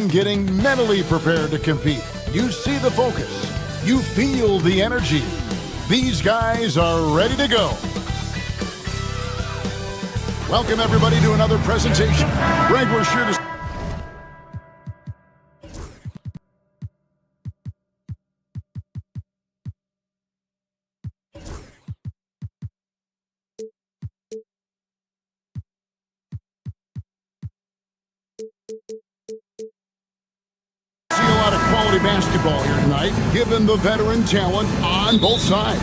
and getting mentally prepared to compete. You see the focus. You feel the energy. These guys are ready to go. Welcome, everybody, to another presentation. Greg, we're sure to... see a lot of quality basketball here tonight, given the veteran talent on both sides.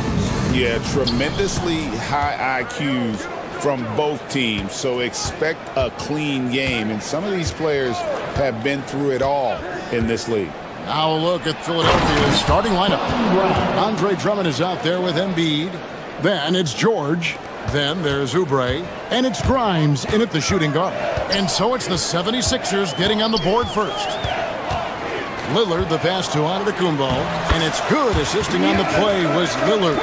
Yeah, tremendously high IQs from both teams, so expect a clean game. And some of these players have been through it all in this league. Now a look at Philadelphia's starting lineup. Andre Drummond is out there with Embiid. Then it's George. Then there's Oubre. And it's Grimes in at the shooting guard. And so it's the 76ers getting on the board first. Lillard, the pass to Antetokounmpo, and it's good. Assisting on the play was Lillard.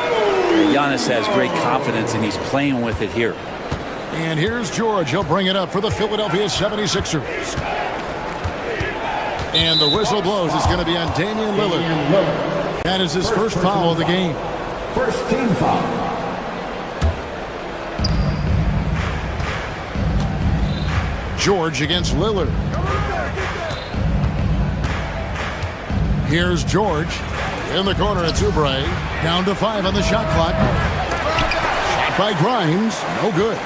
Giannis has great confidence, and he's playing with it here. And here's George. He'll bring it up for the Philadelphia 76ers. And the whistle blows. It's going to be on Damian Lillard. That is his first foul of the game. First team foul. George against Lillard. Here's George. In the corner, it's Oubre. Down to 5 on the shot clock. Shot by Grimes. No good.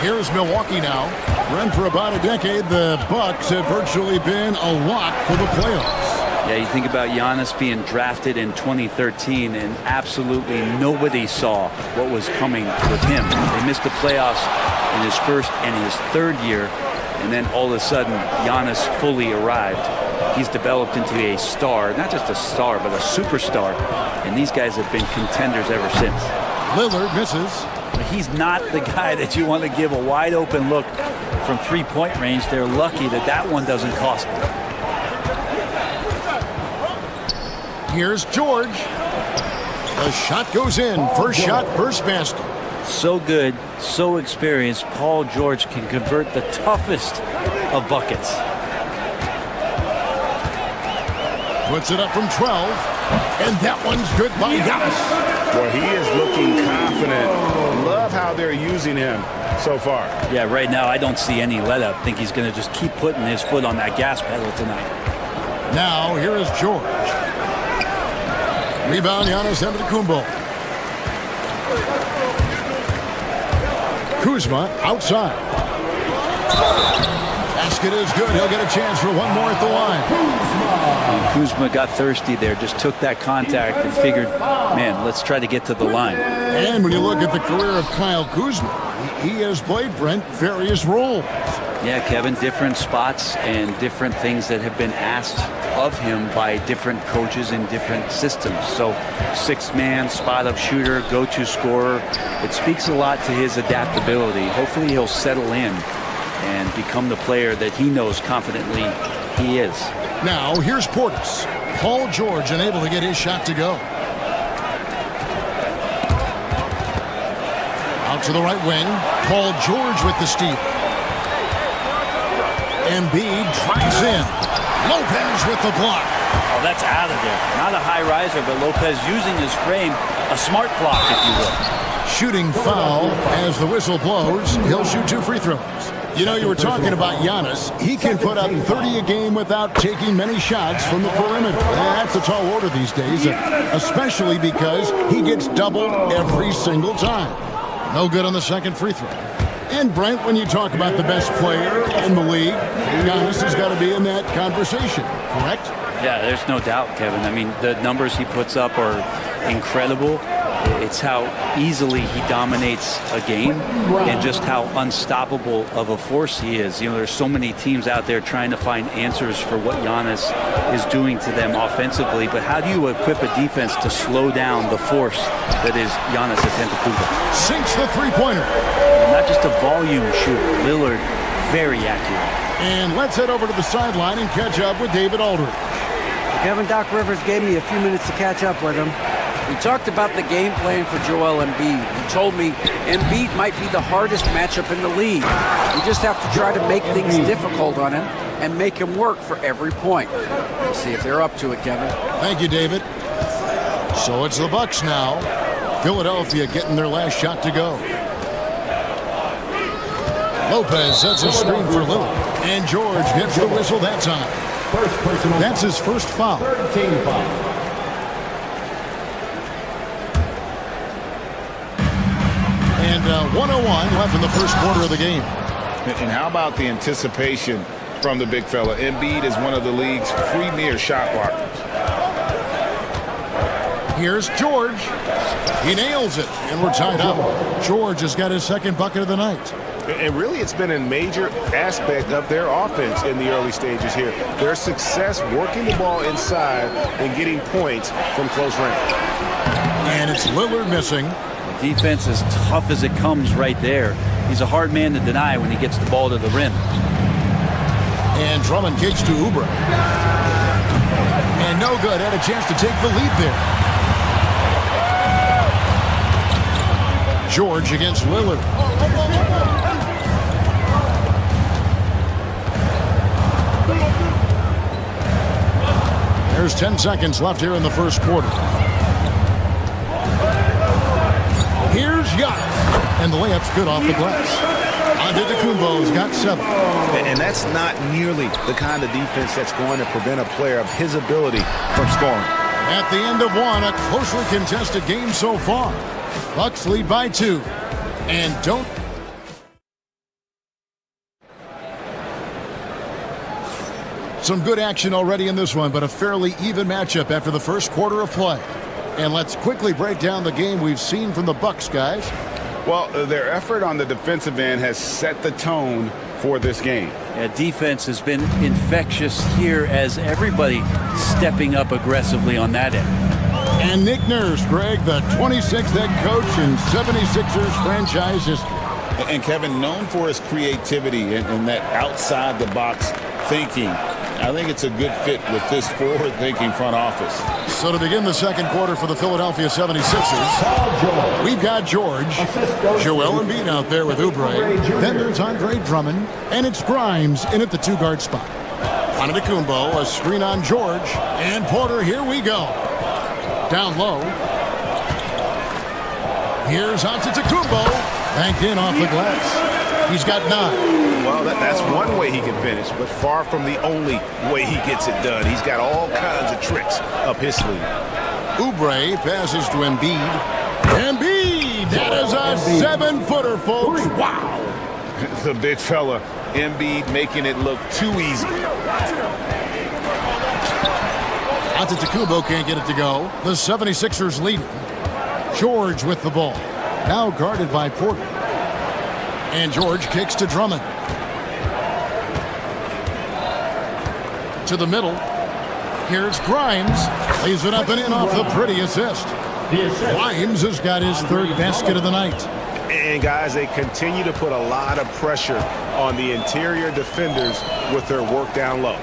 Here's Milwaukee now. Run for about a decade. The Bucks have virtually been a lock for the playoffs. Yeah, you think about Giannis being drafted in 2013, and absolutely nobody saw what was coming with him. They missed the playoffs in his first and his third year, and then all of a sudden, Giannis fully arrived. He's developed into a star, not just a star, but a superstar. And these guys have been contenders ever since. Lillard misses. But he's not the guy that you want to give a wide open look from three-point range. They're lucky that that one doesn't cost them. Here's George. The shot goes in. First shot, first basket. So good, so experienced. Paul George can convert the toughest of buckets. Puts it up from 12, and that one's good by Giannis. Well, he is looking confident. Love how they're using him so far. Yeah, right now I don't see any let up. Think he's going to just keep putting his foot on that gas pedal tonight. Now here is George. Rebound, Giannis Antetokounmpo. Kuzma outside. Basket is good. He'll get a chance for one more at the line. And Kuzma got thirsty there, just took that contact and figured, man, let's try to get to the line. And when you look at the career of Kyle Kuzma, he has played, Brent, various roles. Yeah, Kevin, different spots and different things that have been asked of him by different coaches in different systems. So six-man, spot-up shooter, go-to scorer. It speaks a lot to his adaptability. Hopefully he'll settle in and become the player that he knows confidently he is. Now, here's Portis. Paul George unable to get his shot to go. Out to the right wing. Paul George with the steal. Embiid drives in. Lopez with the block. Oh, that's out of there. Not a high riser, but Lopez using his frame. A smart block, if you will. Shooting foul as the whistle blows. He'll shoot 2 free throws. You know, you were talking about Giannis. He can put up 30 a game without taking many shots from the perimeter. That's a tall order these days, especially because he gets doubled every single time. No good on the second free throw. And Brent, when you talk about the best player in the league, Giannis has got to be in that conversation, correct? Yeah, there's no doubt, Kevin. I mean, the numbers he puts up are incredible. It's how easily he dominates a game and just how unstoppable of a force he is. You know, there's so many teams out there trying to find answers for what Giannis is doing to them offensively, but how do you equip a defense to slow down the force that is Giannis Antetokounmpo? Sinks the three-pointer. Not just a volume shooter. Lillard, very accurate. And let's head over to the sideline and catch up with David Aldridge. Kevin, Doc Rivers gave me a few minutes to catch up with him. We talked about the game plan for Joel Embiid. He told me Embiid might be the hardest matchup in the league. You just have to try to make things difficult on him. and make him work for every point. We'll see if they're up to it, Kevin. Thank you, David. So it's the Bucks now. Philadelphia getting their last shot to go. Lopez sets a screen for Lillard. And George gets the whistle that time. That's his first foul. Third team foul. And 1:01 left in the first quarter of the game. And how about the anticipation from the big fella? Embiid is one of the league's premier shot blockers. Here's George. He nails it, and we're tied up. George has got his second bucket of the night. And really, it's been a major aspect of their offense in the early stages here. Their success working the ball inside and getting points from close range. And it's Lillard missing. Defense as tough as it comes right there. He's a hard man to deny when he gets the ball to the rim. And Drummond kicks to Oubre. And no good. Had a chance to take the lead there. George against Lillard. There's 10 seconds left here in the first quarter. Here's Giannis. And the layup's good off the glass. Antetokounmpo's got 7. And that's not nearly the kind of defense that's going to prevent a player of his ability from scoring. At the end of one, a closely contested game so far. Bucks lead by 2. And don't... Some good action already in this one, but a fairly even matchup after the first quarter of play. And let's quickly break down the game we've seen from the Bucks, guys. Well, their effort on the defensive end has set the tone for this game. Yeah, defense has been infectious here as everybody stepping up aggressively on that end. And Nick Nurse, Greg, the 26th head coach in 76ers franchise history. And Kevin, known for his creativity and that outside-the-box thinking. I think it's a good fit with this forward-thinking front office. So to begin the second quarter for the Philadelphia 76ers, we've got George, Joel Embiid out there with Oubre, then there's Andre Drummond, and it's Grimes in at the 2-guard spot. Antetokounmpo, a screen on George, and Porter, here we go. Down low. Here's Antetokounmpo, banked in off the glass. He's got 9. Well, that's one way he can finish, but far from the only way he gets it done. He's got all kinds of tricks up his sleeve. Oubre passes to Embiid. Embiid! That is a 7-footer, folks. Wow! The big fella, Embiid, making it look too easy. Antetokounmpo can't get it to go. The 76ers lead. George with the ball. Now guarded by Porter. And George kicks to Drummond. To the middle. Here's Grimes. Lays it up and in off the pretty assist. Grimes has got his 3rd basket of the night. And guys, they continue to put a lot of pressure on the interior defenders with their work down low.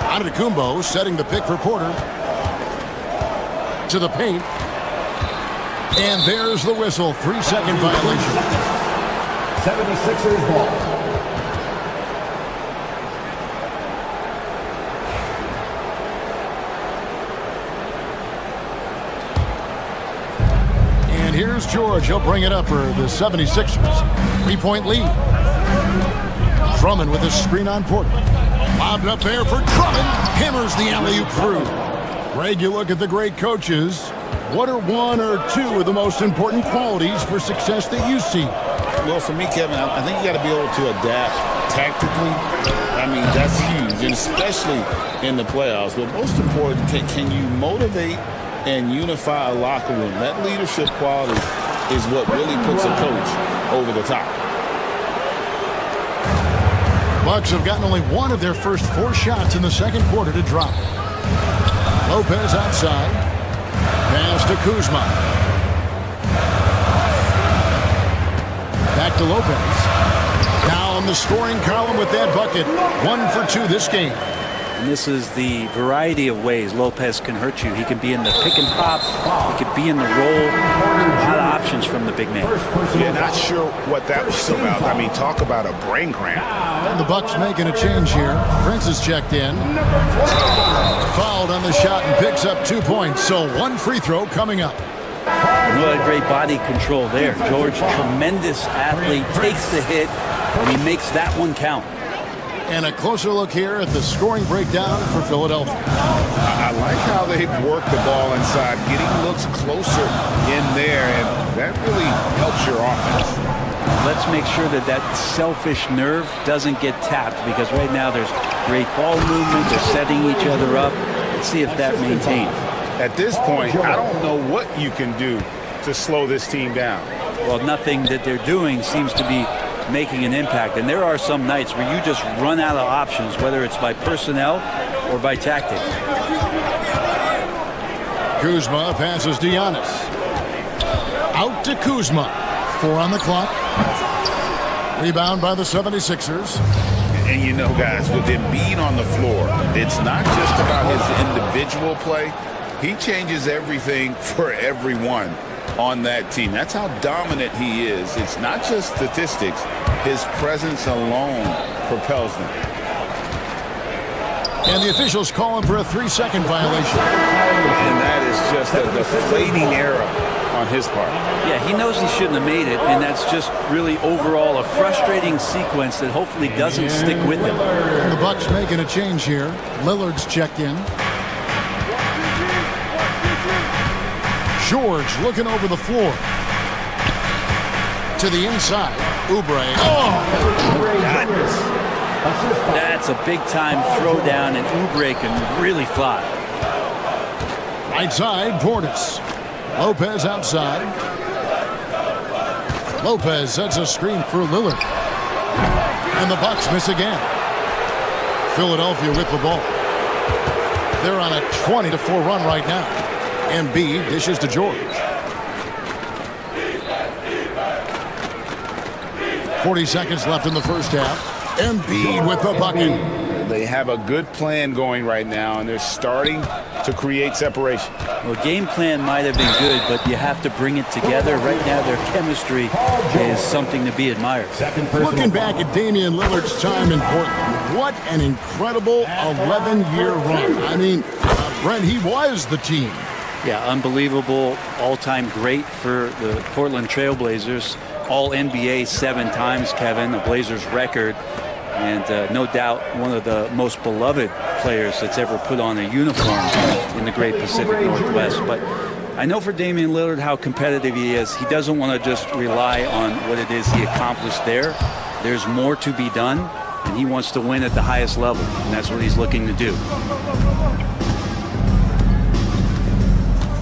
Antetokounmpo setting the pick for Porter. To the paint. And there's the whistle. 3-second violation. 76ers ball. And here's George. He'll bring it up for the 76ers. 3-point lead. Drummond with a screen on Porter. Lobbed up there for Drummond. Hammers the alley-oop through. Greg, you look at the great coaches. What are 1 or 2 of the most important qualities for success that you see? Well, for me, Kevin, I think you got to be able to adapt tactically. I mean, that's huge, and especially in the playoffs. But most important, can you motivate and unify a locker room? That leadership quality is what really puts a coach over the top. Bucks have gotten only 1 of their first 4 shots in the second quarter to drop. Lopez outside. Pass to Kuzma. Back to Lopez. Now on the scoring column with that bucket. 1 for 2 this game. And this is the variety of ways Lopez can hurt you. He can be in the pick and pop. He could be in the roll. A lot of options from the big man. Yeah, not sure what that was about. I mean, talk about a brain cramp. And the Bucks making a change here. Prince is checked in. Fouled on the shot and picks up 2 points. So 1 free throw coming up. What a great body control there. George, tremendous athlete, takes the hit, and he makes that one count. And a closer look here at the scoring breakdown for Philadelphia. I like how they've worked the ball inside, getting looks closer in there, and that really helps your offense. Let's make sure that that selfish nerve doesn't get tapped, because right now there's great ball movement. They're setting each other up. Let's see if that maintains. At this point, I don't know what you can do to slow this team down. Well, nothing that they're doing seems to be making an impact. And there are some nights where you just run out of options, whether it's by personnel or by tactic. Kuzma passes to Giannis. Out to Kuzma. 4 on the clock. Rebound by the 76ers. And you know, guys, with Embiid on the floor, it's not just about his individual play. He changes everything for everyone on that team. That's how dominant he is. It's not just statistics. His presence alone propels them. And the officials call him for a 3-second violation. And that is just a deflating error on his part. Yeah, he knows he shouldn't have made it, and that's just really overall a frustrating sequence that hopefully doesn't stick with him. And the Bucks making a change here. Lillard's checked in. George looking over the floor. To the inside. Oubre. That's a big-time throwdown, and Oubre can really fly. Right side, Portis. Lopez outside. Lopez sets a screen for Lillard. And the Bucks miss again. Philadelphia with the ball. They're on a 20-4 run right now. Embiid dishes to George. 40 seconds left in the first half. Embiid with the bucket. They have a good plan going right now, and they're starting to create separation. Well, game plan might have been good, but you have to bring it together. Right now, their chemistry is something to be admired. Looking back at Damian Lillard's time in Portland, what an incredible 11-year run. I mean, Brent, he was the team. Yeah, unbelievable, all-time great for the Portland Trailblazers. All NBA 7 times, Kevin, the Blazers record. And no doubt one of the most beloved players that's ever put on a uniform in the great Pacific Northwest. But I know for Damian Lillard how competitive he is. He doesn't want to just rely on what it is he accomplished there. There's more to be done, and he wants to win at the highest level, and that's what he's looking to do.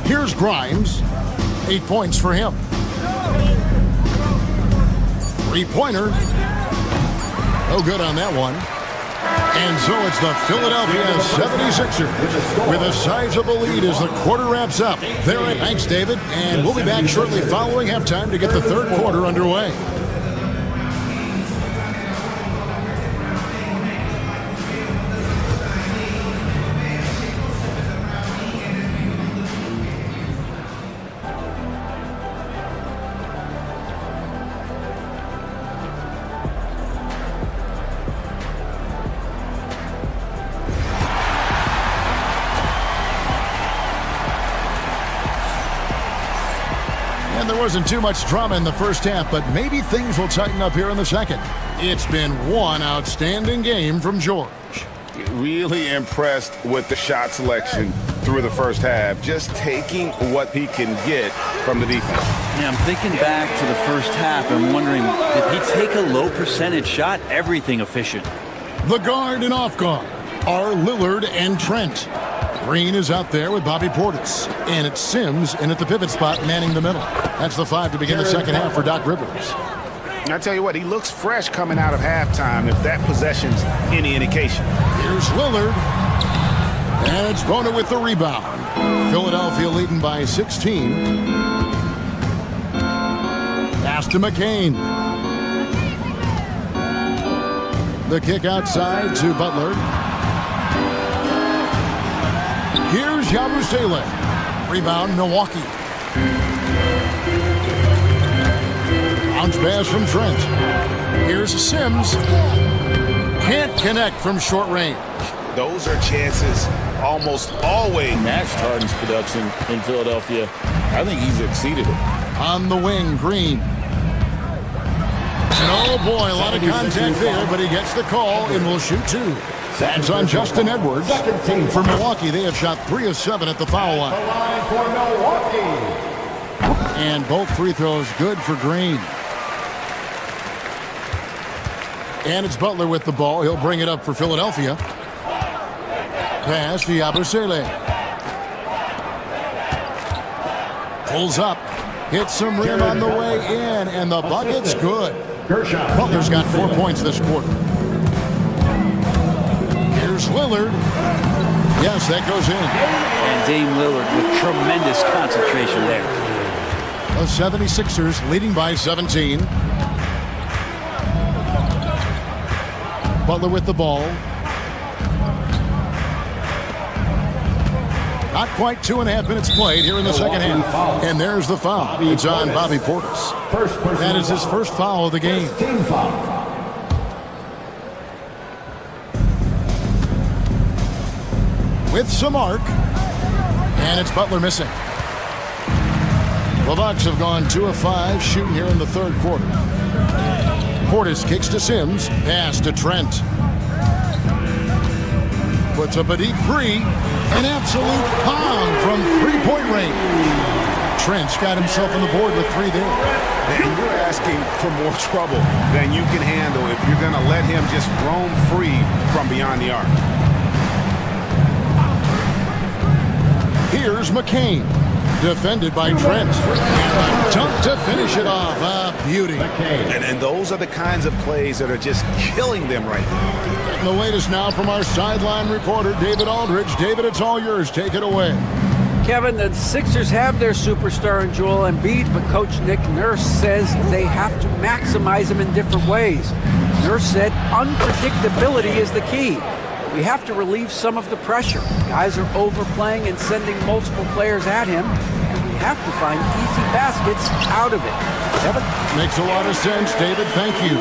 Here's Grimes. 8 points for him. 3-pointer. No good on that one. And so it's the Philadelphia 76ers with a sizable lead as the quarter wraps up. Thanks, David. And we'll be back shortly following halftime to get the third quarter underway. There wasn't too much drama in the first half, but maybe things will tighten up here in the second. It's been one outstanding game from George. Really impressed with the shot selection through the first half, just taking what he can get from the defense. Yeah, I'm thinking back to the first half and wondering, did he take a low percentage shot? Everything efficient. The guard and off guard are Lillard and Trent. Green is out there with Bobby Portis. And it's Sims in at the pivot spot, manning the middle. That's the 5 to begin the second half for Doc Rivers. I tell you what, he looks fresh coming out of halftime, if that possession's any indication. Here's Lillard. And it's Bona with the rebound. Philadelphia leading by 16. Pass to McCain. The kick outside to Butler. Here's Yabusele. Rebound, Milwaukee. Bounce pass from Trent. Here's Sims. Can't connect from short range. Those are chances almost always. Matched Harden's production in Philadelphia. I think he's exceeded it. On the wing, Green. And oh boy, a lot of contact there, but he gets the call and will shoot two. That's on Justin Edwards. For Milwaukee, they have shot 3 of 7 at the foul line. For Milwaukee. And both free throws good for Green. And it's Butler with the ball. He'll bring it up for Philadelphia. Pass to Yabusele. Pulls up. Hits some rim on the way in. And the bucket's good. Butler's got 4 points this quarter. Here's Lillard. Yes, that goes in. And Dame Lillard with tremendous concentration there. The 76ers leading by 17. Butler with the ball. Not quite 2.5 minutes played here in the second half. And there's the foul. It's on Bobby Portis. That is his first foul of the game. Team foul. With some arc. And it's Butler missing. The Bucks have gone 2 of 5 shooting here in the third quarter. Portis kicks to Sims. Pass to Trent. Puts up a deep three. An absolute bomb from three-point range. Trent's got himself on the board with 3 there. And you're asking for more trouble than you can handle if you're going to let him just roam free from beyond the arc. Here's McCain. Defended by Trent. And a dunk to finish it off. A beauty. And those are the kinds of plays that are just killing them right now. Getting the latest now from our sideline reporter, David Aldridge. David, it's all yours. Take it away. Kevin, the Sixers have their superstar in Joel Embiid, but Coach Nick Nurse says they have to maximize him in different ways. Nurse said unpredictability is the key. We have to relieve some of the pressure. Guys are overplaying and sending multiple players at him, and we have to find easy baskets out of it. Kevin? Makes a lot of sense, David. Thank you.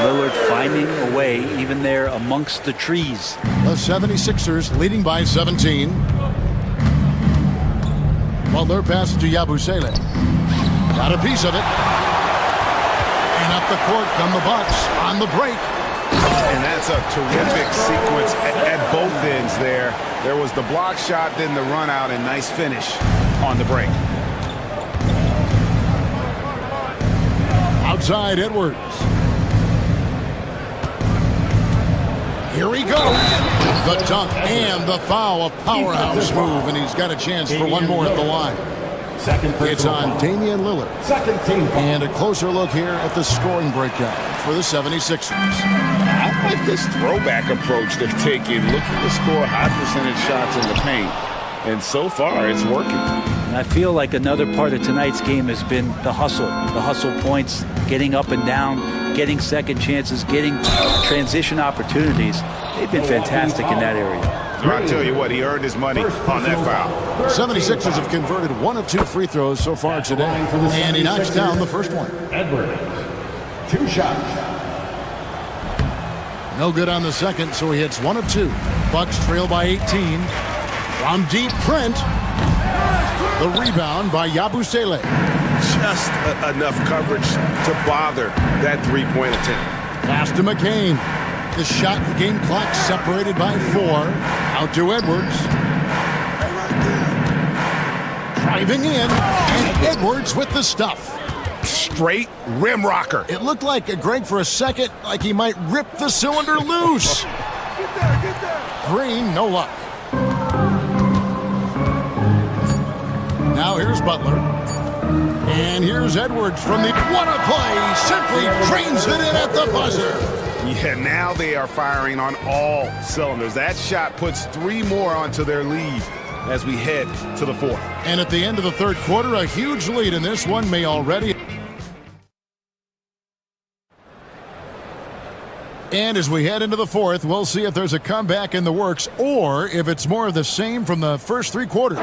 Lillard finding a way, even there amongst the trees. The 76ers leading by 17. Butler passes to Yabusele. Got a piece of it. And up the court come the Bucks on the break. And that's a terrific sequence at both ends there. There was the block shot, then the run out, and nice finish on the break. Outside Edwards. Here he goes. The dunk and the foul. A powerhouse move, and he's got a chance for one more at the line. It's on Damian Lillard. Second team foul. And a closer look here at the scoring breakdown for the 76ers. I like this throwback approach they're taking, looking to score high percentage shots in the paint. And so far, it's working. And I feel like another part of tonight's game has been the hustle points, getting up and down, getting second chances, getting transition opportunities. They've been fantastic in that area. I'll tell you what, he earned his money on that foul. 76ers have converted 1 of 2 free throws so far today. And he knocks down the first one. Edwards. 2 shots. No good on the second, so he hits 1 of 2. Bucks trail by 18. From deep, Trent. The rebound by Yabusele. Just enough coverage to bother that three-point attempt. Pass to McCain. The shot and game clock separated by 4. Out to Edwards. Driving in. And Edwards with the stuff. Straight rim rocker. It looked like, Greg, for a second, like he might rip the cylinder loose. Green, no luck. Now here's Butler. And here's Edwards from the... What a play! Simply drains it in at the buzzer. Yeah, now they are firing on all cylinders. That shot puts 3 more onto their lead as we head to the 4th. And at the end of the third quarter, a huge lead in this one may already... And as we head into the 4th, we'll see if there's a comeback in the works or if it's more of the same from the first 3 quarters.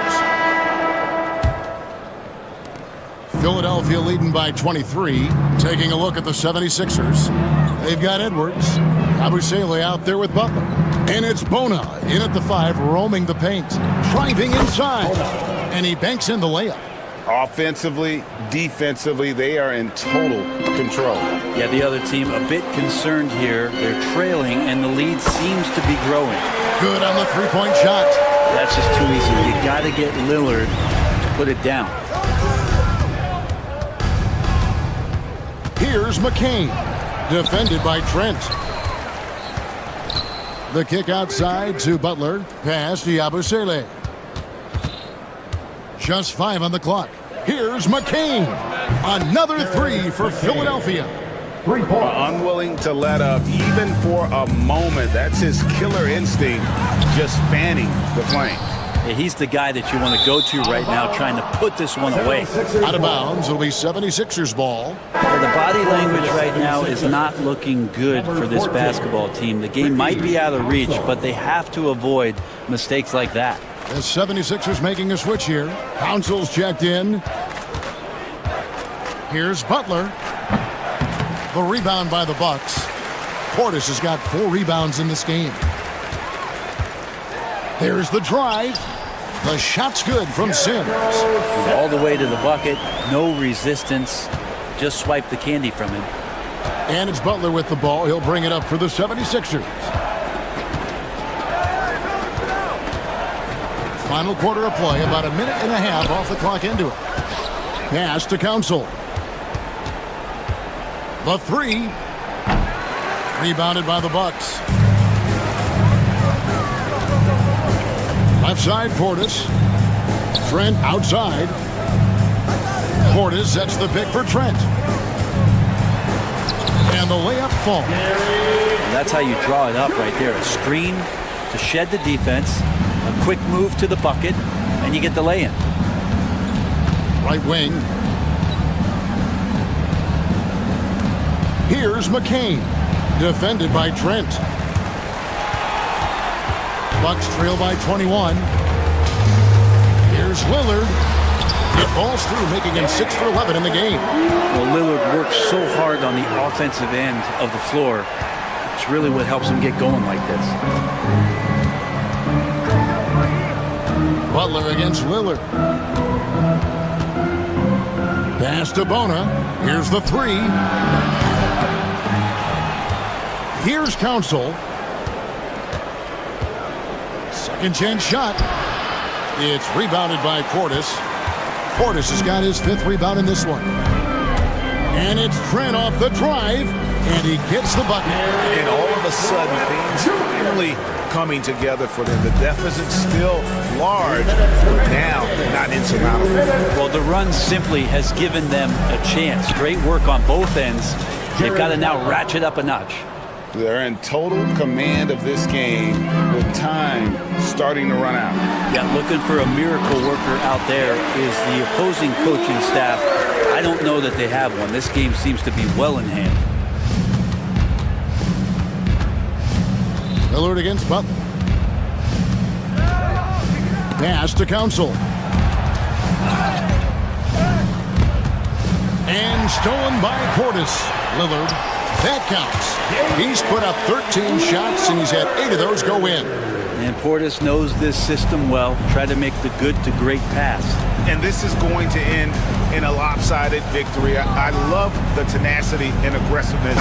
Philadelphia leading by 23. Taking a look at the 76ers. They've got Edwards. Abusele out there with Butler. And it's Bona in at the 5, roaming the paint. Driving inside. And he banks in the layup. Offensively, defensively, they are in total control. Yeah, the other team a bit concerned here. They're trailing, and the lead seems to be growing. Good on the three-point shot. That's just too easy. You got to get Lillard to put it down. Here's McCain. Defended by Trent. The kick outside to Butler. Pass to Abusele. Just 5 on the clock. Here's McCain. Another 3 for Philadelphia. 3 points. Unwilling to let up even for a moment. That's his killer instinct, just fanning the flame. Yeah, he's the guy that you want to go to right now, trying to put this one away. Out of bounds. It'll be 76ers ball. Yeah, the body language right now is not looking good for this basketball team. The game might be out of reach, but they have to avoid mistakes like that. The 76ers making a switch here. Council's checked in. Here's Butler. The rebound by the Bucks. Portis has got 4 rebounds in this game. There's the drive. The shot's good from Sims. All the way to the bucket. No resistance. Just swipe the candy from him. And it's Butler with the ball. He'll bring it up for the 76ers. Final quarter of play, about a minute and a half off the clock into it. Pass to Council. The 3. Rebounded by the Bucks. Left side, Portis. Trent outside. Portis sets the pick for Trent. And the layup falls. And that's how you draw it up right there. A screen to shed the defense. A quick move to the bucket, and you get the lay-in. Right wing. Here's McCain. Defended by Trent. Bucks trail by 21. Here's Lillard. It falls through, making him 6 for 11 in the game. Well, Lillard works so hard on the offensive end of the floor. It's really what helps him get going like this. Butler against Lillard. Pass to Bona. Here's the 3. Here's Council. Second chance shot. It's rebounded by Portis. Portis has got his 5th rebound in this one. And it's Trent off the drive. And he gets the bucket. And all of a sudden, things finally coming together for them. The deficit still large, but now not insurmountable. Well, the run simply has given them a chance. Great work on both ends. They've got to now ratchet up a notch. They're in total command of this game with time starting to run out. Yeah, looking for a miracle worker out there is the opposing coaching staff. I don't know that they have one. This game seems to be well in hand. Lillard against Butler. Pass to Council. And stolen by Portis. Lillard. That counts. He's put up 13 shots, and he's had 8 of those go in. And Portis knows this system well. Try to make the good to great pass. And this is going to end in a lopsided victory. I love the tenacity and aggressiveness,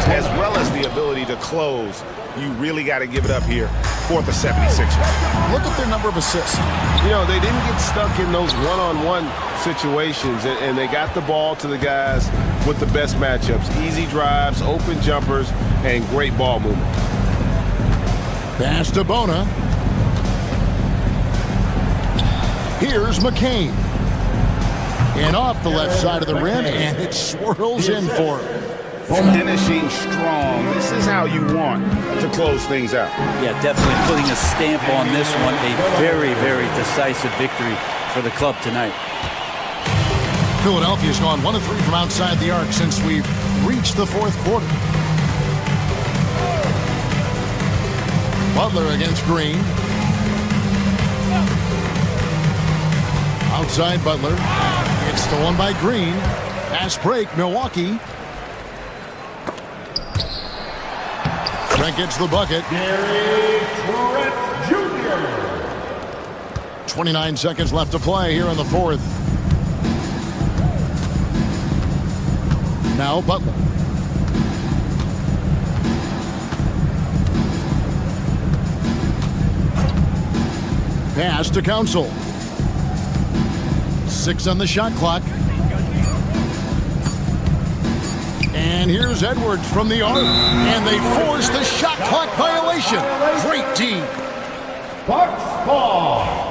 as well as the ability to close. You really got to give it up here for the 76ers. Look at their number of assists. You know, they didn't get stuck in those one-on-one situations, and they got the ball to the guys with the best matchups. Easy drives, open jumpers, and great ball movement. Pass to Bona. Here's McCain. And off the left side of the rim, and it swirls in for him. Finishing strong. This is how you want to close things out. Yeah, definitely putting a stamp on this one. A very, very decisive victory for the club tonight. Philadelphia's gone 1 of 3 from outside the arc since we've reached the 4th quarter. Butler against Green. Outside Butler. It's stolen by Green. Fast break, Milwaukee. Trent gets the bucket. Gary Trent Jr. 29 seconds left to play here in the fourth. Now Butler. Pass to Council. 6 on the shot clock. And here's Edwards from the arc. And they force the shot clock violation. Great team. Bucks ball.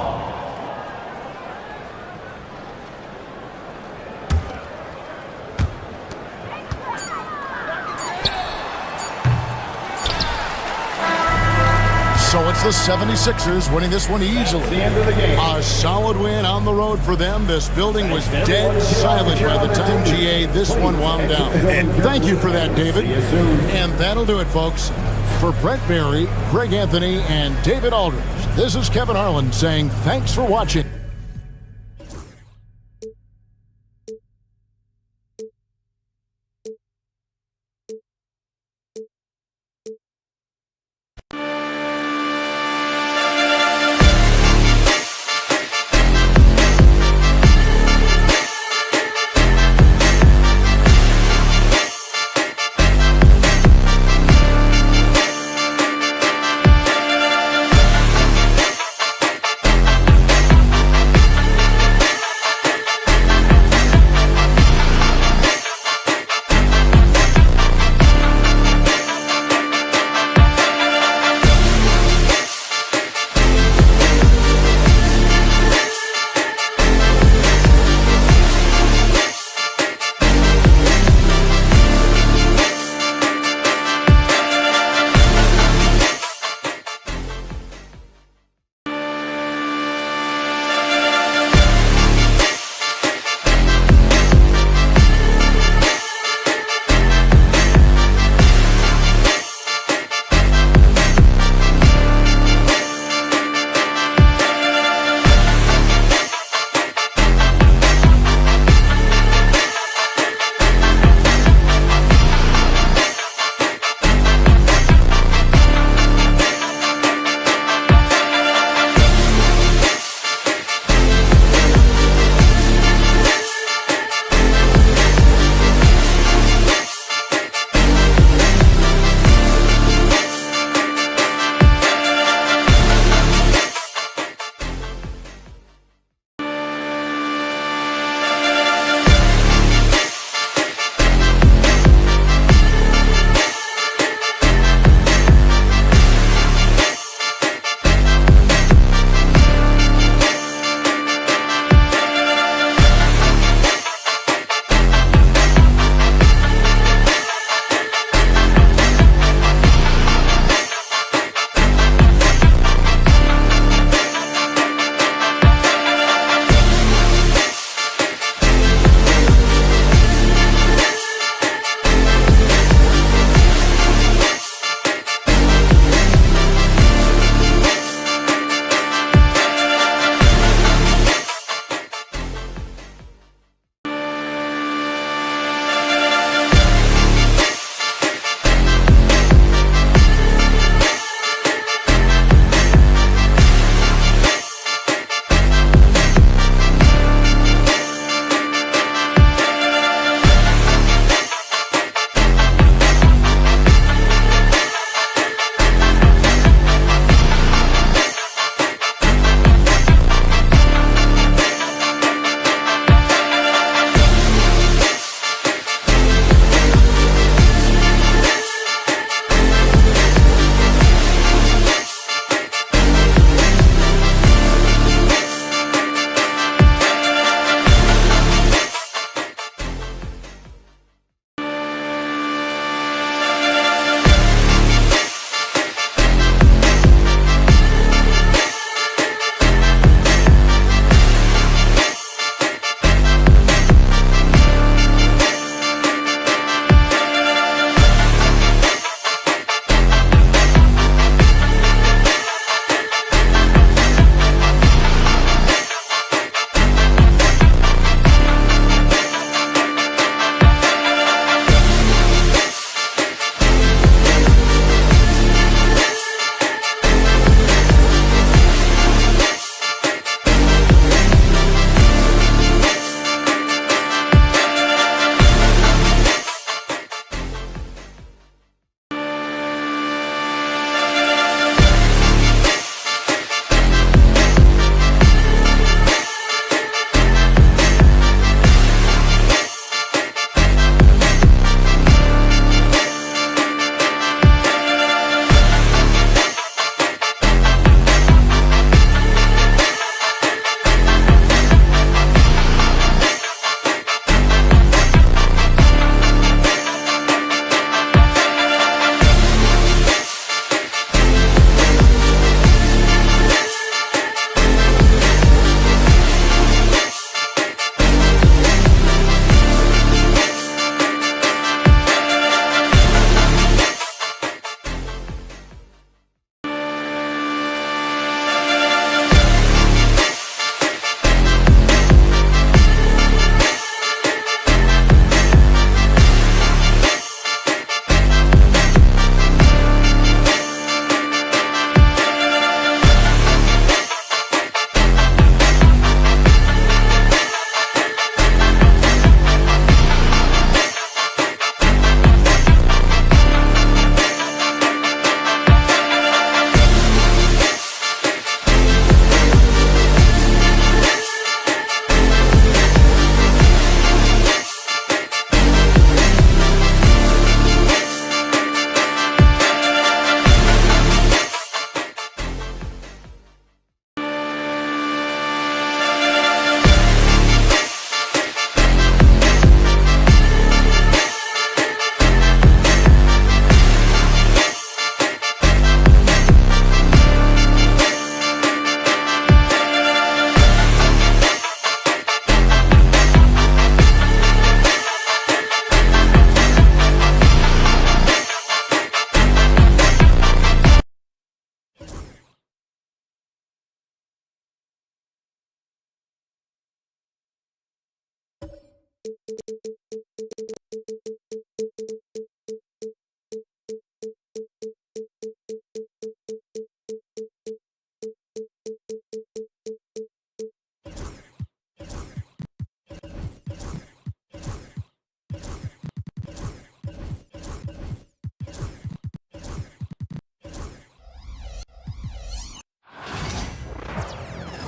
So it's the 76ers winning this one easily. The end of the game. A solid win on the road for them. This building was dead silent by the time GA this one wound down. And thank you for that, David. See you soon. And that'll do it, folks. For Brett Barry, Greg Anthony, and David Aldridge, this is Kevin Harlan saying thanks for watching.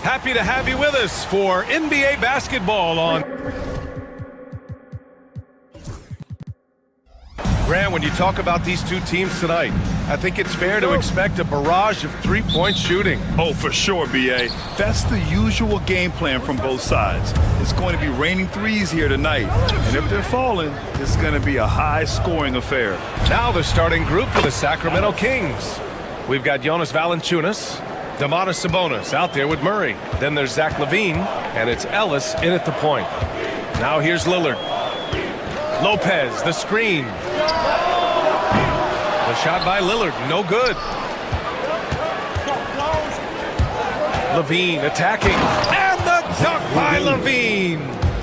Happy to have you with us for NBA basketball on. Grant, when you talk about these two teams tonight, I think it's fair to expect a barrage of three-point shooting. Oh, for sure, B.A. That's the usual game plan from both sides. It's going to be raining threes here tonight. And if they're falling, it's going to be a high-scoring affair. Now the starting group for the Sacramento Kings. We've got Jonas Valanciunas, Domantas Sabonis out there with Murray. Then there's Zach LaVine, and it's Ellis in at the point. Now here's Lillard. Lopez, the screen. The shot by Lillard, no good. LaVine attacking, and the dunk by LaVine.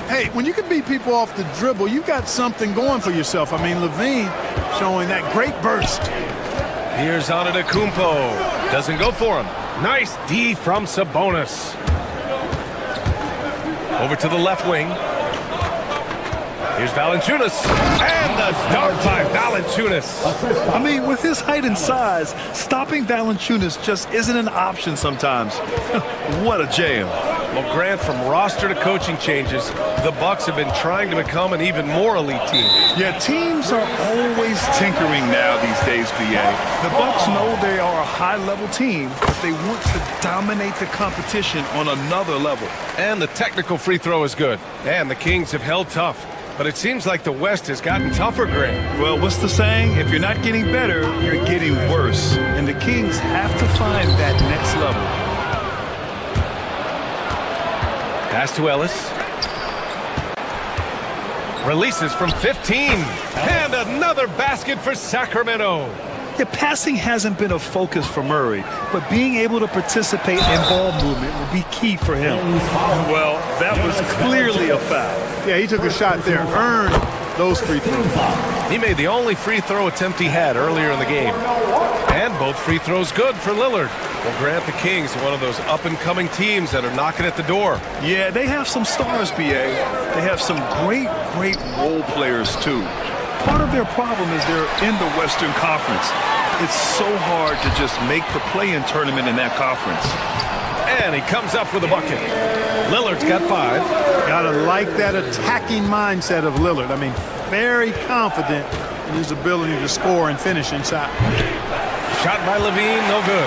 Hey, when you can beat people off the dribble, you got something going for yourself. I mean, LaVine showing that great burst. Here's Antetokounmpo. Doesn't go for him. Nice D from Sabonis. Over to the left wing. Here's Valanciunas, and the dunk by Valanciunas. I mean, with his height and size, stopping Valanciunas just isn't an option sometimes. What a jam. Well, Grant, from roster to coaching changes, the Bucks have been trying to become an even more elite team. Yeah, teams are always tinkering now these days, B.A. The Bucks know they are a high-level team, but they want to dominate the competition on another level. And the technical free throw is good. And the Kings have held tough. But it seems like the West has gotten tougher, Grant. Well, what's the saying? If you're not getting better, you're getting worse. And the Kings have to find that next level. Pass to Ellis. Releases from 15. And another basket for Sacramento. Yeah, passing hasn't been a focus for Murray, but being able to participate in ball movement will be key for him. Well, that was clearly a foul. Yeah, he took a shot there, earned those free throws. He made the only free throw attempt he had earlier in the game. And both free throws good for Lillard. Well, Grant, the Kings are one of those up-and-coming teams that are knocking at the door. Yeah, they have some stars, B.A. They have some great role players, too. Part of their problem is they're in the Western Conference. It's so hard to just make the play-in tournament in that conference. And he comes up with a bucket. Lillard's got 5. Gotta like that attacking mindset of Lillard. I mean, very confident in his ability to score and finish inside. Shot by LaVine, no good.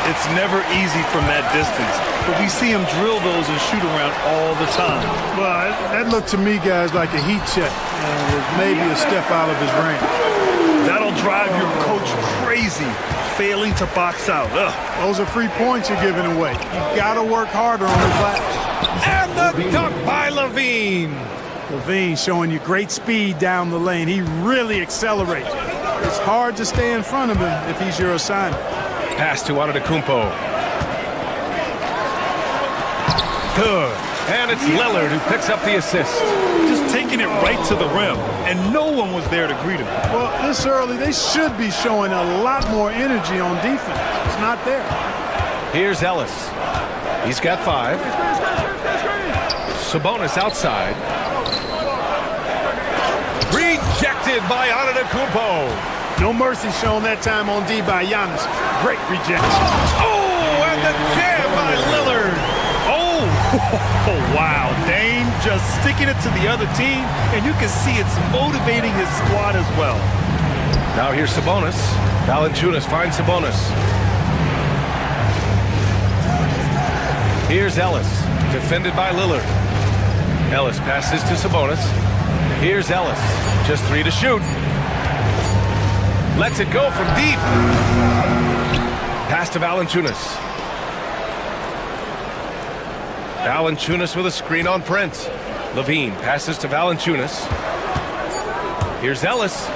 It's never easy from that distance, but we see him drill those and shoot around all the time. Well, that looked to me, guys, like a heat check. With maybe a step out of his range. That'll drive your coach crazy, failing to box out. Ugh. Those are free points you're giving away. You gotta work harder on the glass. And the dunk by LaVine. LaVine showing you great speed down the lane. He really accelerates. It's hard to stay in front of him if he's your assignment. Pass to Antetokounmpo. Good. And it's Lillard who picks up the assist. Just taking it right to the rim, and no one was there to greet him. Well, this early, they should be showing a lot more energy on defense. It's not there. Here's Ellis. He's got 5. Sabonis outside. Rejected by Antetokounmpo. No mercy shown that time on D by Giannis. Great rejection. Oh, and the jam by Lillard. Oh, wow. Dame just sticking it to the other team, and you can see it's motivating his squad as well. Now here's Sabonis. Valanciunas finds Sabonis. Here's Ellis, defended by Lillard. Ellis passes to Sabonis. Here's Ellis, just 3 to shoot. Lets it go from deep. Pass to Valanciunas. Valanciunas with a screen on Prince. LaVine passes to Valanciunas. Here's Ellis.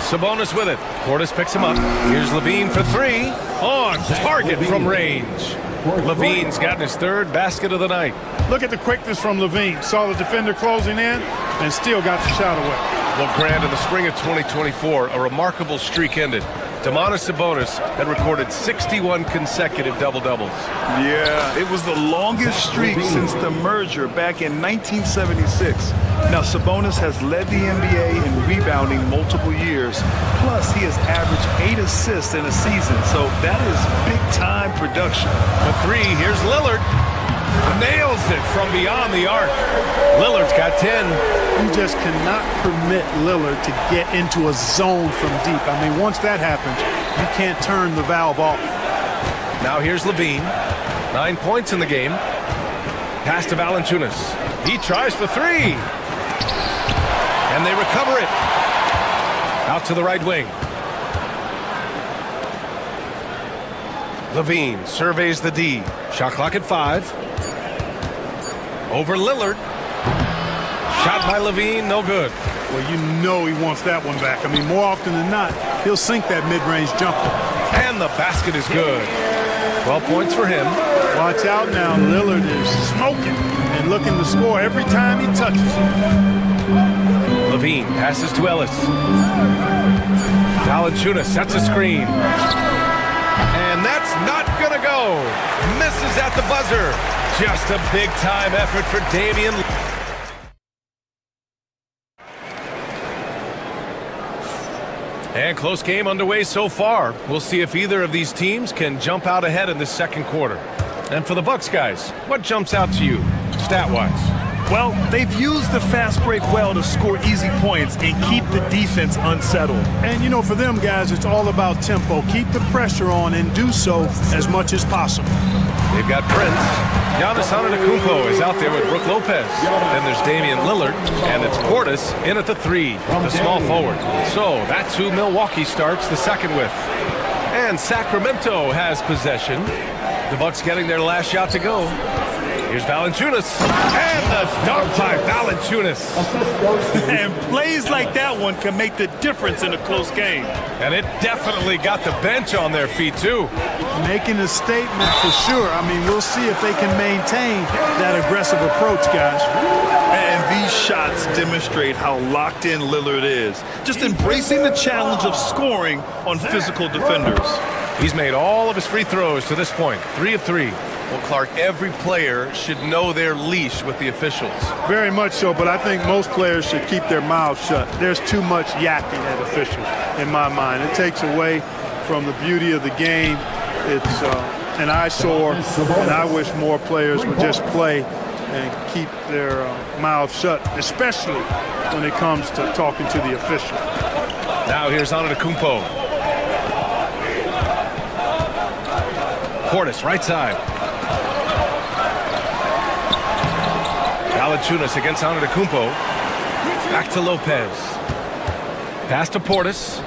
Sabonis with it. Portis picks him up. Here's LaVine for 3. On target from range. LaVine's gotten his 3rd basket of the night. Look at the quickness from LaVine. Saw the defender closing in and still got the shot away. Well, Grant, in the spring of 2024, a remarkable streak ended. Domantas Sabonis had recorded 61 consecutive double-doubles. Yeah, it was the longest streak since the merger back in 1976. Now, Sabonis has led the NBA in rebounding multiple years. Plus, he has averaged 8 assists in a season, so that is big-time production. For three, here's Lillard. Nails it from beyond the arc. Lillard's got 10. You just cannot permit Lillard to get into a zone from deep. I mean, once that happens, you can't turn the valve off. Now here's Levine. 9 points in the game. Pass to Valanciunas. He tries for three. And they recover it. Out to the right wing. Levine surveys the D. Shot clock at 5. Over Lillard. Shot by Levine, no good. Well, you know he wants that one back. I mean, more often than not, he'll sink that mid-range jumper. And the basket is good. 12 points for him. Watch out now. Lillard is smoking and looking to score every time he touches it. Levine passes to Ellis. Valanciunas sets a screen. And that's not going to go. Misses at the buzzer. Just a big-time effort for Damian. And close game underway so far. We'll see if either of these teams can jump out ahead in this second quarter. And for the Bucks guys, what jumps out to you, stat-wise? Well, they've used the fast break well to score easy points and keep the defense unsettled. And, you know, for them guys, it's all about tempo. Keep the pressure on and do so as much as possible. They've got Prince. Giannis Antetokounmpo is out there with Brook Lopez. Then there's Damian Lillard, and it's Portis in at the 3, the small forward. So that's who Milwaukee starts the second with. And Sacramento has possession. The Bucks getting their last shot to go. Here's Valanciunas. And the dunk by Valanciunas. And plays like that one can make the difference in a close game. And it definitely got the bench on their feet, too. Making a statement for sure. I mean, we'll see if they can maintain that aggressive approach, guys. And these shots demonstrate how locked in Lillard is. Just embracing the challenge of scoring on physical defenders. He's made all of his free throws to this point. 3 of 3. Well, Clark, every player should know their leash with the officials. Very much so, but I think most players should keep their mouths shut. There's too much yakking at officials, in my mind. It takes away from the beauty of the game. It's an eyesore, and I wish more players would just play and keep their mouths shut, especially when it comes to talking to the official. Now here's Antetokounmpo. Portis, right side. Valanciunas against Antetokounmpo. Back to Lopez. Pass to Portis.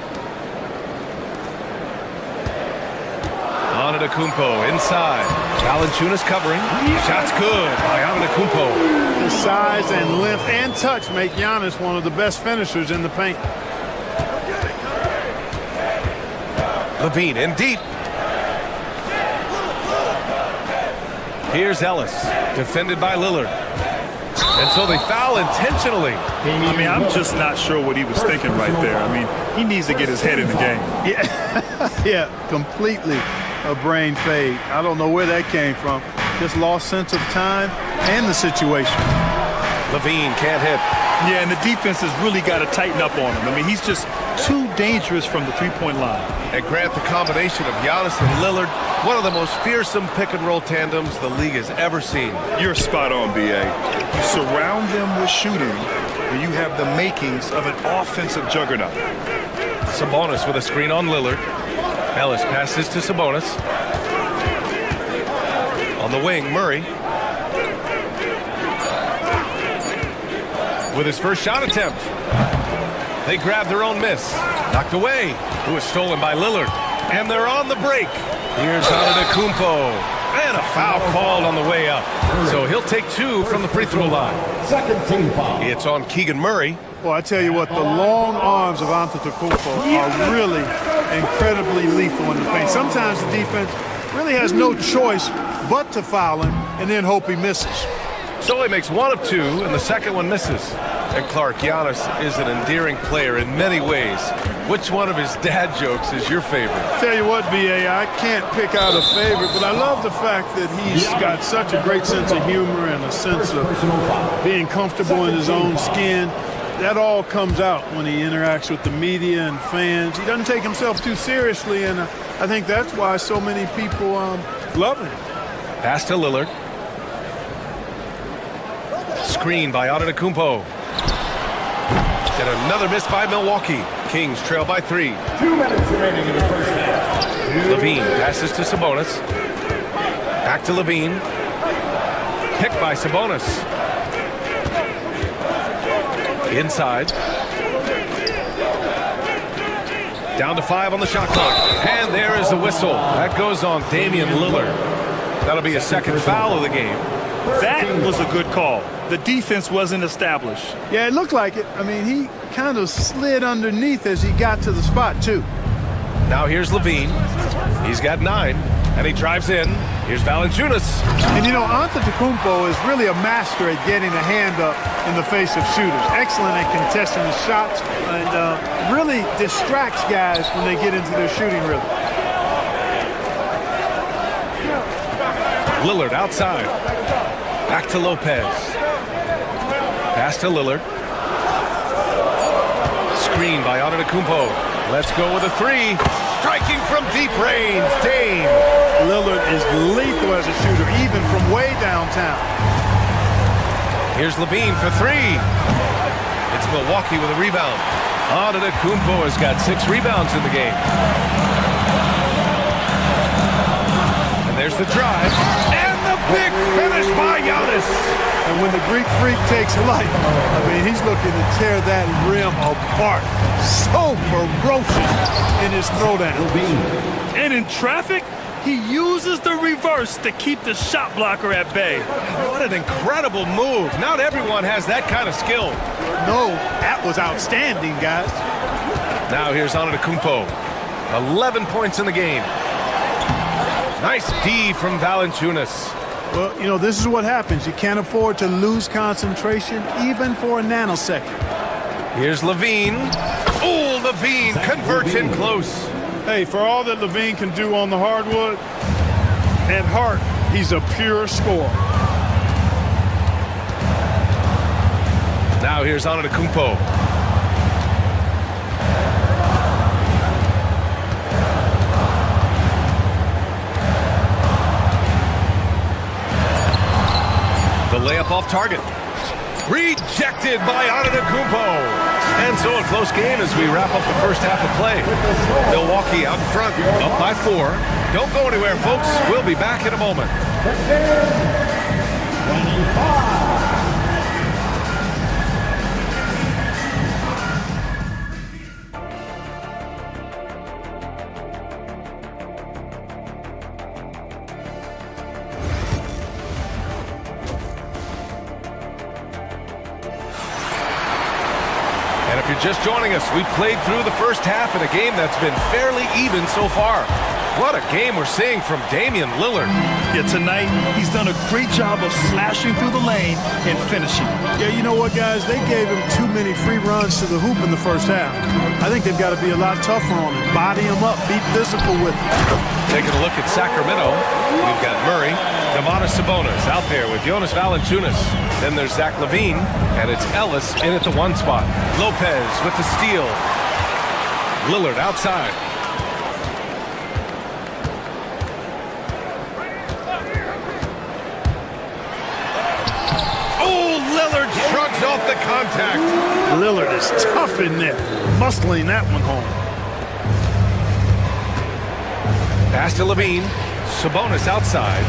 Antetokounmpo inside. Valanciunas covering. Shot's good by Antetokounmpo. The size and length and touch make Giannis one of the best finishers in the paint. Levine in deep. Here's Ellis, defended by Lillard. And so they foul intentionally. I mean, I'm just not sure what he was thinking right there. I mean, he needs to get his head in the game. Yeah, completely a brain fade. I don't know where that came from. Just lost sense of time and the situation. Levine can't hit. Yeah, and the defense has really got to tighten up on him. I mean, he's just too dangerous from the three-point line. And Grant, the combination of Giannis and Lillard, one of the most fearsome pick-and-roll tandems the league has ever seen. You're spot on, B.A. You surround them with shooting, and you have the makings of an offensive juggernaut. Sabonis with a screen on Lillard. Ellis passes to Sabonis. On the wing, Murray. With his first shot attempt. They grab their own miss. Knocked away. It was stolen by Lillard. And they're on the break. Here's Antetokounmpo. And a foul called on the way up. So he'll take 2 from the free throw line. Second team foul. It's on Keegan Murray. Well, I tell you what, the long arms of Antetokounmpo are really incredibly lethal in the paint. Sometimes the defense really has no choice but to foul him and then hope he misses. So he makes one of two, and the second one misses. And Clark, Giannis is an endearing player in many ways. Which one of his dad jokes is your favorite? Tell you what, B.A., I can't pick out a favorite, but I love the fact that he's got such a great sense of humor and a sense of being comfortable in his own skin. That all comes out when he interacts with the media and fans. He doesn't take himself too seriously, and I think that's why so many people love him. Pass to Lillard. Screen by Antetokounmpo. And another miss by Milwaukee. Kings trail by 3. 2 minutes remaining in the first half. Levine passes to Sabonis. Back to Levine. Picked by Sabonis. Inside. Down to 5 on the shot clock. And there is the whistle. That goes on Damian Lillard. That'll be a second foul of the game. That was a good call. The defense wasn't established. Yeah, it looked like it. I mean, he kind of slid underneath as he got to the spot, too. Now here's Levine. He's got 9, and he drives in. Here's Valanciunas. And, you know, Antetokounmpo is really a master at getting a hand up in the face of shooters. Excellent at contesting the shots and really distracts guys when they get into their shooting rhythm. Lillard outside. Back to Lopez. Pass to Lillard. Screen by Antetokounmpo. Let's go with a 3. Striking from deep range. Dame. Lillard is lethal as a shooter, even from way downtown. Here's Levine for 3. It's Milwaukee with a rebound. Antetokounmpo has got 6 rebounds in the game. And there's the drive. And the big finish by Giannis. And when the Greek Freak takes flight, I mean, he's looking to tear that rim apart. So ferocious in his throwdown. And in traffic, he uses the reverse to keep the shot blocker at bay. What an incredible move. Not everyone has that kind of skill. No, that was outstanding, guys. Now here's Antetokounmpo. 11 points in the game. Nice D from Valanciunas. Well, you know, this is what happens. You can't afford to lose concentration even for a nanosecond. Here's Levine. Oh, Levine converts in close. Hey, for all that Levine can do on the hardwood, at heart, he's a pure scorer. Now here's Antetokounmpo. The layup off target. Rejected by Antetokounmpo. And so a close game as we wrap up the first half of play. Milwaukee out in front, up by 4. Don't go anywhere, folks. We'll be back in a moment. 25. And if you're just joining us, we played through the first half in a game that's been fairly even so far. What a game we're seeing from Damian Lillard. Yeah, tonight, he's done a great job of slashing through the lane and finishing. Yeah, you know what, guys? They gave him too many free runs to the hoop in the first half. I think they've got to be a lot tougher on him. Body him up, be physical with him. Taking a look at Sacramento, we've got Murray, Domantas Sabonis out there with Jonas Valanciunas. Then there's Zach LaVine, and it's Ellis in at the 1 spot. Lopez with the steal. Lillard outside. Oh, Lillard shrugs off the contact. Lillard is tough in there, muscling that one home. Pass to Levine. Sabonis outside.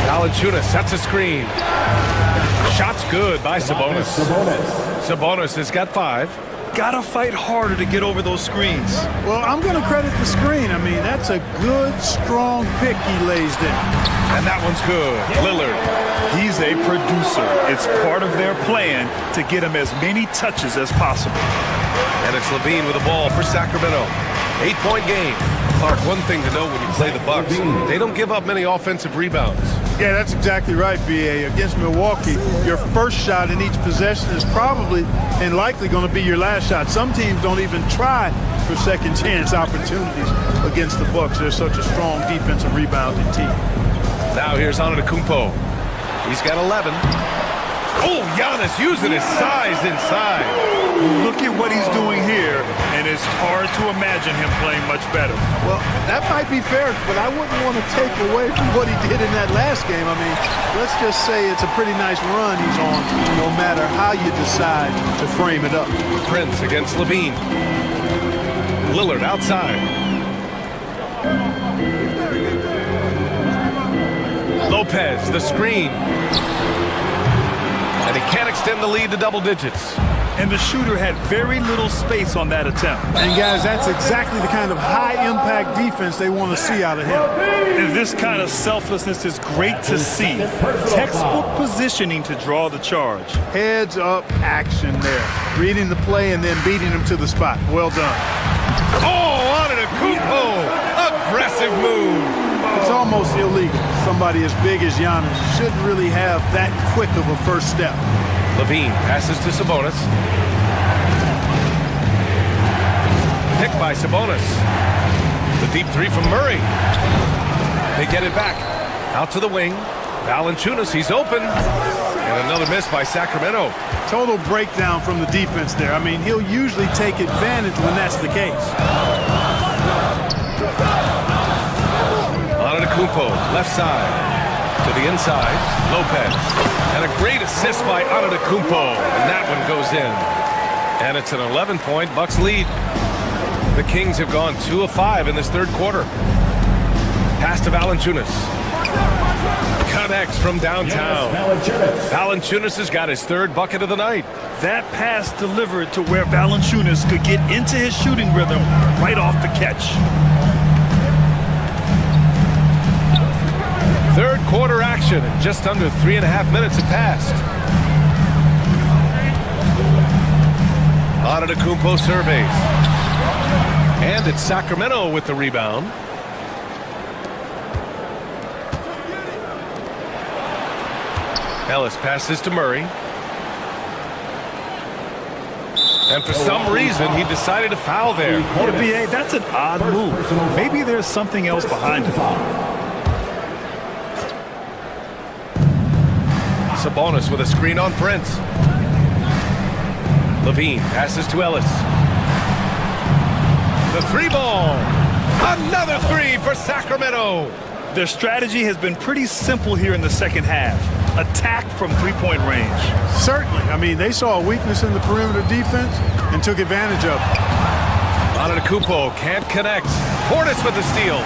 Valanciunas sets a screen. Shot's good by Sabonis. Sabonis has got 5. Gotta fight harder to get over those screens. Well, I'm going to credit the screen. I mean, that's a good, strong pick he lays down. And that one's good. Lillard. He's a producer. It's part of their plan to get him as many touches as possible. And it's Levine with the ball for Sacramento. 8-point game. Clark, one thing to know when you play the Bucks, they don't give up many offensive rebounds. Yeah, that's exactly right, B.A. Against Milwaukee, your first shot in each possession is probably and likely going to be your last shot. Some teams don't even try for second chance opportunities against the Bucks. They're such a strong defensive rebounding team. Now here's Antetokounmpo. He's got 11. Oh, Giannis using his size inside. Look at what he's doing here, and it's hard to imagine him playing much better. Well, that might be fair, but I wouldn't want to take away from what he did in that last game. I mean, let's just say it's a pretty nice run he's on, no matter how you decide to frame it up. Prince against Levine. Lillard outside. Lopez, the screen. And he can't extend the lead to double digits. And the shooter had very little space on that attempt. And guys, that's exactly the kind of high-impact defense they want to see out of him. And this kind of selflessness is great to see. Textbook positioning to draw the charge. Heads-up action there. Reading the play and then beating him to the spot. Well done. Oh, Antetokounmpo! Aggressive move. It's almost illegal. Somebody as big as Giannis shouldn't really have that quick of a first step. Levine passes to Sabonis. Picked by Sabonis. The deep three from Murray. They get it back. Out to the wing. Valanciunas, he's open. And another miss by Sacramento. Total breakdown from the defense there. I mean, he'll usually take advantage when that's the case. Antetokounmpo, left side. To the inside, Lopez. And a great assist by Antetokounmpo. And that one goes in. And it's an 11-point Bucks lead. The Kings have gone 2 of 5 in this third quarter. Pass to Valanciunas. Connects from downtown. Valanciunas has got his third bucket of the night. That pass delivered to where Valanciunas could get into his shooting rhythm right off the catch. Third quarter action, and just under 3.5 minutes have passed. Antetokounmpo surveys. And it's Sacramento with the rebound. Ellis passes to Murray. And for some reason, he decided to foul there. Yeah, B.A., that's an odd move. Maybe there's something else behind it. Sabonis with a screen on Prince. Levine passes to Ellis. The three ball. Another three for Sacramento. Their strategy has been pretty simple here in the second half. Attack from three-point range. Certainly. I mean, they saw a weakness in the perimeter defense and took advantage of it. Antetokounmpo can't connect. Portis with the steal.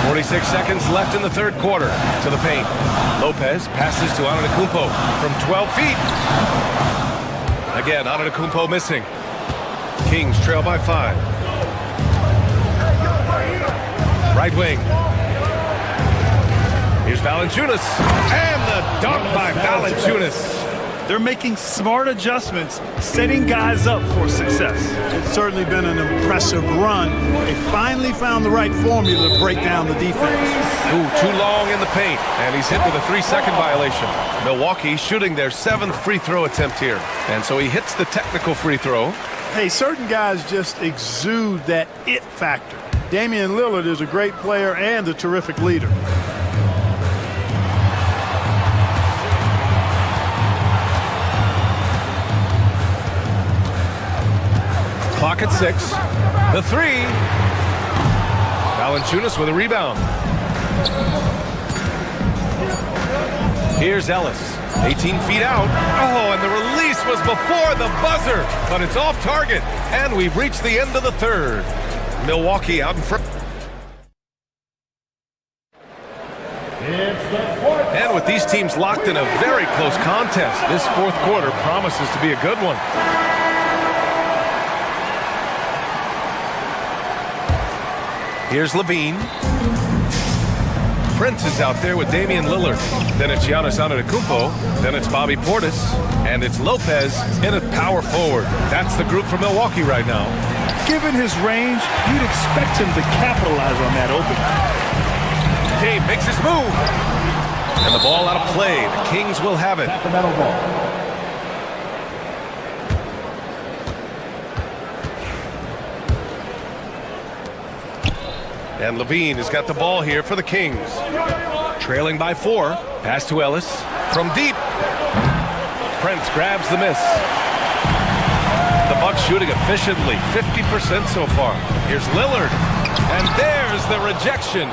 46 seconds left in the third quarter. To the paint. Lopez passes to Antetokounmpo from 12 feet. Again, Antetokounmpo missing. Kings trail by 5. Right wing. Here's Valanciunas. And the dunk by Valanciunas. They're making smart adjustments, setting guys up for success. It's certainly been an impressive run. They finally found the right formula to break down the defense. Ooh, too long in the paint. And he's hit with a 3-second violation. Milwaukee shooting their 7th free throw attempt here. And so he hits the technical free throw. Hey, certain guys just exude that it factor. Damian Lillard is a great player and a terrific leader. Clock at 6. The three. Valanciunas with a rebound. Here's Ellis. 18 feet out. Oh, and the release was before the buzzer, but it's off target. And we've reached the end of the third. Milwaukee out in front. And with these teams locked in a very close contest, this fourth quarter promises to be a good one. Here's Levine. Prince is out there with Damian Lillard. Then it's Giannis Antetokounmpo. Then it's Bobby Portis. And it's Lopez in at power forward. That's the group for Milwaukee right now. Given his range, you'd expect him to capitalize on that opening. Dave makes his move. And the ball out of play. The Kings will have it. Sacramento ball. And Levine has got the ball here for the Kings. Trailing by 4. Pass to Ellis. From deep. Prince grabs the miss. The Bucks shooting efficiently. 50% so far. Here's Lillard. And there's the rejection.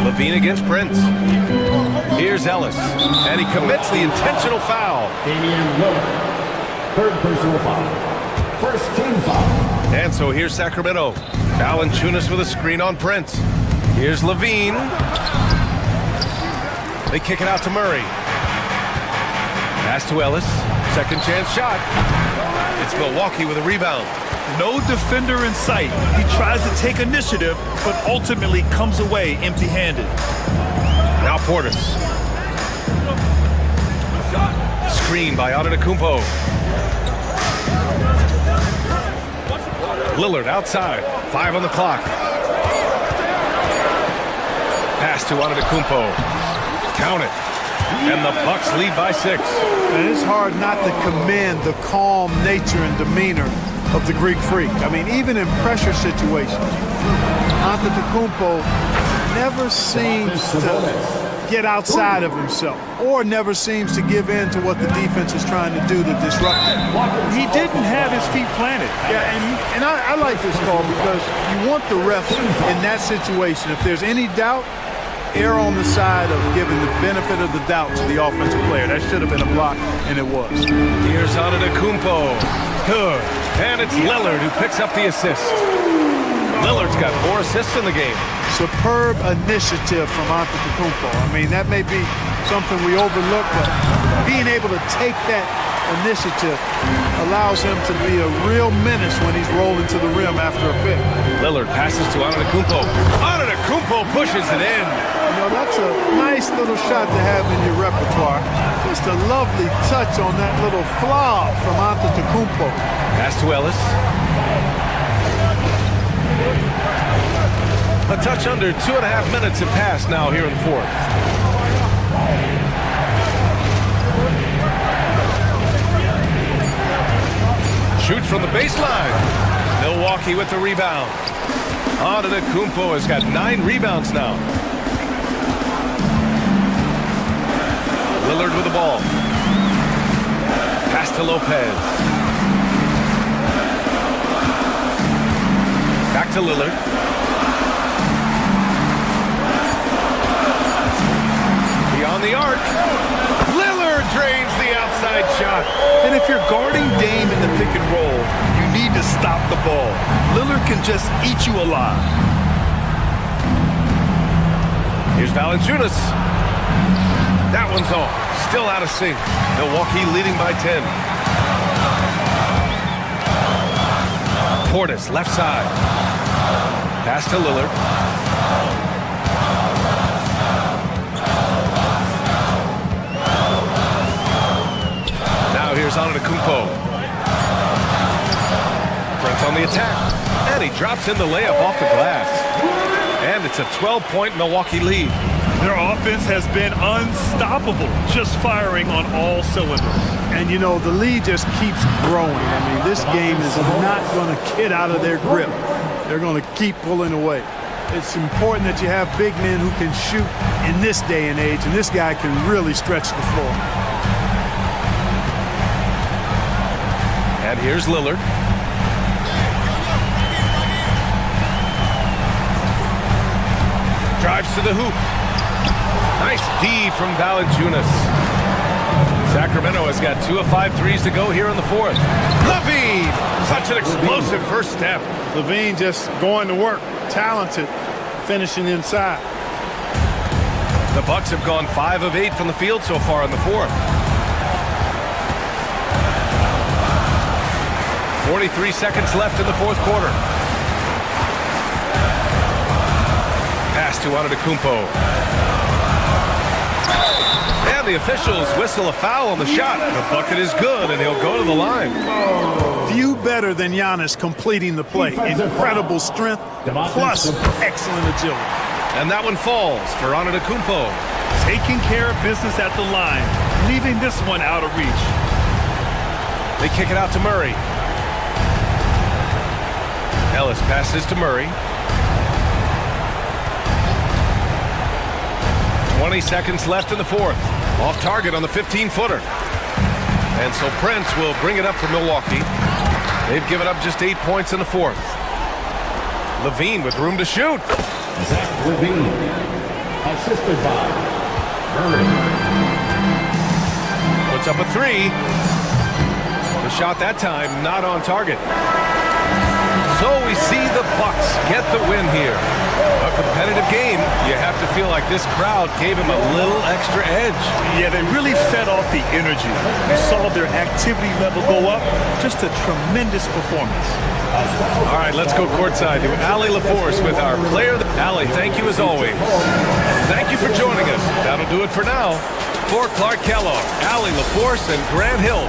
Levine against Prince. Here's Ellis. And he commits the intentional foul. Damian Lillard. Third personal foul. First team foul. And so here's Sacramento. Valanciunas with a screen on Prince. Here's Levine. They kick it out to Murray. Pass to Ellis. Second chance shot. It's Milwaukee with a rebound. No defender in sight. He tries to take initiative, but ultimately comes away empty-handed. Now Portis. Screen by Antetokounmpo. Lillard outside. 5 on the clock. Pass to Antetokounmpo. Count it. And the Bucks lead by 6. And it's hard not to commend the calm nature and demeanor of the Greek Freak. I mean, even in pressure situations, Antetokounmpo never seems to get outside of himself or never seems to give in to what the defense is trying to do to disrupt him. He didn't have his feet planted. Yeah, and I like this call because you want the refs in that situation. If there's any doubt, err on the side of giving the benefit of the doubt to the offensive player. That should have been a block, and it was. Here's Antetokounmpo. Good. And it's Lillard who picks up the assist. Lillard's got 4 assists in the game. Superb initiative from Antetokounmpo. I mean, that may be something we overlook, but being able to take that initiative allows him to be a real menace when he's rolling to the rim after a pick. Lillard passes to Antetokounmpo. Antetokounmpo pushes it in. You know, that's a nice little shot to have in your repertoire. Just a lovely touch on that little flaw from Antetokounmpo. Pass to Ellis. A touch under 2.5 minutes have passed now here in the 4th. Shoots from the baseline. Milwaukee with the rebound. Antetokounmpo has got 9 rebounds now. Lillard with the ball. Pass to Lopez. Back to Lillard. Beyond the arc. Lillard drains the outside shot. And if you're guarding Dame in the pick and roll, you need to stop the ball. Lillard can just eat you alive. Here's Valanciunas. That one's off. Still out of sync. Milwaukee leading by 10. Portis, left side. Pass to Lillard. Now here's Antetokounmpo. Prince on the attack. And he drops in the layup off the glass. And it's a 12-point Milwaukee lead. Their offense has been unstoppable, just firing on all cylinders. And, you know, the lead just keeps growing. I mean, this game is not going to get out of their grip. They're going to keep pulling away. It's important that you have big men who can shoot in this day and age, and this guy can really stretch the floor. And here's Lillard. Drives to the hoop. Nice D from Valanciunas. Sacramento has got 2 of 5 threes to go here in the 4th. Levine! Such an explosive first step. Levine just going to work. Talented. Finishing inside. The Bucks have gone 5 of 8 from the field so far in the 4th. 43 seconds left in the 4th quarter. Pass to Antetokounmpo. And And the officials whistle a foul on the shot. The bucket is good, and he'll go to the line. Few better than Giannis completing the play. Incredible strength, plus excellent agility. And that one falls for Antetokounmpo. Taking care of business at the line, leaving this one out of reach. They kick it out to Murray. Ellis passes to Murray. 20 seconds left in the fourth. Off target on the 15-footer. And so Prince will bring it up for Milwaukee. They've given up just 8 points in the fourth. Levine with room to shoot. Zach Levine, assisted by Murray. Puts up a three. The shot that time not on target. So we see the Bucks get the win here. A competitive game. You have to feel like this crowd gave him a little extra edge. Yeah, they really fed off the energy. You saw their activity level go up. Just a tremendous performance. All right, let's go courtside to Allie LaForce with our player. Allie, thank you as always. Thank you for joining us. That'll do it for now. For Clark Kellogg, Allie LaForce, and Grant Hill.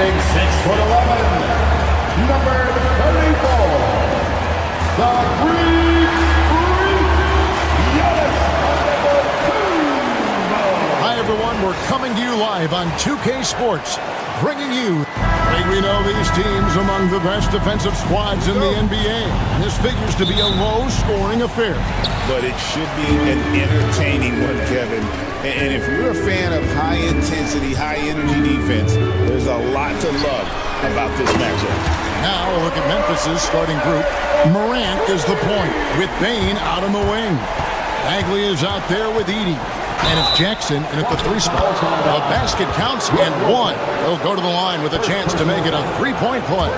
Standing 6'11", number 34, the Greek Freak, Giannis Antetokounmpo. Hi, everyone. We're coming to you live on 2K Sports, bringing you. We know these teams among the best defensive squads in the NBA. This figures to be a low-scoring affair. But it should be an entertaining one, Kevin. And if you're a fan of high-intensity, high-energy defense, there's a lot to love about this matchup. Now, a look at Memphis' starting group. Morant is the point, with Bane out on the wing. Bagley is out there with Edey. And it's Jackson in at the 3 spot. The basket counts and 1. He'll go to the line with a chance to make it a 3-point play.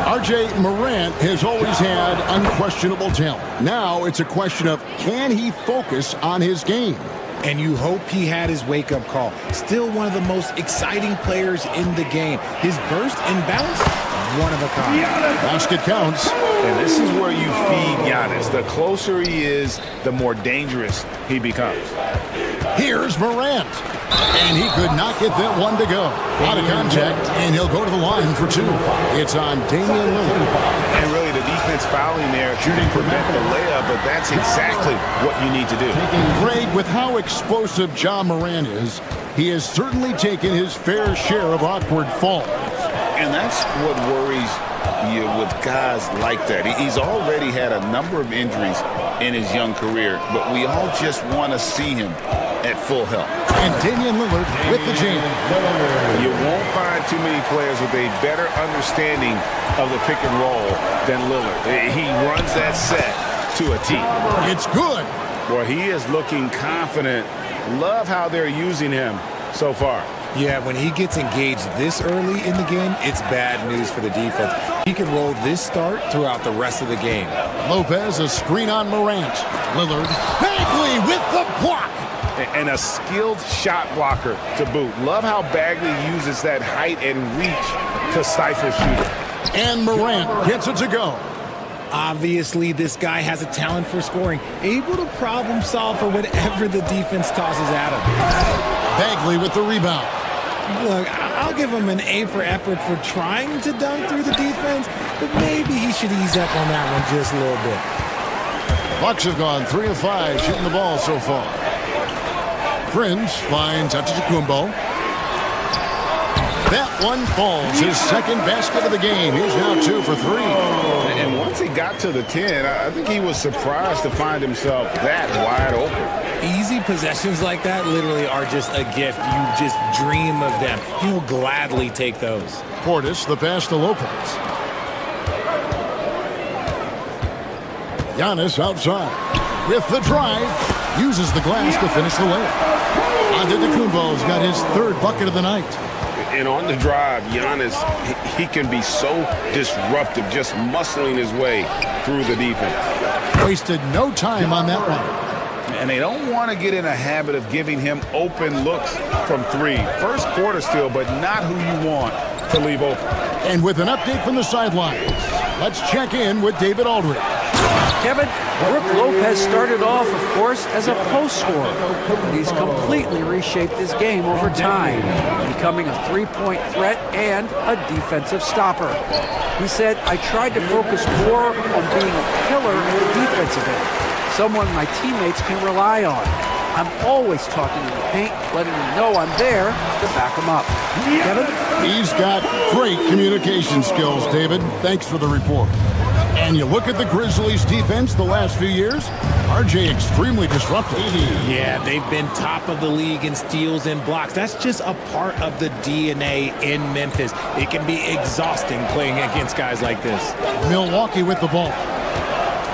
R.J. Morant has always had unquestionable talent. Now it's a question of, can he focus on his game? And you hope he had his wake-up call. Still one of the most exciting players in the game. His burst and bounce, one of a kind. Basket counts. And this is where you feed Giannis. The closer he is, the more dangerous he becomes. Here's Morant. And he could not get that one to go. Out of contact, and he'll go to the line for 2. It's on Damian Lillard. And really, the defense fouling there shouldn't prevent the layup, but that's exactly what you need to do. Greg, with how explosive Ja Morant is, he has certainly taken his fair share of awkward falls. And that's what worries you with guys like that. He's already had a number of injuries in his young career, but we all just want to see him at full health. And Damian Lillard with the jam. You won't find too many players with a better understanding of the pick and roll than Lillard. He runs that set to a T. It's good. Boy, he is looking confident. Love how they're using him so far. Yeah, when he gets engaged this early in the game, it's bad news for the defense. He can roll this start throughout the rest of the game. Lopez, a screen on Morant. Lillard, Bagley with the block. And a skilled shot blocker to boot. Love how Bagley uses that height and reach to stifle shooter. And Morant gets it to go. Obviously, this guy has a talent for scoring, able to problem solve for whatever the defense tosses at him. Bagley with the rebound. Look, I'll give him an A for effort for trying to dunk through the defense, but maybe he should ease up on that one just a little bit. Bucks have gone 3 of 5 shooting the ball so far. Prince finds Antetokounmpo. That one falls. His second basket of the game. He's now 2 for 3. And once he got to the 10, I think he was surprised to find himself that wide open. Easy possessions like that literally are just a gift. You just dream of them. He'll gladly take those. Portis, the pass to Lopez. Giannis outside. With the drive. Uses the glass to finish the layup. Antetokounmpo's got his 3rd bucket of the night. And on the drive, Giannis, he can be so disruptive, just muscling his way through the defense. Wasted no time on that one. And they don't want to get in a habit of giving him open looks from 3. First quarter still, but not who you want to leave open. And with an update from the sidelines, let's check in with David Aldridge. Kevin, Brook Lopez started off, of course, as a post scorer. He's completely reshaped his game over time, becoming a three-point threat and a defensive stopper. He said, I tried to focus more on being a pillar in the defensive end, someone my teammates can rely on. I'm always talking in the paint, letting them know I'm there to back them up. Kevin? He's got great communication skills, David. Thanks for the report. And you look at the Grizzlies' defense the last few years, RJ extremely disruptive. Yeah, they've been top of the league in steals and blocks. That's just a part of the DNA in Memphis. It can be exhausting playing against guys like this. Milwaukee with the ball.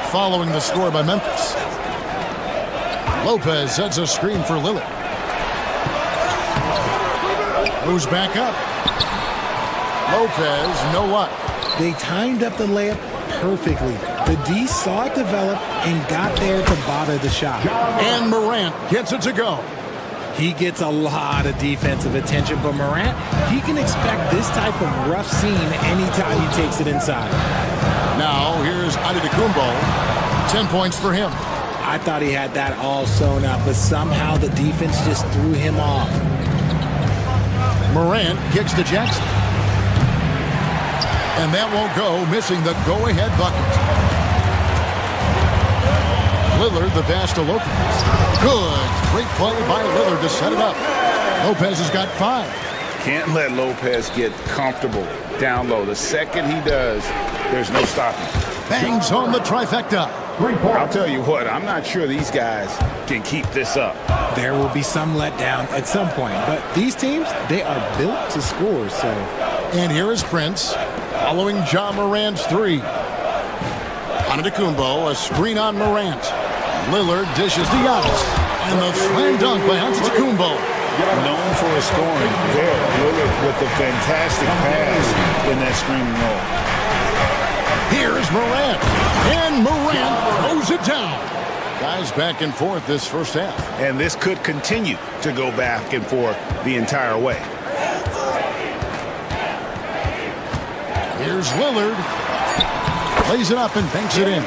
Following the score by Memphis. Lopez sets a screen for Lillard. Moves back up. Lopez, no luck. They timed up the layup perfectly. The D saw it develop and got there to bother the shot. And Morant gets it to go. He gets a lot of defensive attention, but Morant, he can expect this type of rough scene anytime he takes it inside. Now, here's Antetokounmpo. 10 points for him. I thought he had that all sewn up, but somehow the defense just threw him off. Morant kicks to Jackson. And that won't go, missing the go-ahead bucket. Lillard, the pass to Lopez. Good. Great play by Lillard to set it up. Lopez has got 5. Can't let Lopez get comfortable down low. The second he does, there's no stopping. Bangs home the trifecta. I'll tell you what, I'm not sure these guys can keep this up. There will be some letdown at some point, but these teams, they are built to score, so. And here is Prince, following Ja Morant's 3. Antetokounmpo, a screen on Morant. Lillard dishes to Giannis. And the slam dunk by Antetokounmpo. Known for his scoring there. Lillard with a fantastic pass in that screen roll. Here's Morant. And Morant throws it down. Guys back and forth this first half. And this could continue to go back and forth the entire way. Here's Lillard. Lays it up and banks it in.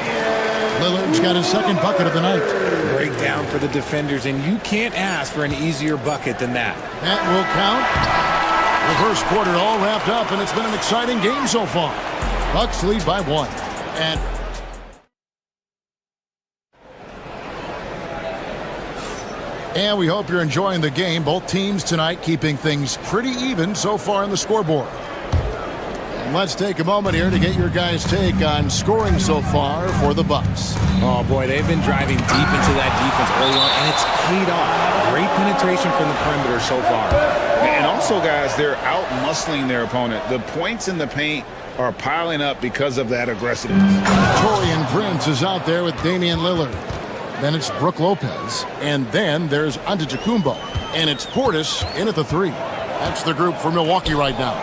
Lillard's got his second bucket of the night. Breakdown for the defenders, and you can't ask for an easier bucket than that. That will count. The first quarter all wrapped up, and it's been an exciting game so far. Bucks lead by 1. And we hope you're enjoying the game. Both teams tonight keeping things pretty even so far on the scoreboard. And let's take a moment here to get your guys' take on scoring so far for the Bucks. Oh, boy, they've been driving deep into that defense early on, and it's paid off. Great penetration from the perimeter so far. And also, guys, they're out-muscling their opponent. The points in the paint are piling up because of that aggressiveness. Torian Prince is out there with Damian Lillard. Then it's Brook Lopez. And then there's Antetokounmpo. And it's Portis in at the 3. That's the group for Milwaukee right now.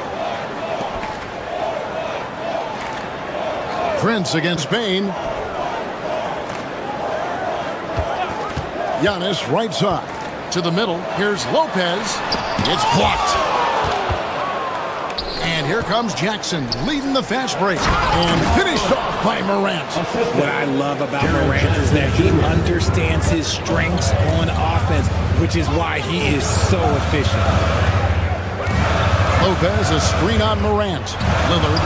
Prince against Bain. Giannis right side. To the middle. Here's Lopez. It's blocked. And here comes Jackson leading the fast break. And finished off by Morant. What I love about Morant is that he understands his strengths on offense, which is why he is so efficient. Lopez, a screen on Morant. Lillard.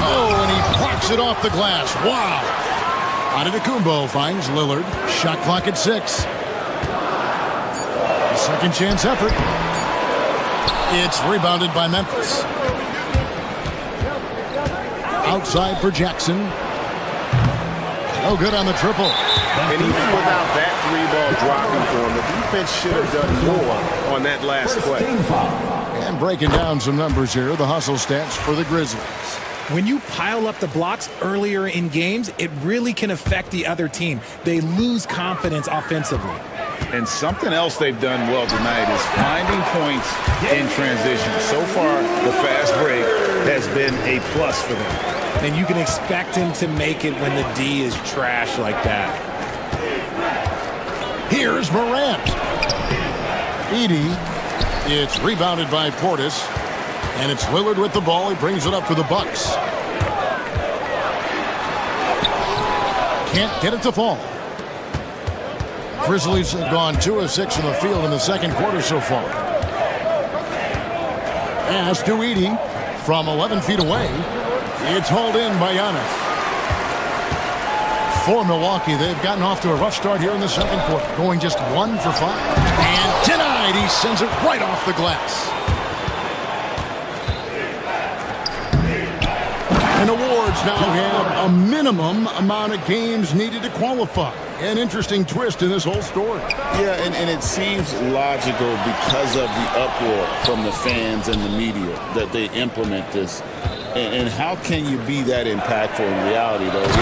Oh, and he blocks it off the glass. Wow. Antetokounmpo finds Lillard. Shot clock at 6. A second chance effort. It's rebounded by Memphis. Outside for Jackson. No good on the triple. And even without that 3-ball dropping for him, the defense should have done more on that last play. And breaking down some numbers here, the hustle stats for the Grizzlies. When you pile up the blocks earlier in games, it really can affect the other team. They lose confidence offensively. And something else they've done well tonight is finding points in transition. So far, the fast break has been a plus for them. And you can expect him to make it when the D is trash like that. Here's Morant. Edey. It's rebounded by Portis. And it's Lillard with the ball. He brings it up for the Bucks. Can't get it to fall. Grizzlies have gone 2 of 6 from the field in the second quarter so far. Pass to Edey from 11 feet away. It's hauled in by Giannis. For Milwaukee, they've gotten off to a rough start here in the second quarter, going just 1 for 5. And denied. He sends it right off the glass. And awards now have a minimum amount of games needed to qualify. An interesting twist in this whole story. Yeah, and it seems logical because of the uproar from the fans and the media that they implement this. And how can you be that impactful in reality, though, if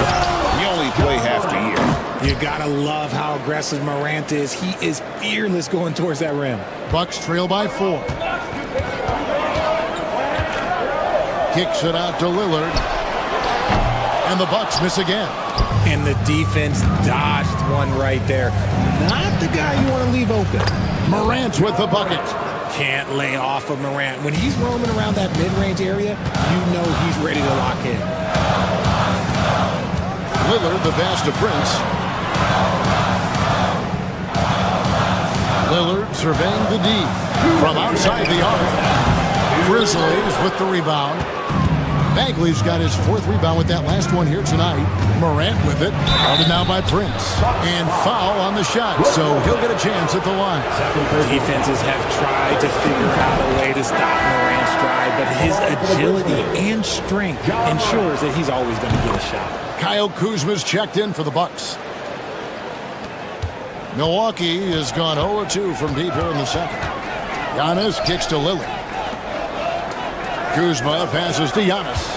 you only play half the year? You gotta love how aggressive Morant is. He is fearless going towards that rim. Bucks trail by 4. Kicks it out to Lillard. And the Bucks miss again. And the defense dodged one right there. Not the guy you want to leave open. Morant with the bucket. Can't lay off of Morant. When he's roaming around that mid-range area, you know he's ready to lock in. Lillard, the pass to Prince. Lillard surveying the D from outside the arc. Grizzlies with the rebound. Bagley's got his 4th rebound with that last one here tonight. Morant with it. Guarded now by Prince. And foul on the shot, so he'll get a chance at the line. Defenses have tried to figure out a way to stop Morant's drive, but his agility and strength ensures that he's always going to get a shot. Kyle Kuzma's checked in for the Bucks. Milwaukee has gone 0-2 from deep here in the second. Giannis kicks to Lillard. Kuzma passes to Giannis.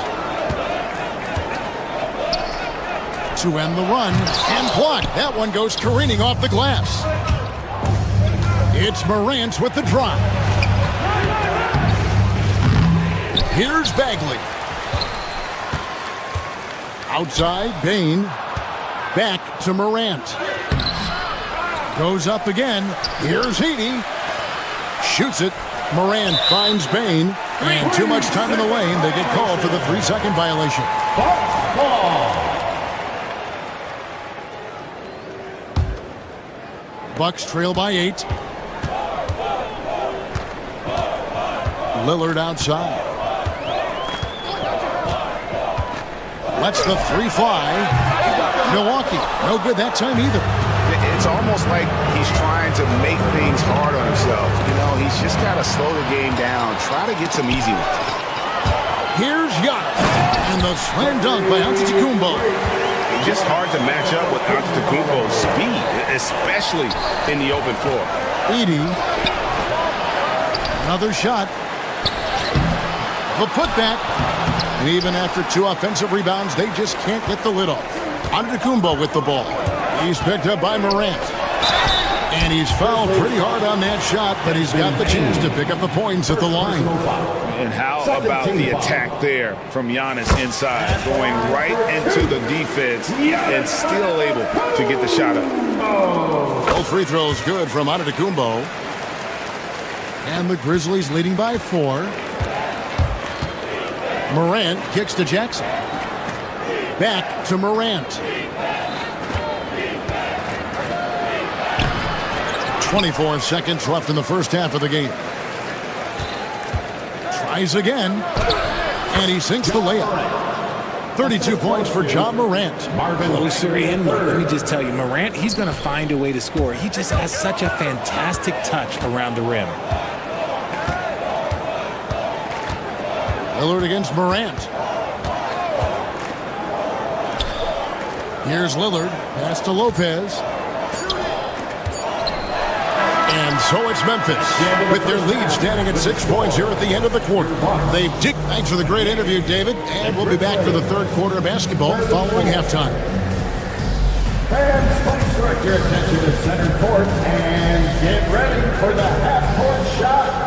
To end the run, and blocked. That one goes careening off the glass. It's Morant with the drive. Here's Bagley. Outside, Bane. Back to Morant. Goes up again. Here's Heaney. Shoots it. Morant finds Bane. And too much time in the lane. They get called for the 3-second violation. Bucks trail by 8. Lillard outside. Lets the 3 fly. Milwaukee, no good that time either. It's almost like he's trying to make things hard on himself. You know, he's just got to slow the game down, try to get some easy ones. Here's Giannis, and the slam dunk by Antetokounmpo. It's just hard to match up with Antetokounmpo's speed, especially in the open floor. Edey, another shot. The putback, and even after 2 offensive rebounds, they just can't get the lid off. Antetokounmpo with the ball. He's picked up by Morant. And he's fouled pretty hard on that shot, but he's got the chance to pick up the points at the line. And how about the attack there from Giannis inside, going right into the defense and still able to get the shot up. Both free throws good from Antetokounmpo. And the Grizzlies leading by 4. Morant kicks to Jackson. Back to Morant. 24 seconds left in the first half of the game. Tries again, and he sinks the layup. 32 points for John Morant. Closer in. Let me just tell you, Morant, he's going to find a way to score. He just has such a fantastic touch around the rim. Lillard against Morant. Here's Lillard. Pass to Lopez. And so it's Memphis with their lead standing at 6 points here at the end of the quarter. Thanks for the great interview, David. And we'll be back for the third quarter of basketball following halftime. Fans, please direct your attention to center court and get ready for the half-court shot.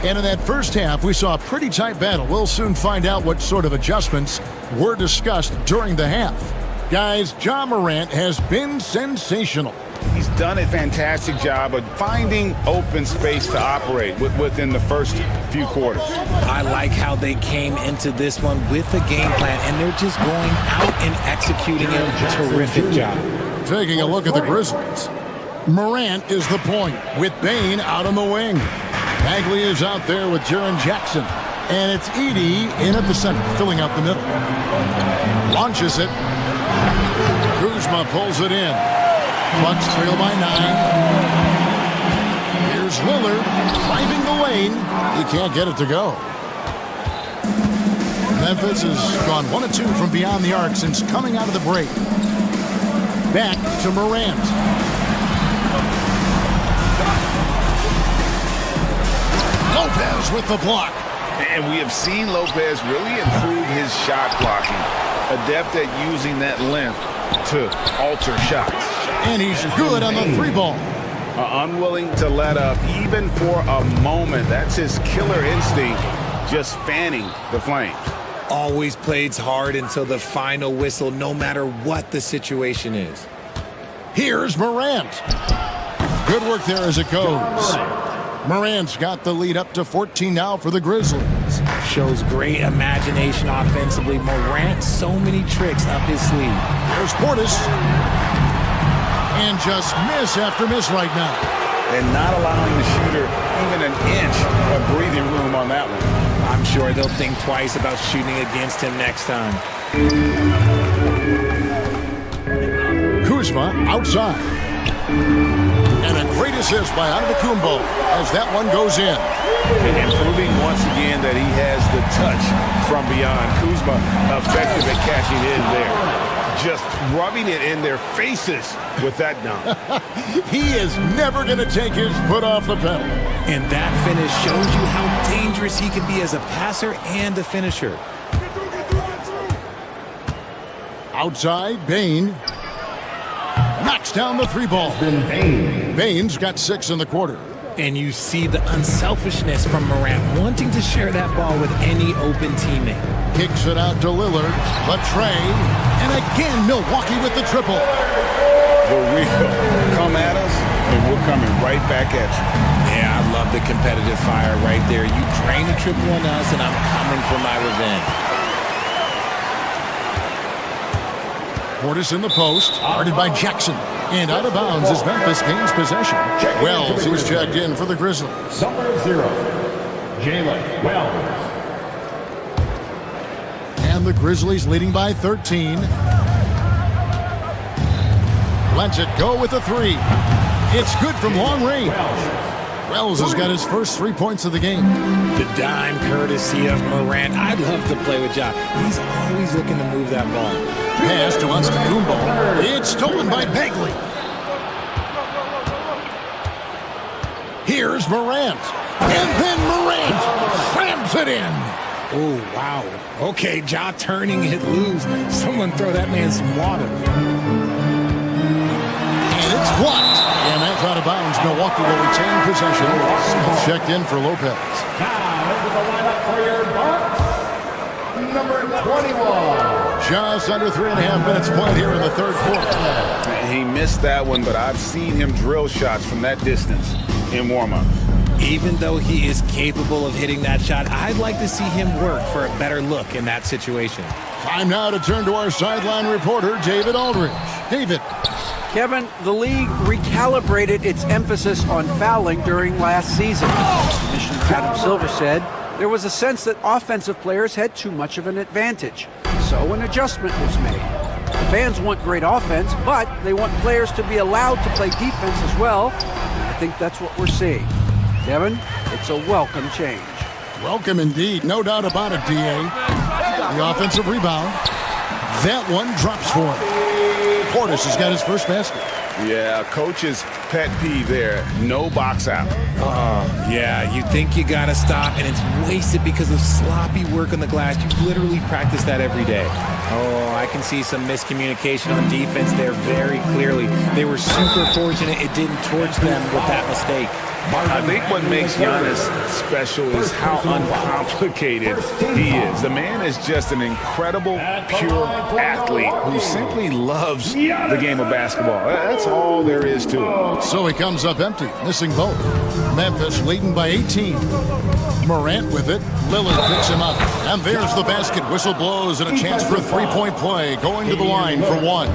And in that first half, we saw a pretty tight battle. We'll soon find out what sort of adjustments were discussed during the half. Guys, John Morant has been sensational. He's done a fantastic job of finding open space to operate within the first few quarters. I like how they came into this one with a game plan, and they're just going out and executing a terrific job. Taking a look at the Grizzlies. Morant is the point with Bane out on the wing. Bagley is out there with Jaren Jackson. And it's Edey in at the center, filling out the middle. Launches it. Kuzma pulls it in. Bucks trail by 9. Here's Lillard driving the lane. He can't get it to go. Memphis has gone 1 of 2 from beyond the arc since coming out of the break. Back to Morant. Lopez with the block. And we have seen Lopez really improve his shot blocking. Adept at using that length to alter shots. And he's good on the 3-ball. Unwilling to let up even for a moment. That's his killer instinct, just fanning the flames. Always plays hard until the final whistle, no matter what the situation is. Here's Morant. Good work there as it goes. Morant's got the lead up to 14 now for the Grizzlies. shows great imagination offensively. Morant, so many tricks up his sleeve. There's Portis. And just miss after miss right now. And not allowing the shooter even an inch of breathing room on that one. I'm sure they'll think twice about shooting against him next time. Kuzma outside. And a great assist by Antetokounmpo as that one goes in. And proving once again that he has the touch from beyond. Kuzma effective at catching in there. Just rubbing it in their faces with that dunk. He is never going to take his foot off the pedal. And that finish shows you how dangerous he can be as a passer and a finisher. Outside, Bain knocks down the three ball. Bain's got 6 in the quarter. And you see the unselfishness from Morant, wanting to share that ball with any open teammate. Kicks it out to Lillard, but Trey, and again Milwaukee with the triple. The real come at us, and we're coming right back at you. Yeah, I love the competitive fire right there. You drain a triple on us, and I'm coming for my revenge. Portis in the post, guarded by Jackson. And out of bounds as Memphis gains possession. Wells is checked in for the Grizzlies. Number 0, Jalen Wells. And the Grizzlies leading by 13. Lets it go with a 3. It's good from long range. Wells has got his first 3 points of the game. The dime courtesy of Morant. I'd love to play with Ja. He's always looking to move that ball. Pass to Antetokounmpo. It's stolen by Bagley. Here's Morant. And then Morant slams it in. Oh, wow. Okay, Ja turning it loose. Someone throw that man some water. And it's blocked. And that's out of bounds. Milwaukee will retain possession. Smith checked in for Lopez. Now into the lineup for your Bucks, number 21. Just under 3.5 minutes played here in the third quarter. He missed that one, but I've seen him drill shots from that distance in warm-ups. Even though he is capable of hitting that shot, I'd like to see him work for a better look in that situation. Time now to turn to our sideline reporter, David Aldridge. David. Kevin, the league recalibrated its emphasis on fouling during last season. Commissioner Adam Silver said there was a sense that offensive players had too much of an advantage. So an adjustment was made. The fans want great offense, but they want players to be allowed to play defense as well. And I think that's what we're seeing. Kevin, it's a welcome change. Welcome indeed. No doubt about it, D.A. The offensive rebound. That one drops for him. Portis has got his first basket. Yeah, coach's pet peeve there. No box out. Yeah, you think you gotta stop, and it's wasted because of sloppy work on the glass. You literally practice that every day. Oh, I can see some miscommunication on defense there very clearly. They were super fortunate it didn't torch them with that mistake. I think what makes Giannis special is how uncomplicated he is. The man is just an incredible, pure athlete who simply loves the game of basketball. That's all there is to it. So he comes up empty, missing both. Memphis leading by 18. Morant with it. Lillard picks him up. And there's the basket. Whistle blows and a chance for a three-point play. Going to the line for one.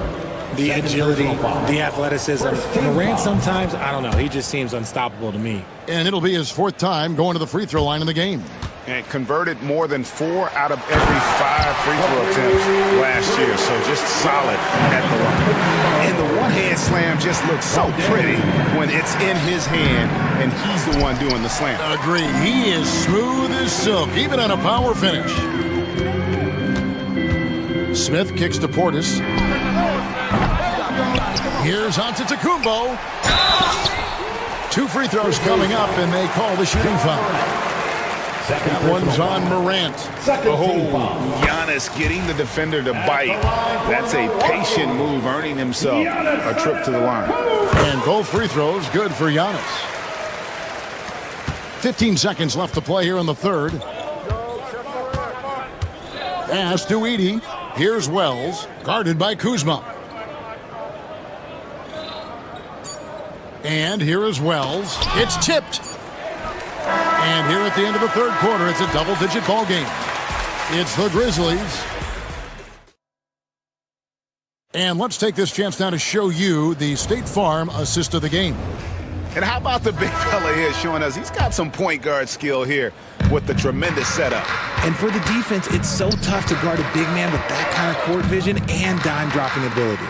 The agility, the athleticism. Morant sometimes, I don't know, he just seems unstoppable to me. And it'll be his 4th time going to the free throw line in the game. And converted more than 4 out of every 5 free throw attempts last year. So just solid at the line. And the one-hand slam just looks so pretty when it's in his hand and he's the one doing the slam. Agree. He is smooth as silk, even on a power finish. Smith kicks to Portis. Here's Antetokounmpo. 2 free throws coming up, and they call the shooting foul. That one's on Morant. Oh, Giannis getting the defender to bite. That's a patient move, earning himself a trip to the line. And both free throws good for Giannis. 15 seconds left to play here in the third. Pass to Edey. Here's Wells, guarded by Kuzma. And here is Wells. It's tipped. And here at the end of the third quarter, it's a double-digit ball game. It's the Grizzlies. And let's take this chance now to show you the State Farm assist of the game. And how about the big fella here showing us he's got some point guard skill here with the tremendous setup. And for the defense, it's so tough to guard a big man with that kind of court vision and dime-dropping ability.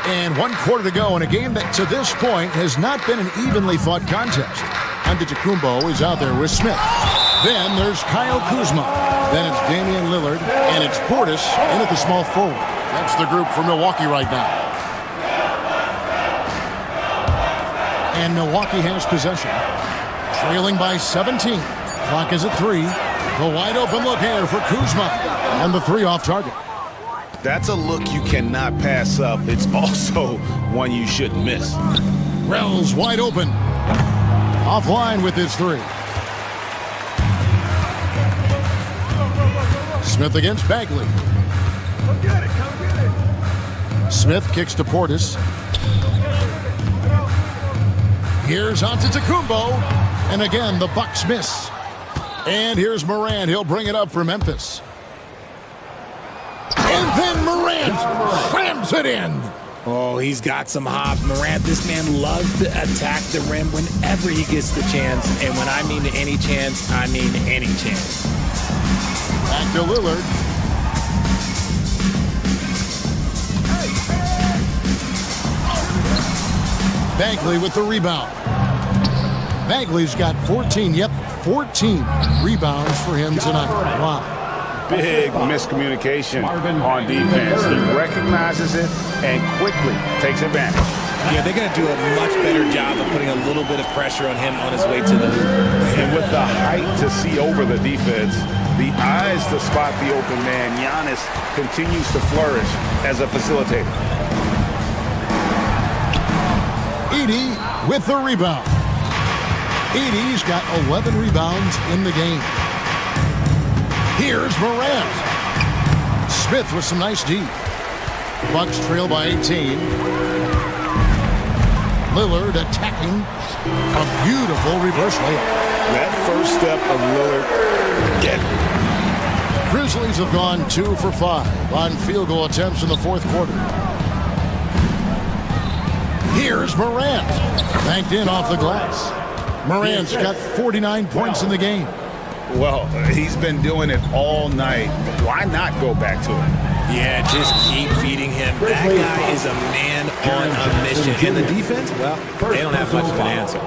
And 1 quarter to go in a game that to this point has not been an evenly fought contest. Antetokounmpo is out there with Smith. Then there's Kyle Kuzma. Then it's Damian Lillard. And it's Portis in at the small forward. That's the group for Milwaukee right now. And Milwaukee has possession. Trailing by 17. Clock is at 3. The wide open look here for Kuzma. And the 3 off target. That's a look you cannot pass up. It's also one you shouldn't miss. Rel's wide open. Offline with his 3. Smith against Bagley. Come get it. Smith kicks to Portis. Here's Antetokounmpo. And again, the Bucks miss. And here's Morant. He'll bring it up for Memphis. And then Morant slams it in. Oh, he's got some hops. Morant, this man loves to attack the rim whenever he gets the chance. And when I mean any chance, I mean any chance. Back to Lillard. Bagley with the rebound. Bagley's got 14 rebounds for him tonight. Wow. Big miscommunication on defense. He recognizes it and quickly takes advantage. Yeah, they're going to do a much better job of putting a little bit of pressure on him on his way to the hoop. And with the height to see over the defense, the eyes to spot the open man, Giannis continues to flourish as a facilitator. Edey with the rebound. Edey's got 11 rebounds in the game. Here's Morant. Smith with some nice D. Bucks trail by 18. Lillard attacking. A beautiful reverse layup. That first step of Lillard. Grizzlies have gone 2 for 5 on field goal attempts in the fourth quarter. Here's Morant. Banked in off the glass. Morant's got 49 points in the game. Well, he's been doing it all night. Why not go back to him? Yeah, just keep feeding him. That guy is a man on a mission. And the defense, well, they don't have much of an answer.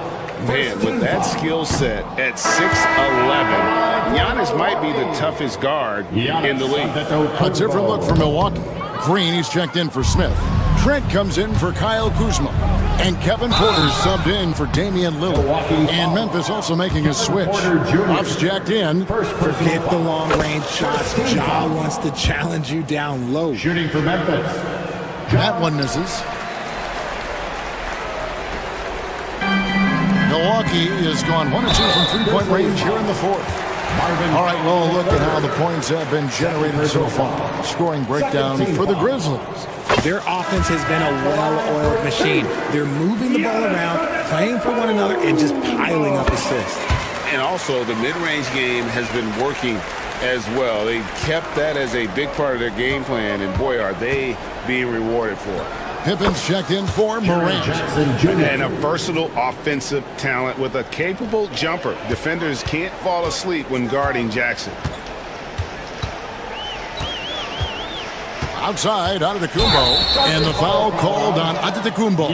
Man, with that skill set at 6'11", Giannis might be the toughest guard in the league. A different look for Milwaukee. Green, he's checked in for Smith. Trent comes in for Kyle Kuzma. And Kevin Porter's subbed in for Damian Lillard. And Memphis also making a switch. Ruff's jacked in. Forget the long-range shots. Ja wants to challenge you down low. Shooting for Memphis. That one misses. Milwaukee has gone 1 of 2 from three-point range here in the fourth. All right, well, look at how the points have been generated so far. Scoring breakdown for the Grizzlies. Their offense has been a well-oiled machine. They're moving the ball around, playing for one another, and just piling up assists. And also, the mid-range game has been working as well. They kept that as a big part of their game plan, and boy, are they being rewarded for it. Pippin's checked in for Morant. And a versatile offensive talent with a capable jumper. Defenders can't fall asleep when guarding Jackson. Outside, Antetokounmpo, and the foul called on Antetokounmpo.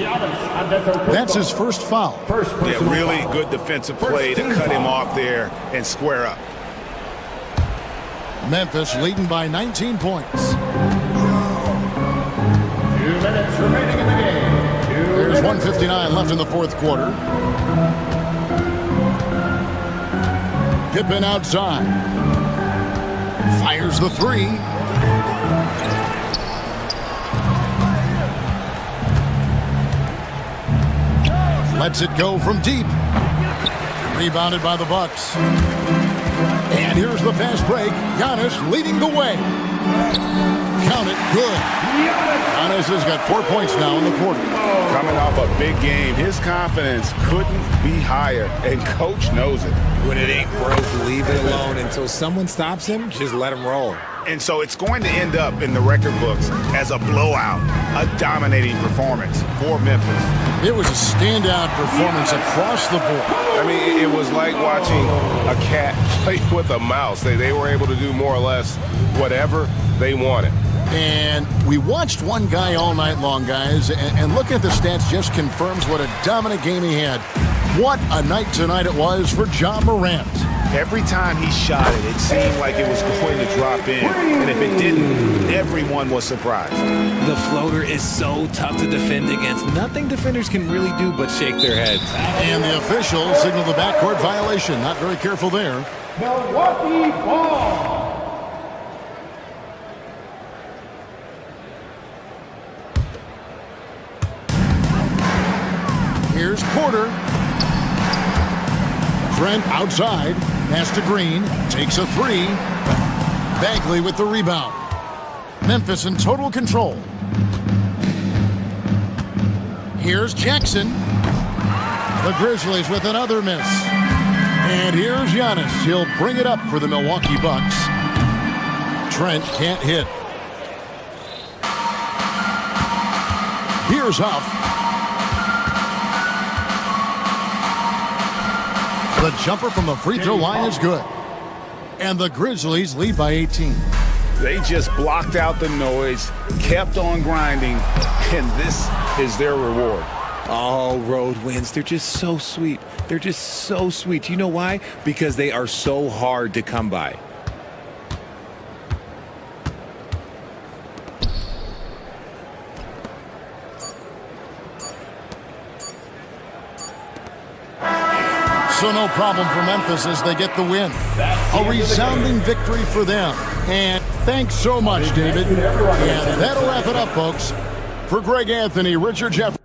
That's his first foul. Yeah, really good defensive play to cut him off there and square up. Memphis leading by 19 points. 2 minutes remaining in the game. There's 1:59 left in the fourth quarter. Pippen outside. Fires the 3. Lets it go from deep. Rebounded by the Bucks. And here's the fast break. Giannis leading the way. Count it, good. Giannis has got 4 points now in the quarter. Coming off a big game, his confidence couldn't be higher, and coach knows it. When it ain't broke, leave it alone. Until someone stops him, just let him roll. And so it's going to end up in the record books as a blowout, a dominating performance for Memphis. It was a standout performance across the board. I mean, it was like watching a cat play with a mouse. They were able to do more or less whatever they wanted. And we watched one guy all night long, guys, and looking at the stats just confirms what a dominant game he had. What a night tonight it was for Ja Morant. Every time he shot it, it seemed like it was going to drop in. And if it didn't, everyone was surprised. The floater is so tough to defend against. Nothing defenders can really do but shake their heads. And the official signaled the backcourt violation. Not very careful there. Milwaukee ball. Here's Porter. Trent outside. Pass to Green. Takes a three. Bagley with the rebound. Memphis in total control. Here's Jackson. The Grizzlies with another miss. And here's Giannis. He'll bring it up for the Milwaukee Bucks. Trent can't hit. Here's Huff. The jumper from the free throw line is good. And the Grizzlies lead by 18. They just blocked out the noise, kept on grinding, and this is their reward. All road wins. They're just so sweet. They're just so sweet. You know why? Because they are so hard to come by. So no problem for Memphis as they get the win. A resounding victory for them. And thanks so much, David. And that'll wrap it up, folks. For Greg Anthony, Richard Jeffrey.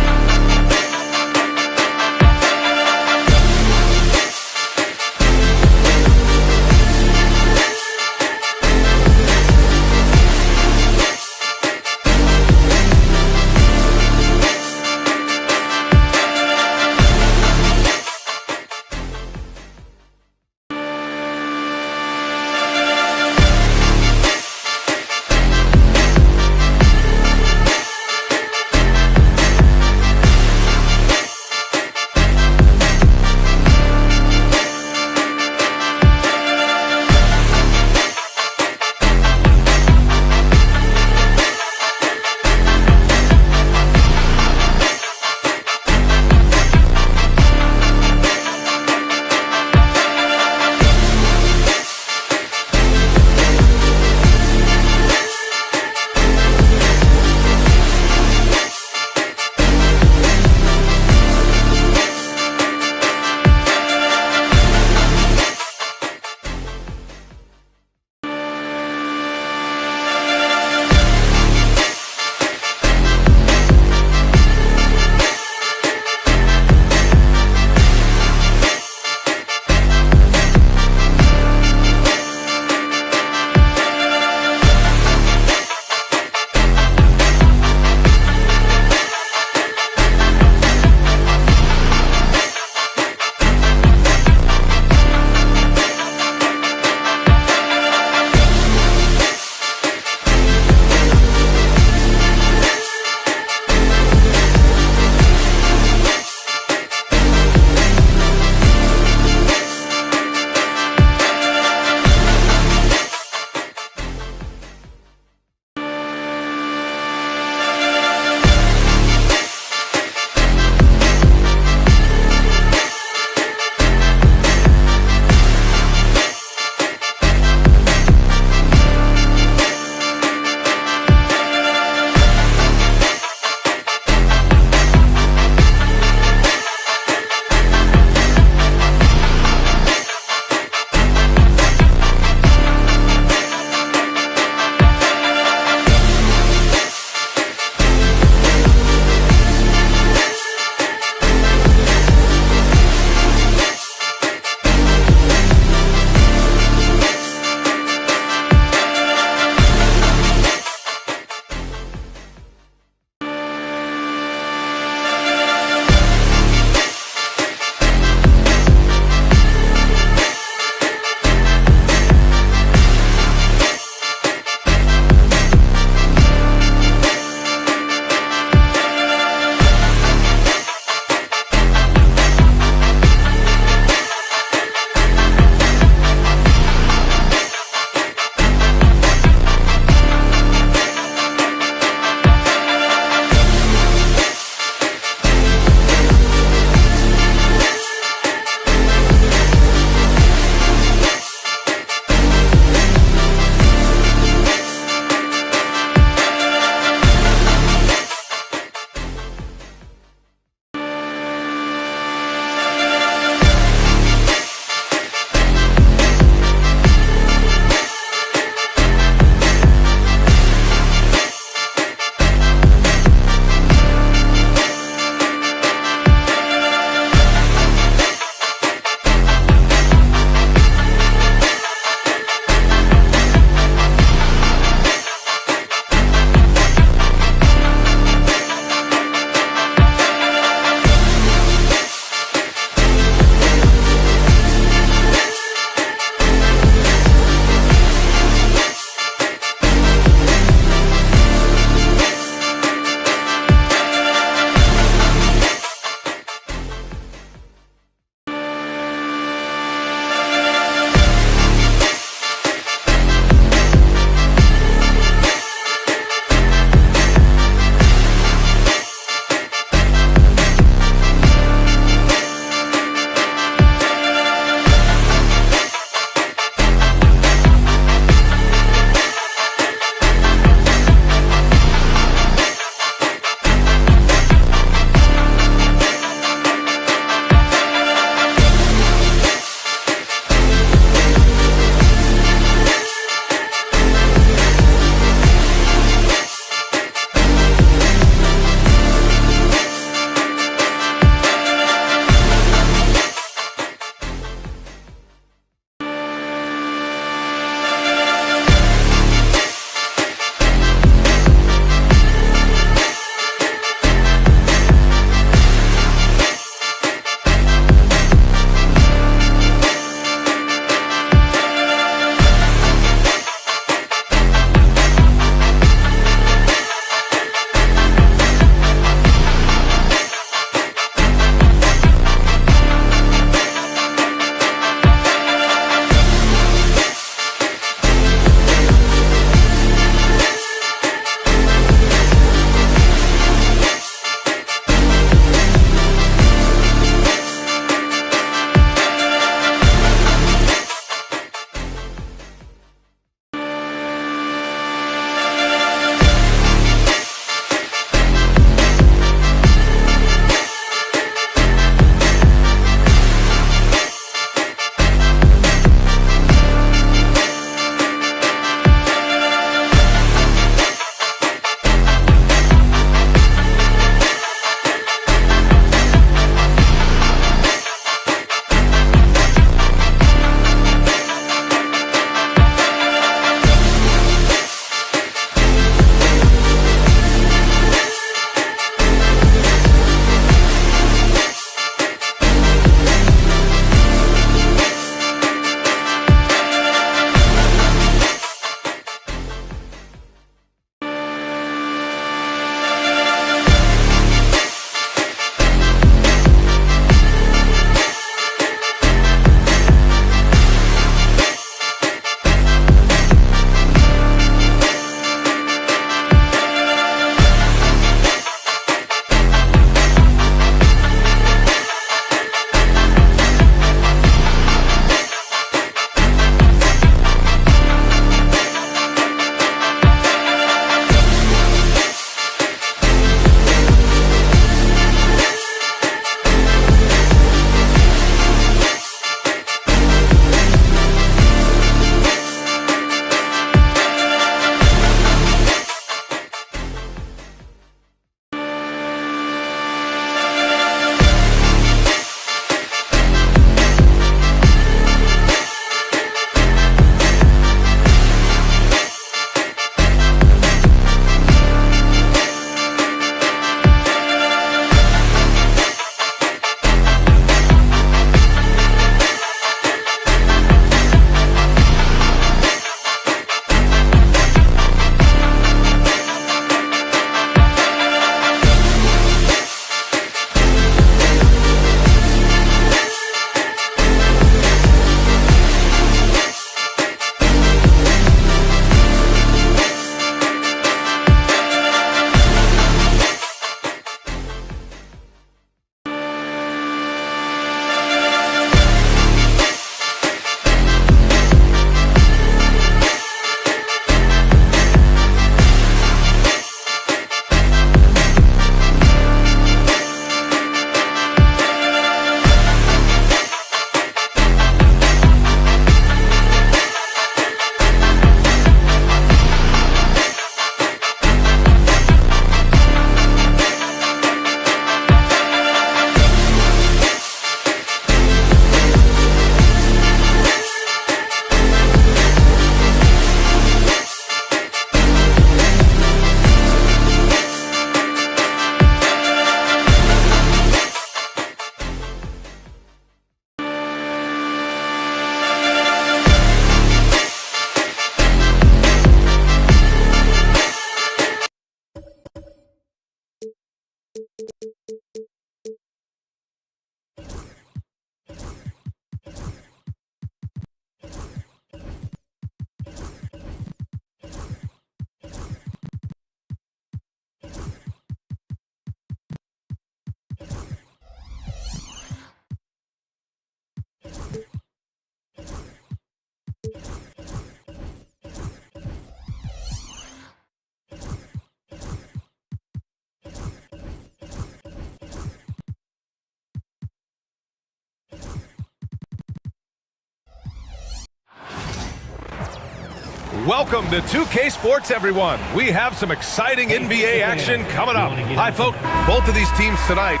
Welcome to 2K Sports, everyone. We have some exciting NBA action coming up. Hi, folks. Both of these teams tonight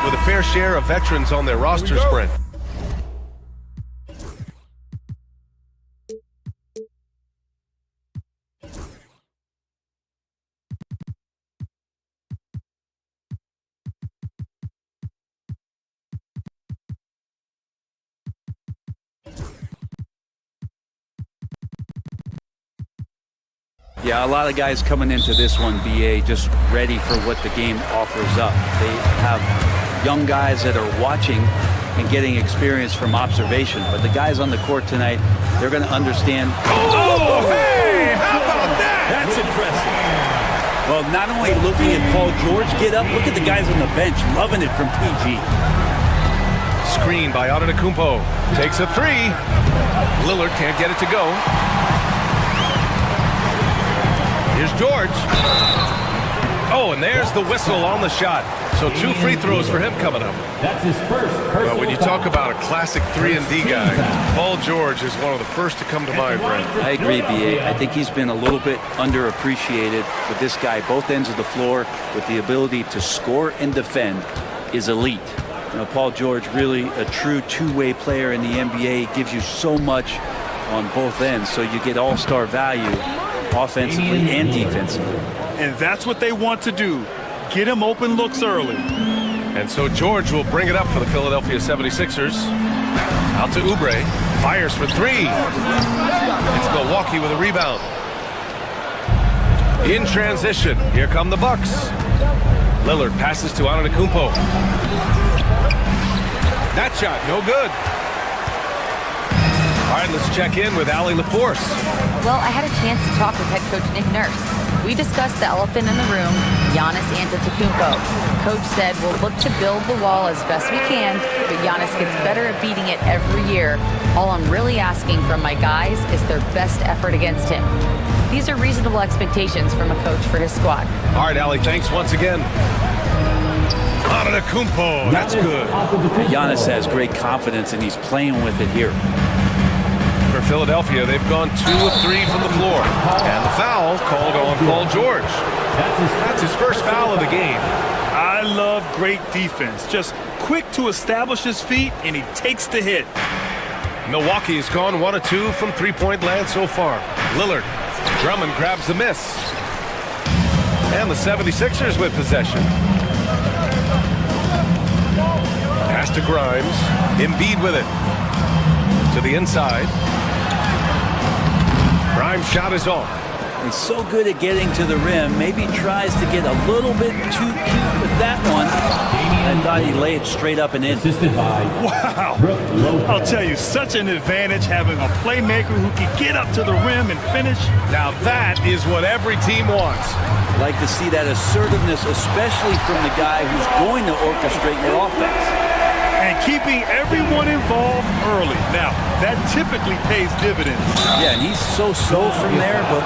with a fair share of veterans on their roster sprint. Yeah, a lot of guys coming into this one, BA, just ready for what the game offers up. They have young guys that are watching and getting experience from observation. But the guys on the court tonight, they're going to understand. Oh, hey! How about that? That's impressive. Well, not only looking at Paul George get up, look at the guys on the bench loving it from PG. Screen by Antetokounmpo. Takes a three. Lillard can't get it to go. Here's George. Oh, and there's the whistle on the shot. So 2 free throws for him coming up. That's his first. Well, when you talk about a classic 3-and-D guy, Paul George is one of the first to come to mind, Brent. I agree, BA. I think he's been a little bit underappreciated. But this guy, both ends of the floor, with the ability to score and defend, is elite. You know, Paul George, really a true two-way player in the NBA, gives you so much on both ends, so you get all-star value offensively and defensively. And that's what they want to do. Get him open looks early. And so George will bring it up for the Philadelphia 76ers. Out to Oubre. Fires for three. It's Milwaukee with a rebound. In transition, here come the Bucks. Lillard passes to Antetokounmpo. That shot, no good. All right, let's check in with Allie LaForce. Well, I had a chance to talk with head coach Nick Nurse. We discussed the elephant in the room, Giannis Antetokounmpo. Coach said we'll look to build the wall as best we can, but Giannis gets better at beating it every year. All I'm really asking from my guys is their best effort against him. These are reasonable expectations from a coach for his squad. All right, Allie, thanks once again. Antetokounmpo, that's good. Giannis has great confidence, and he's playing with it here. For Philadelphia, they've gone 2 of 3 from the floor. And the foul called on Paul George. That's his first foul of the game. I love great defense. Just quick to establish his feet, and he takes the hit. Milwaukee's gone 1 of 2 from three-point land so far. Lillard. Drummond grabs the miss. And the 76ers with possession. Pass to Grimes. Embiid with it. To the inside. Grimes' shot is off. He's so good at getting to the rim. Maybe tries to get a little bit too cute with that one. I thought he laid it straight up and in. Wow. I'll tell you, such an advantage having a playmaker who can get up to the rim and finish. Now that is what every team wants. Like to see that assertiveness, especially from the guy who's going to orchestrate your offense. And keeping everyone involved early. Now, that typically pays dividends. Yeah, and he's so from there, but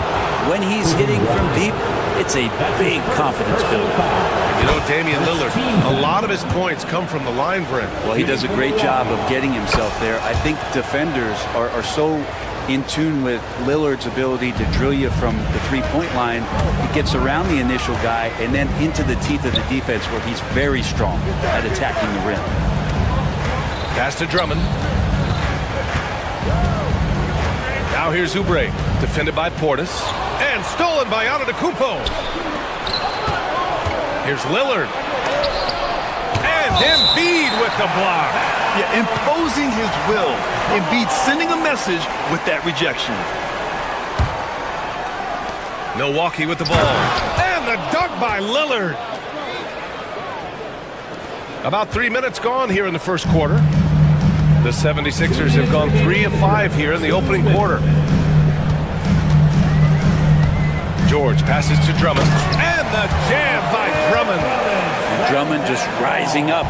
when he's hitting from deep, it's a big confidence builder. You know, Damian Lillard, a lot of his points come from the line, Brent. Well, he does a great job of getting himself there. I think defenders are so in tune with Lillard's ability to drill you from the three-point line. He gets around the initial guy and then into the teeth of the defense where he's very strong at attacking the rim. Pass to Drummond. Now here's Oubre, defended by Portis, and stolen by Antetokounmpo. Here's Lillard. And Embiid with the block. Yeah, imposing his will. Embiid sending a message with that rejection. Milwaukee with the ball. And the dunk by Lillard. About 3 minutes gone here in the first quarter. The 76ers have gone 3 of 5 here in the opening quarter. George passes to Drummond. And the jam by Drummond. And Drummond just rising up.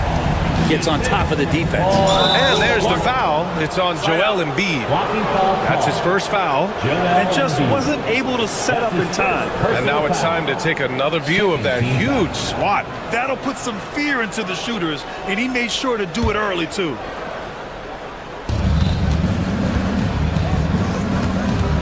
Gets on top of the defense. And there's the foul. It's on Joel Embiid. That's his first foul. And just wasn't able to set up in time. And now it's time to take another view of that huge swat. That'll put some fear into the shooters, and he made sure to do it early, too.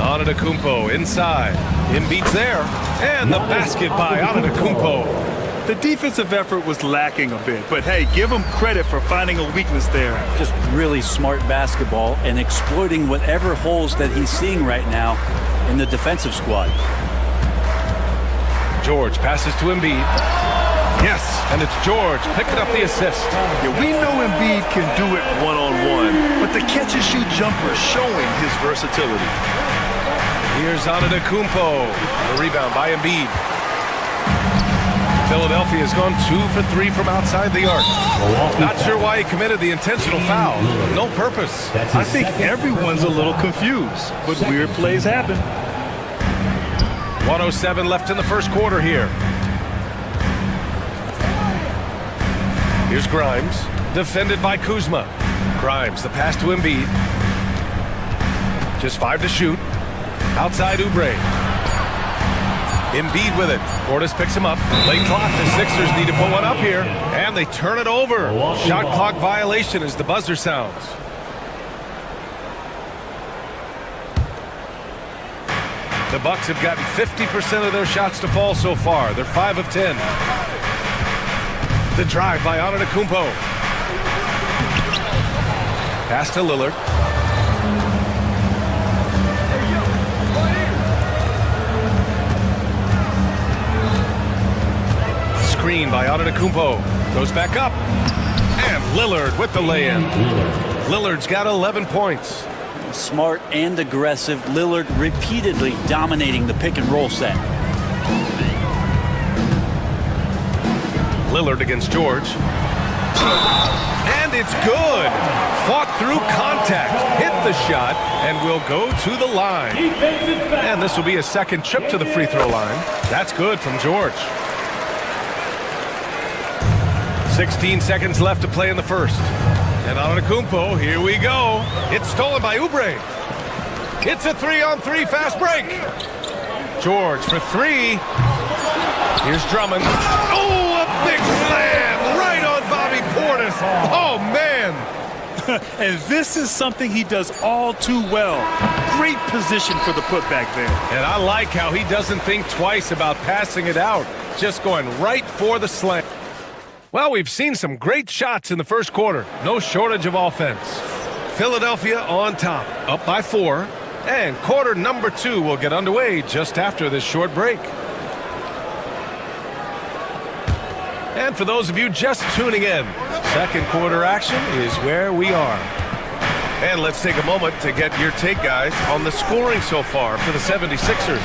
Antetokounmpo inside. Embiid's there. And the basket by Antetokounmpo. The defensive effort was lacking a bit, but hey, give him credit for finding a weakness there. Just really smart basketball and exploiting whatever holes that he's seeing right now in the defensive squad. George passes to Embiid. Yes, and it's George picking up the assist. Yeah, we know Embiid can do it one-on-one, but the catch-and-shoot jumper is showing his versatility. Here's Antetokounmpo. The rebound by Embiid. Philadelphia has gone 2 for 3 from outside the arc. Not sure why he committed the intentional foul. No purpose. I think everyone's a little confused, but weird plays happen. 1:07 left in the first quarter here. Here's Grimes, defended by Kuzma. Grimes, the pass to Embiid. Just 5 to shoot. Outside Oubre. Embiid with it. Portis picks him up. Late clock. The Sixers need to put one up here. And they turn it over. Shot clock violation as the buzzer sounds. The Bucks have gotten 50% of their shots to fall so far. They're 5 of 10. The drive by Antetokounmpo. Pass to Lillard. Screen by Antetokounmpo. Goes back up. And Lillard with the lay-in. Lillard's got 11 points. Smart and aggressive. Lillard repeatedly dominating the pick and roll set. Lillard against George. And it's good. Fought through contact. Hit the shot and will go to the line. And this will be a second trip to the free throw line. That's good from George. 16 seconds left to play in the first. And Antetokounmpo, here we go. It's stolen by Oubre. It's a 3-on-3 fast break. George for 3. Here's Drummond. Oh, a big slam right on Bobby Portis. Oh, man. And this is something he does all too well. Great position for the putback there. And I like how he doesn't think twice about passing it out. Just going right for the slam. Well, we've seen some great shots in the first quarter. No shortage of offense. Philadelphia on top, up by 4. And quarter number 2 will get underway just after this short break. And for those of you just tuning in, second quarter action is where we are. And let's take a moment to get your take, guys, on the scoring so far for the 76ers.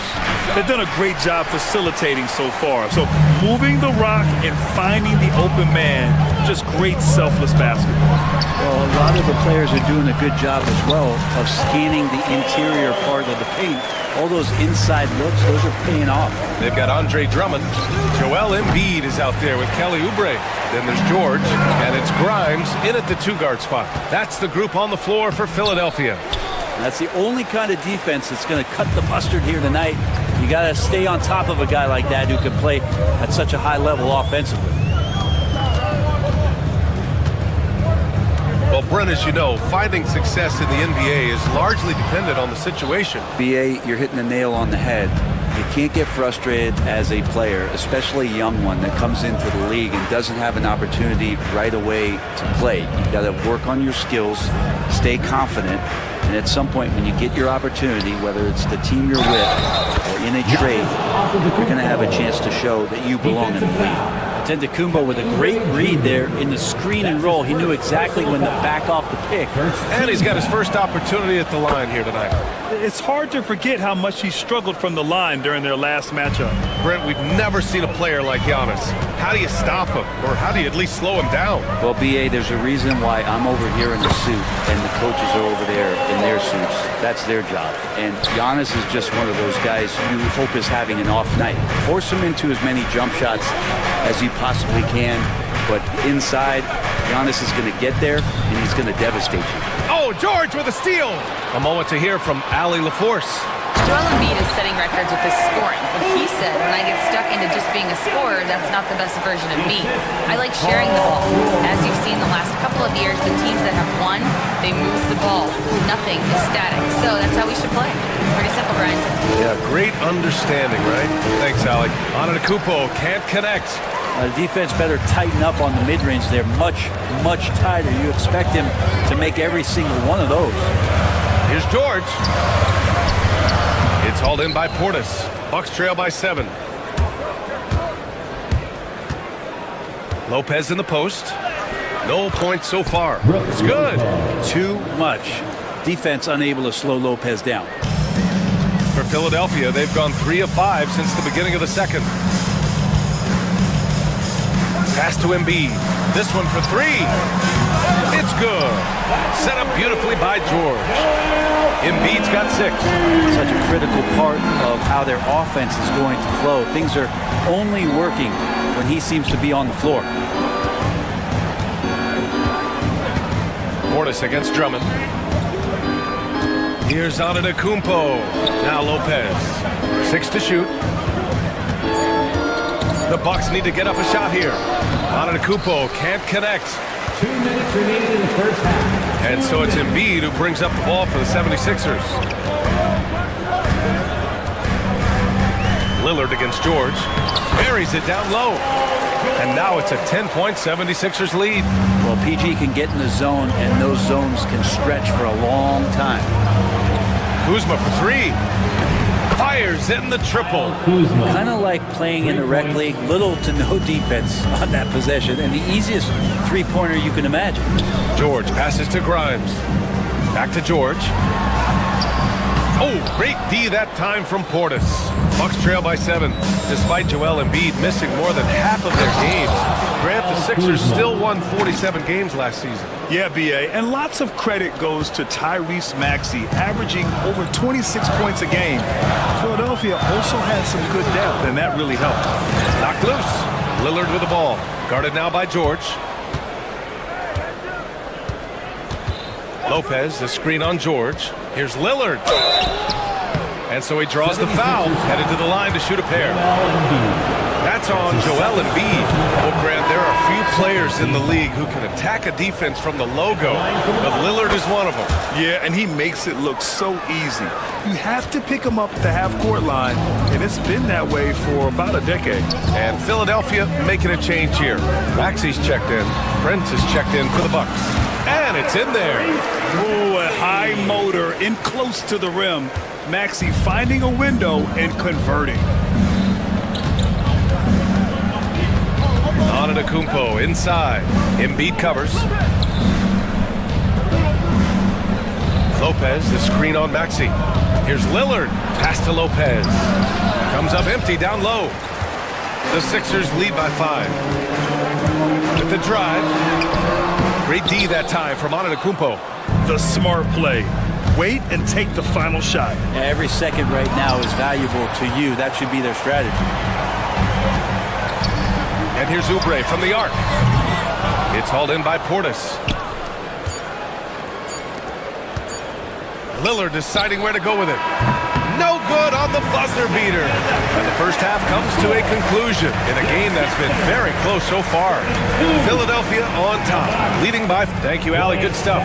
They've done a great job facilitating so far. So moving the rock and finding the open man, just great selfless basketball. Well, a lot of the players are doing a good job as well of scanning the interior part of the paint. All those inside looks, those are paying off. They've got Andre Drummond. Joel Embiid is out there with Kelly Oubre. Then there's George, and it's Grimes in at the 2-guard spot. That's the group on the floor for Philadelphia. And that's the only kind of defense that's going to cut the mustard here tonight. You got to stay on top of a guy like that who can play at such a high level offensively. Well, Brent, as you know, finding success in the NBA is largely dependent on the situation. BA, you're hitting the nail on the head. You can't get frustrated as a player, especially a young one that comes into the league and doesn't have an opportunity right away to play. You got to work on your skills, stay confident, and at some point when you get your opportunity, whether it's the team you're with or in a trade, you're going to have a chance to show that you belong in the league. Antetokounmpo with a great read there in the screen and roll. He knew exactly when to back off the pick. And he's got his first opportunity at the line here tonight. It's hard to forget how much he struggled from the line during their last matchup. Brent, we've never seen a player like Giannis. How do you stop him? Or how do you at least slow him down? Well, BA, there's a reason why I'm over here in the suit and the coaches are over there in their suits. That's their job. And Giannis is just one of those guys you hope is having an off night. Force him into as many jump shots as you possibly can, but inside, Giannis is going to get there, and he's going to devastate you. Oh, George with a steal! A moment to hear from Allie LaForce. Joel Embiid is setting records with his scoring, but he said, when I get stuck into just being a scorer, that's not the best version of me. I like sharing the ball. As you've seen the last couple of years, the teams that have won, they move the ball. Nothing is static. So that's how we should play. Pretty simple, Brian. Yeah, great understanding, right? Thanks, Allie. Antetokounmpo can't connect. The defense better tighten up on the mid-range. They're much, much tighter. You expect him to make every single one of those. Here's George. It's hauled in by Portis. Bucks trail by 7. Lopez in the post. No points so far. It's good. Too much. Defense unable to slow Lopez down. For Philadelphia, they've gone 3 of 5 since the beginning of the second. Pass to Embiid. This one for 3. It's good. Set up beautifully by George. Embiid's got 6. Such a critical part of how their offense is going to flow. Things are only working when he seems to be on the floor. Portis against Drummond. Here's Antetokounmpo. Now Lopez. 6 to shoot. The Bucks need to get up a shot here. Antetokounmpo can't connect. 2 minutes remaining in the first half. And so it's Embiid who brings up the ball for the 76ers. Lillard against George. Buries it down low. And now it's a 10-point 76ers lead. Well, PG can get in the zone, and those zones can stretch for a long time. Kuzma for 3. Fires in the triple. Kind of like playing in the rec league, little to no defense on that possession, and the easiest three-pointer you can imagine. George passes to Grimes. Back to George. Oh, great D that time from Portis. Bucks trail by 7, despite Joel Embiid missing more than half of their games. Grant, the Sixers still won 47 games last season. Yeah, B.A., and lots of credit goes to Tyrese Maxey, averaging over 26 points a game. Philadelphia also had some good depth, and that really helped. Knocked loose. Lillard with the ball. Guarded now by George. Lopez, the screen on George. Here's Lillard. And so he draws the foul, headed to the line to shoot a pair. That's on Joel Embiid. Well, Grant, there are few players in the league who can attack a defense from the logo, but Lillard is one of them. Yeah, and he makes it look so easy. You have to pick him up at the half-court line, and it's been that way for about a decade. And Philadelphia making a change here. Maxey's checked in. Prince is checked in for the Bucks. And it's in there. Ooh, a high motor in close to the rim. Maxey finding a window and converting. Antetokounmpo inside. Embiid covers. Lopez, the screen on Maxey. Here's Lillard. Pass to Lopez. Comes up empty down low. The Sixers lead by 5. With the drive. Great D that time from Antetokounmpo. The smart play. Wait and take the final shot. Every second right now is valuable to you. That should be their strategy. And here's Oubre from the arc. It's hauled in by Portis. Lillard deciding where to go with it. No good on the buzzer beater. And the first half comes to a conclusion in a game that's been very close so far. Philadelphia on top, leading by... Thank you, Allie. Good stuff.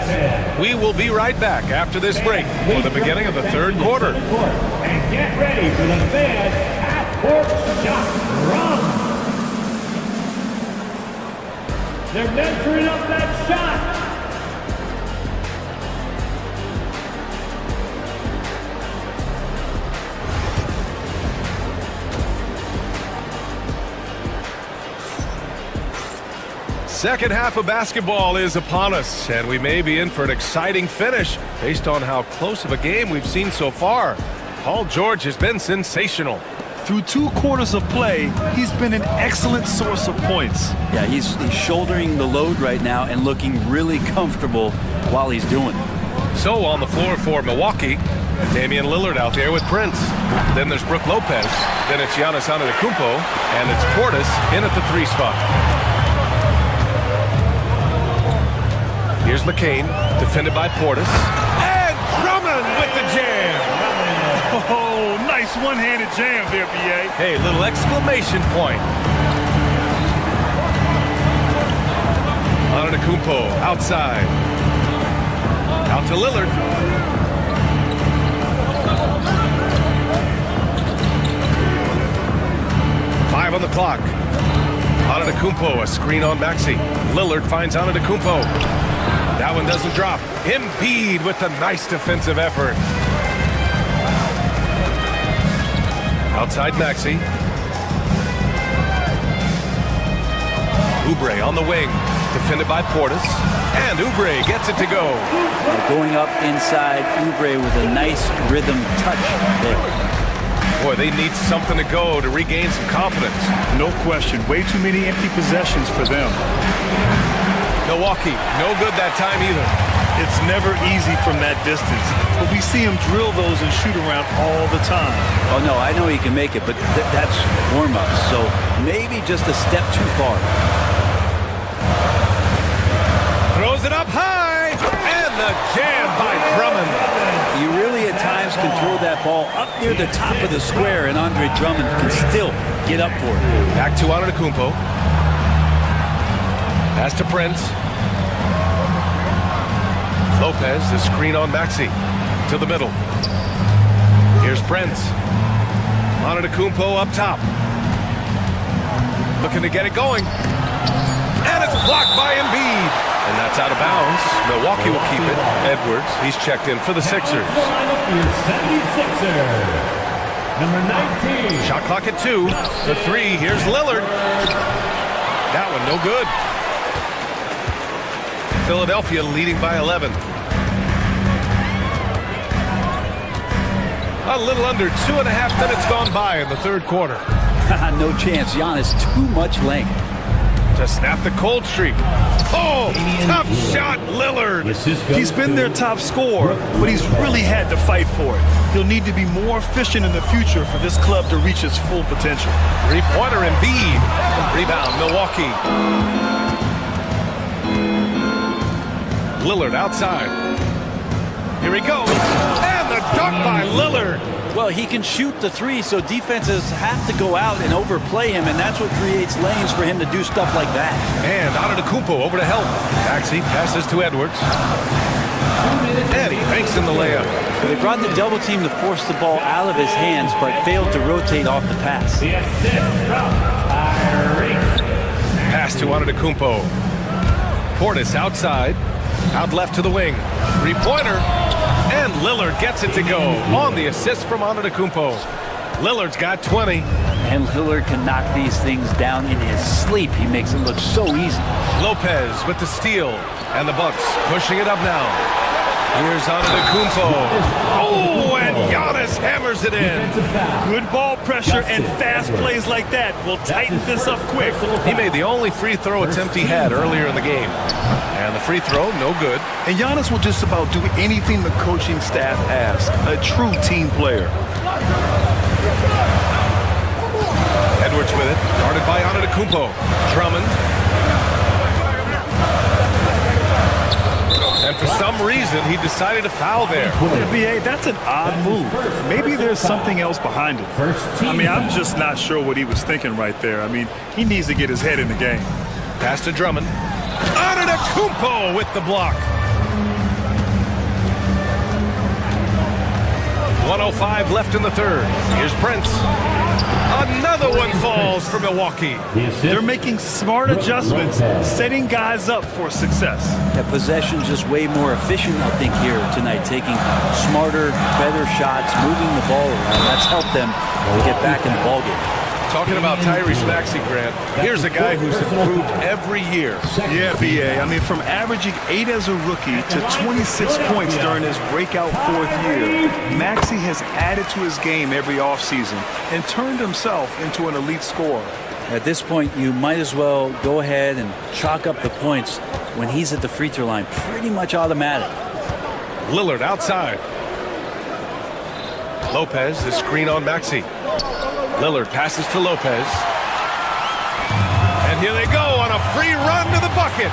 We will be right back after this break for the beginning of the third quarter. And get ready for the Fed half-court shot run. They're measuring up that shot. Second half of basketball is upon us, and we may be in for an exciting finish based on how close of a game we've seen so far. Paul George has been sensational. Through 2 quarters of play, he's been an excellent source of points. Yeah, he's shouldering the load right now and looking really comfortable while he's doing it. So on the floor for Milwaukee, Damian Lillard out there with Prince. Then there's Brook Lopez. Then it's Giannis Antetokounmpo, and it's Portis in at the 3 spot. Here's McCain, defended by Portis. And Drummond with the jam. Oh, Nice one-handed jam there, B.A. Hey, little exclamation point. Antetokounmpo outside. Out to Lillard. Five on the clock. Antetokounmpo, a screen on Maxey. Lillard finds Antetokounmpo. That one doesn't drop. Embiid with a nice defensive effort. Outside Maxey. Oubre on the wing. Defended by Portis. And Oubre gets it to go. Going up inside Oubre with a nice rhythm touch there. Boy, they need something to go to regain some confidence. No question. Way too many empty possessions for them. Milwaukee, no good that time either. It's never easy from that distance, but we see him drill those and shoot around all the time. Oh, no, I know he can make it, but that's warm-up, so maybe just a step too far. Throws it up high, and the jam by Drummond. You really at times control that ball up near the top of the square, and Andre Drummond can still get up for it. Back to Antetokounmpo. Pass to Prince. Lopez, the screen on Maxey. To the middle. Here's Prince. Antetokounmpo up top. Looking to get it going. And it's blocked by Embiid. And that's out of bounds. Milwaukee will keep it. Edwards, he's checked in for the Sixers. Number 19. Shot clock at 2. The 3, here's Lillard. That one no good. Philadelphia leading by 11. A little under 2.5 minutes gone by in the third quarter. No chance. Giannis, too much length. To snap the cold streak. Oh, tough shot, Lillard. He's been their top scorer, but he's really had to fight for it. He'll need to be more efficient in the future for this club to reach its full potential. Three-pointer Embiid. Rebound, Milwaukee. Lillard outside. Here he goes. And the dunk by Lillard. Well, he can shoot the 3, so defenses have to go out and overplay him, and that's what creates lanes for him to do stuff like that. And Antetokounmpo over to help. Maxey passes to Edwards. And he banks in the layup. They brought the double team to force the ball out of his hands, but failed to rotate off the pass. Pass to Antetokounmpo. Portis outside. Out left to the wing. Three-pointer. And Lillard gets it to go on the assist from Antetokounmpo. Lillard's got 20. And Lillard can knock these things down in his sleep. He makes it look so easy. Lopez with the steal. And the Bucks pushing it up now. Here's Antetokounmpo. Oh, and Giannis hammers it in. Good ball pressure and fast plays like that will tighten this up quick. He made the only free throw attempt he had earlier in the game. And the free throw, no good. And Giannis will just about do anything the coaching staff asks. A true team player. Edwards with it. Guarded by Antetokounmpo. Drummond. And for some reason, he decided to foul there. Yeah, B.A., that's an odd move. Maybe there's something else behind it. I mean, I'm just not sure what he was thinking right there. I mean, he needs to get his head in the game. Pass to Drummond. Antetokounmpo with the block. 1:05 left in the third. Here's Prince. Another one falls for Milwaukee. They're making smart adjustments, setting guys up for success. That possession's just way more efficient, I think, here tonight. Taking smarter, better shots, moving the ball around. That's helped them get back in the ballgame. Talking about Tyrese Maxey, Grant, here's a guy who's improved every year. Yeah, B.A. I mean, from averaging 8 as a rookie to 26 points during his breakout 4th year, Maxey has added to his game every offseason and turned himself into an elite scorer. At this point, you might as well go ahead and chalk up the points when he's at the free throw line. Pretty much automatic. Lillard outside. Lopez, the screen on Maxey. Lillard passes to Lopez. And here they go on a free run to the bucket.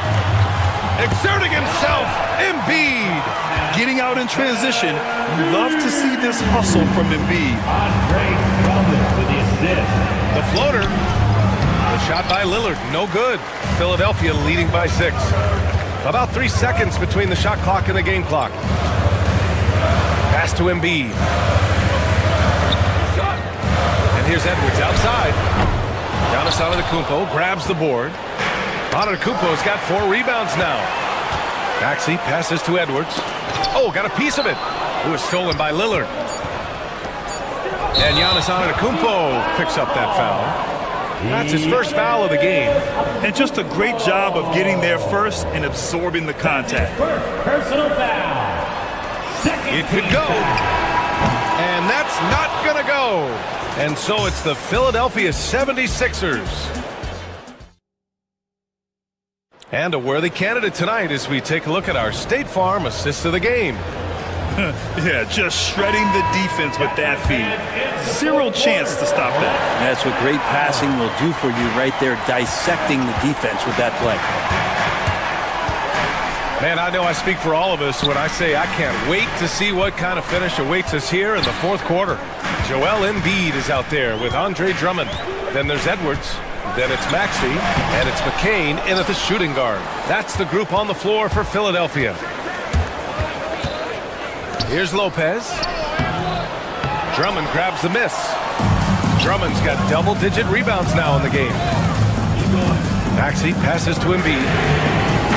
Exerting himself, Embiid. Getting out in transition, you love to see this hustle from Embiid. The floater. The shot by Lillard, no good. Philadelphia leading by 6. About 3 seconds between the shot clock and the game clock. Pass to Embiid. And here's Edwards outside. Giannis Antetokounmpo grabs the board. Antetokounmpo's got 4 rebounds now. Maxey passes to Edwards. Oh, got a piece of it. It was stolen by Lillard. And Giannis Antetokounmpo picks up that foul. That's his first foul of the game. And just a great job of getting there first and absorbing the contact. Personal foul. It could go. And that's not going to go. And so it's the Philadelphia 76ers. And a worthy candidate tonight as we take a look at our State Farm assist of the game. Yeah, just shredding the defense with that feed. Zero chance to stop that. That's what great passing will do for you right there, dissecting the defense with that play. Man, I know I speak for all of us when I say I can't wait to see what kind of finish awaits us here in the fourth quarter. Joel Embiid is out there with Andre Drummond. Then there's Edwards. Then it's Maxey. And it's McCain in at the shooting guard. That's the group on the floor for Philadelphia. Here's Lopez. Drummond grabs the miss. Drummond's got double-digit rebounds now in the game. Maxey passes to Embiid.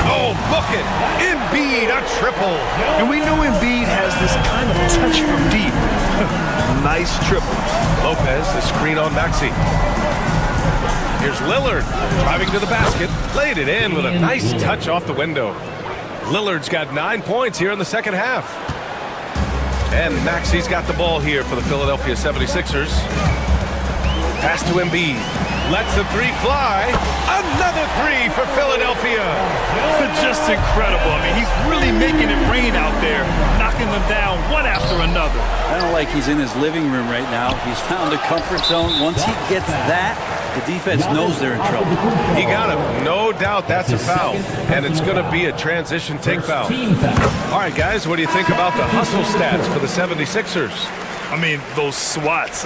Oh, book it! Embiid, a triple! And we know Embiid has this kind of touch from deep. Nice triple. Lopez, the screen on Maxey. Here's Lillard, driving to the basket. Laid it in with a nice touch off the window. Lillard's got 9 points here in the second half. And Maxey's got the ball here for the Philadelphia 76ers. Pass to Embiid. Lets the 3 fly. Another 3 for Philadelphia. Just incredible. I mean, he's really making it rain out there, knocking them down one after another. I don't like he's in his living room right now. He's found a comfort zone. Once he gets that, the defense knows they're in trouble. He got him. No doubt that's a foul. And it's going to be a transition take foul. All right, guys, what do you think about the hustle stats for the 76ers? I mean, those swats,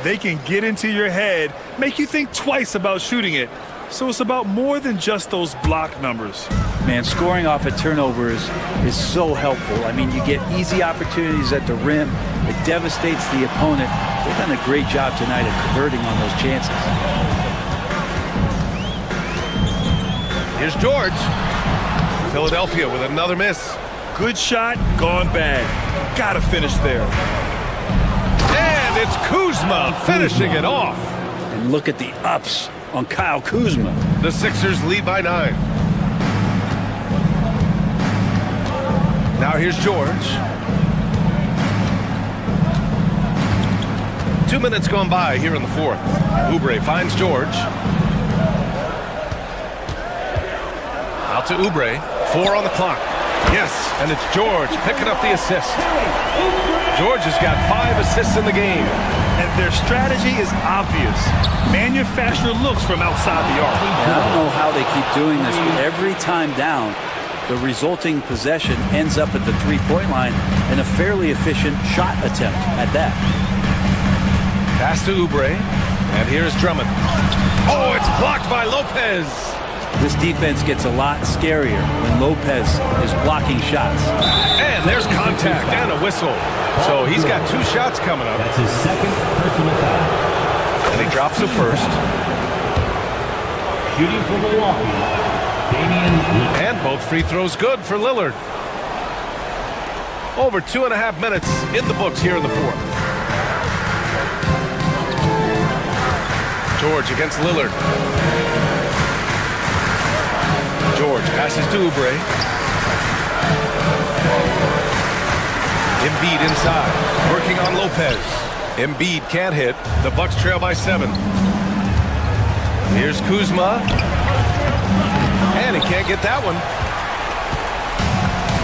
they can get into your head, make you think twice about shooting it. So it's about more than just those block numbers. Man, scoring off of turnovers is so helpful. I mean, you get easy opportunities at the rim. It devastates the opponent. They've done a great job tonight of converting on those chances. Here's George. Philadelphia with another miss. Good shot, gone bad. Gotta finish there. And it's Kuzma finishing it off. And look at the ups on Kyle Kuzma. The Sixers lead by 9. Now here's George. 2 minutes gone by here in the fourth. Oubre finds George. Out to Oubre. 4 on the clock. Yes, and it's George picking up the assist. George has got 5 assists in the game. And their strategy is obvious. Manufacture looks from outside the arc. I don't know how they keep doing this, but every time down, the resulting possession ends up at the three-point line and a fairly efficient shot attempt at that. Pass to Oubre, and here's Drummond. Oh, it's blocked by Lopez. This defense gets a lot scarier when Lopez is blocking shots. And there's contact and a whistle. So he's got 2 shots coming up. That's his second personal foul. And he drops the first. Shooting for Milwaukee, Damian Lee. And both free throws good for Lillard. Over 2.5 minutes in the books here in the fourth. George against Lillard. George passes to Oubre. Embiid inside, working on Lopez. Embiid can't hit. The Bucks trail by 7. Here's Kuzma. And he can't get that one.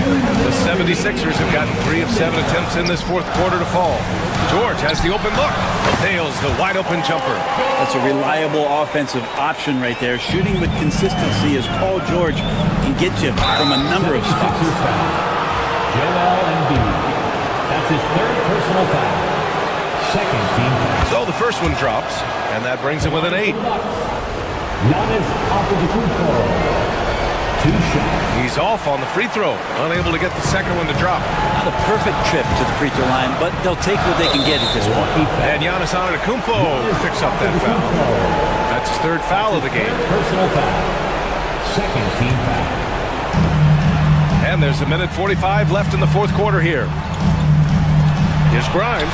The 76ers have gotten 3 of 7 attempts in this fourth quarter to fall. George has the open look. Nails the wide open jumper. That's a reliable offensive option right there. Shooting with consistency as Paul George can get you from a number of spots. Joel Embiid. Second team foul. So the first one drops, and that brings it within 8. Giannis Antetokounmpo. 2 shots. He's off on the free throw, unable to get the second one to drop. Not a perfect trip to the free throw line, but they'll take what they can get at this point. And Giannis Antetokounmpo picks up that foul. That's his 3rd foul of the game. Personal foul. Second team foul. And there's 1:45 left in the 4th quarter here. Here's Grimes.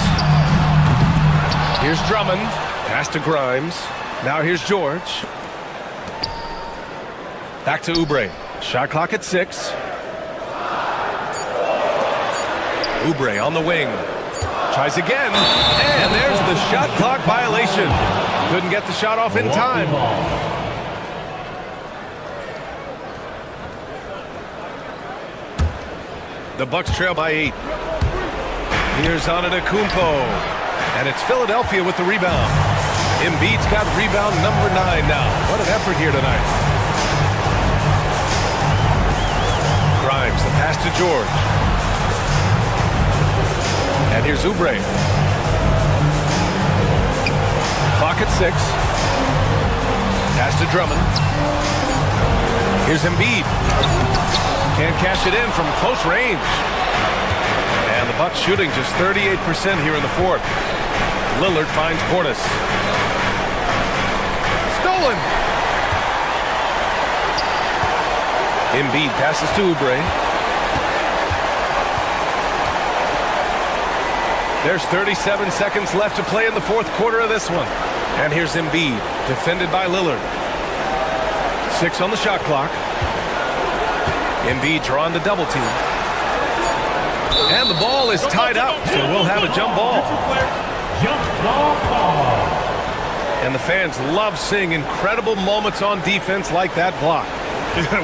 Here's Drummond. Pass to Grimes. Now here's George. Back to Oubre. Shot clock at 6. Oubre on the wing. Tries again. And there's the shot clock violation. Couldn't get the shot off in time. The Bucks trail by 8. Here's Antetokounmpo. And it's Philadelphia with the rebound. Embiid's got rebound number 9 now. What an effort here tonight. Grimes, the pass to George. And here's Oubre. Clock at 6. Pass to Drummond. Here's Embiid. Can't cash it in from close range. And the Bucks shooting just 38% here in the 4th. Lillard finds Portis. Stolen. Embiid passes to Oubre. There's 37 seconds left to play in the 4th quarter of this one. And here's Embiid, defended by Lillard. 6 on the shot clock. Embiid drawn to double team. And the ball is tied up, so we'll have a jump ball. Jump ball. And the fans love seeing incredible moments on defense like that block.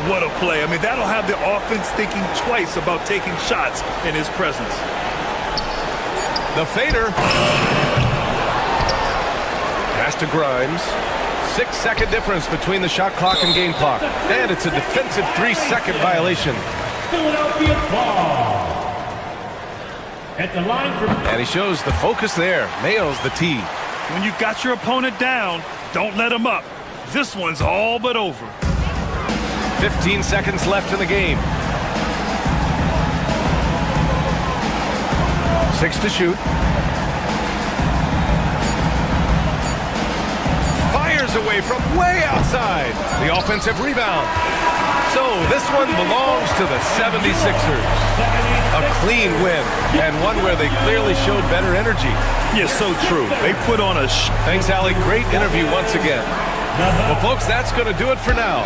What a play. I mean, that'll have the offense thinking twice about taking shots in his presence. The fader. Pass to Grimes. 6-second difference between the shot clock and game clock. And it's a defensive 3-second violation. Philadelphia ball. At the line for... And he shows the focus there. Nails the tee. When you've got your opponent down, don't let him up. This one's all but over. 15 seconds left in the game. 6 to shoot. Fires away from way outside. The offensive rebound. So this one belongs to the 76ers. A clean win, and one where they clearly showed better energy. Yeah, so true. They put on a... Thanks, Allie. Great interview once again. Well, folks, that's going to do it for now.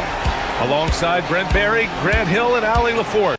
Alongside Brent Barry, Grant Hill, and Allie LaForte.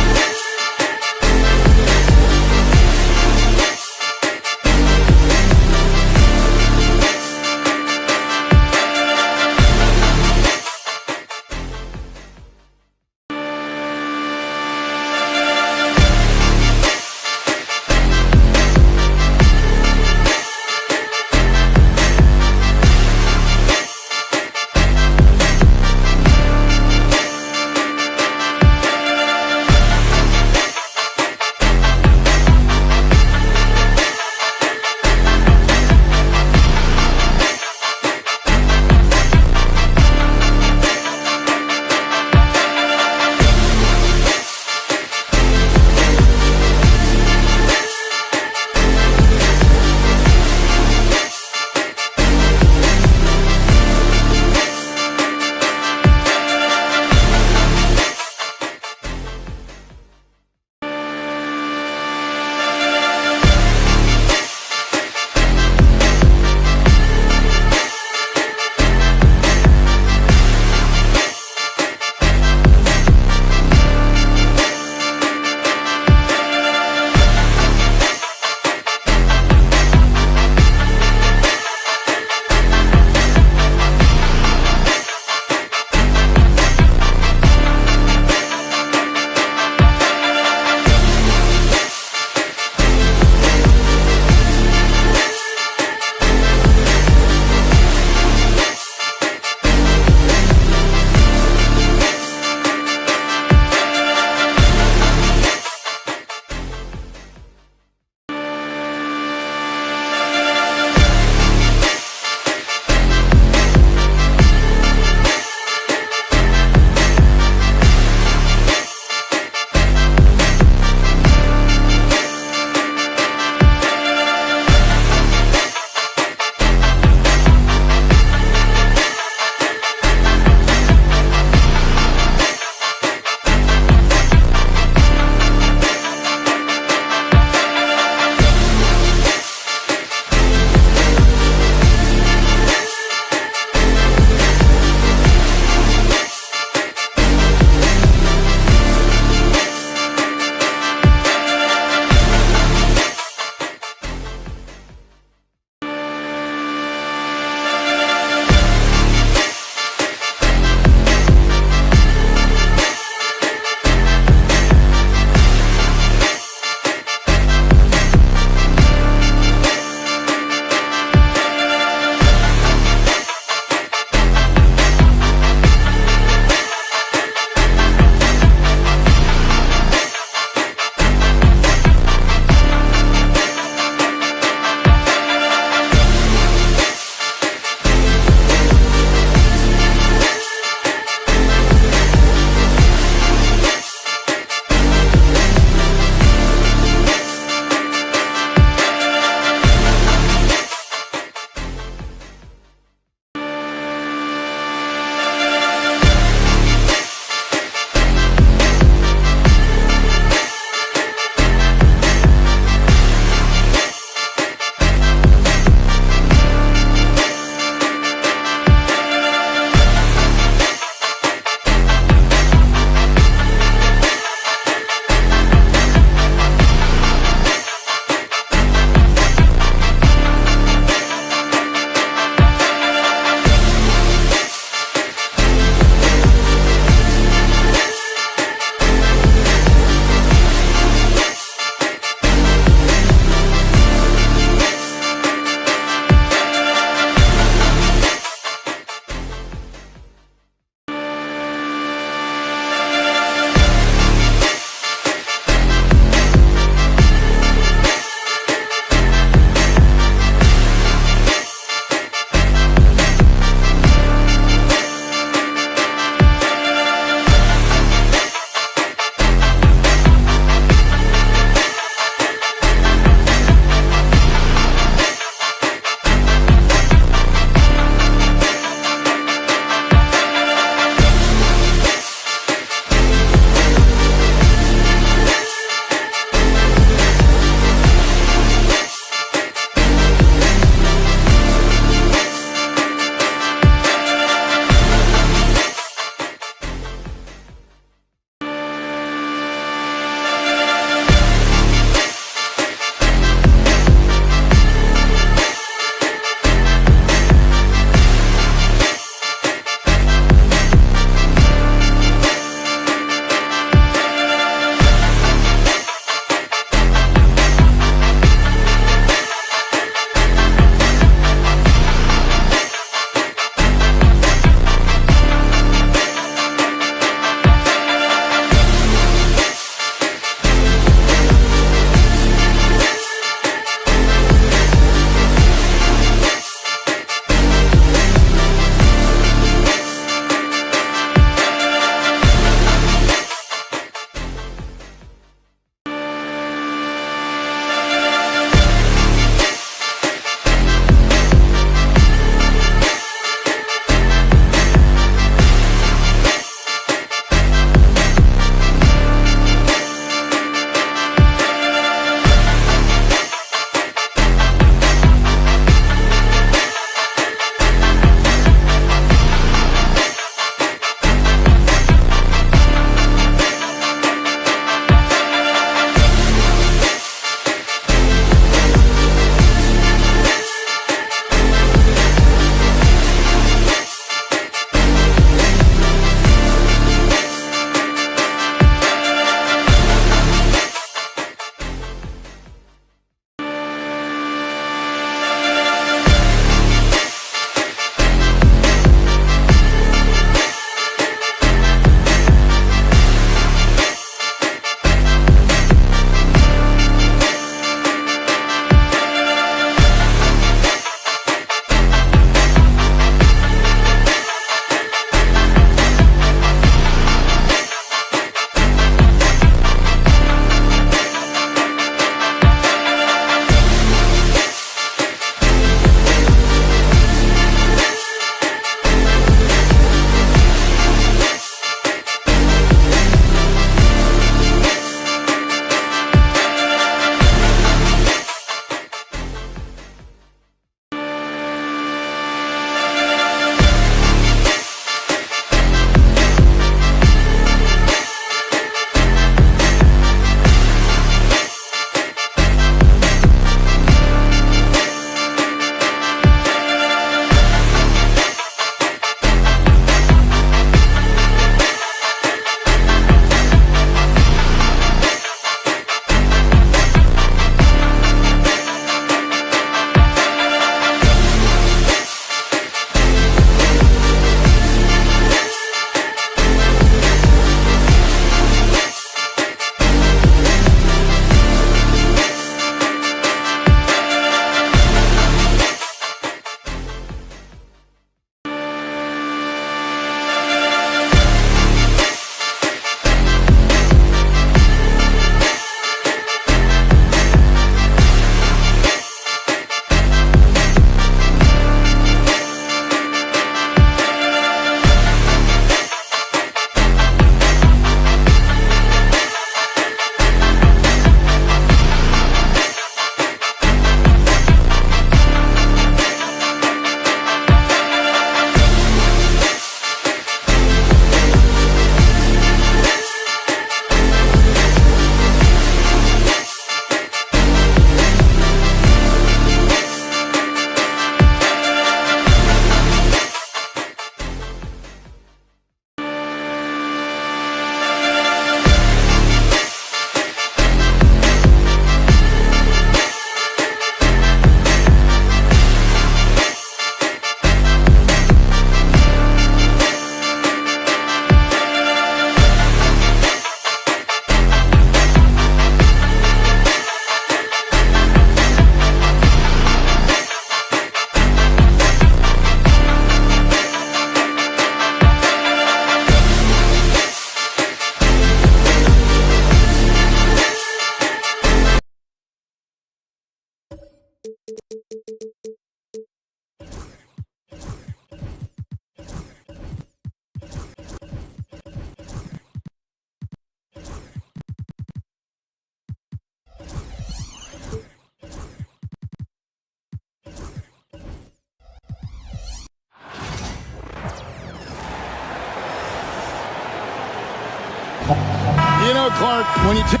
You know, Clark, when you take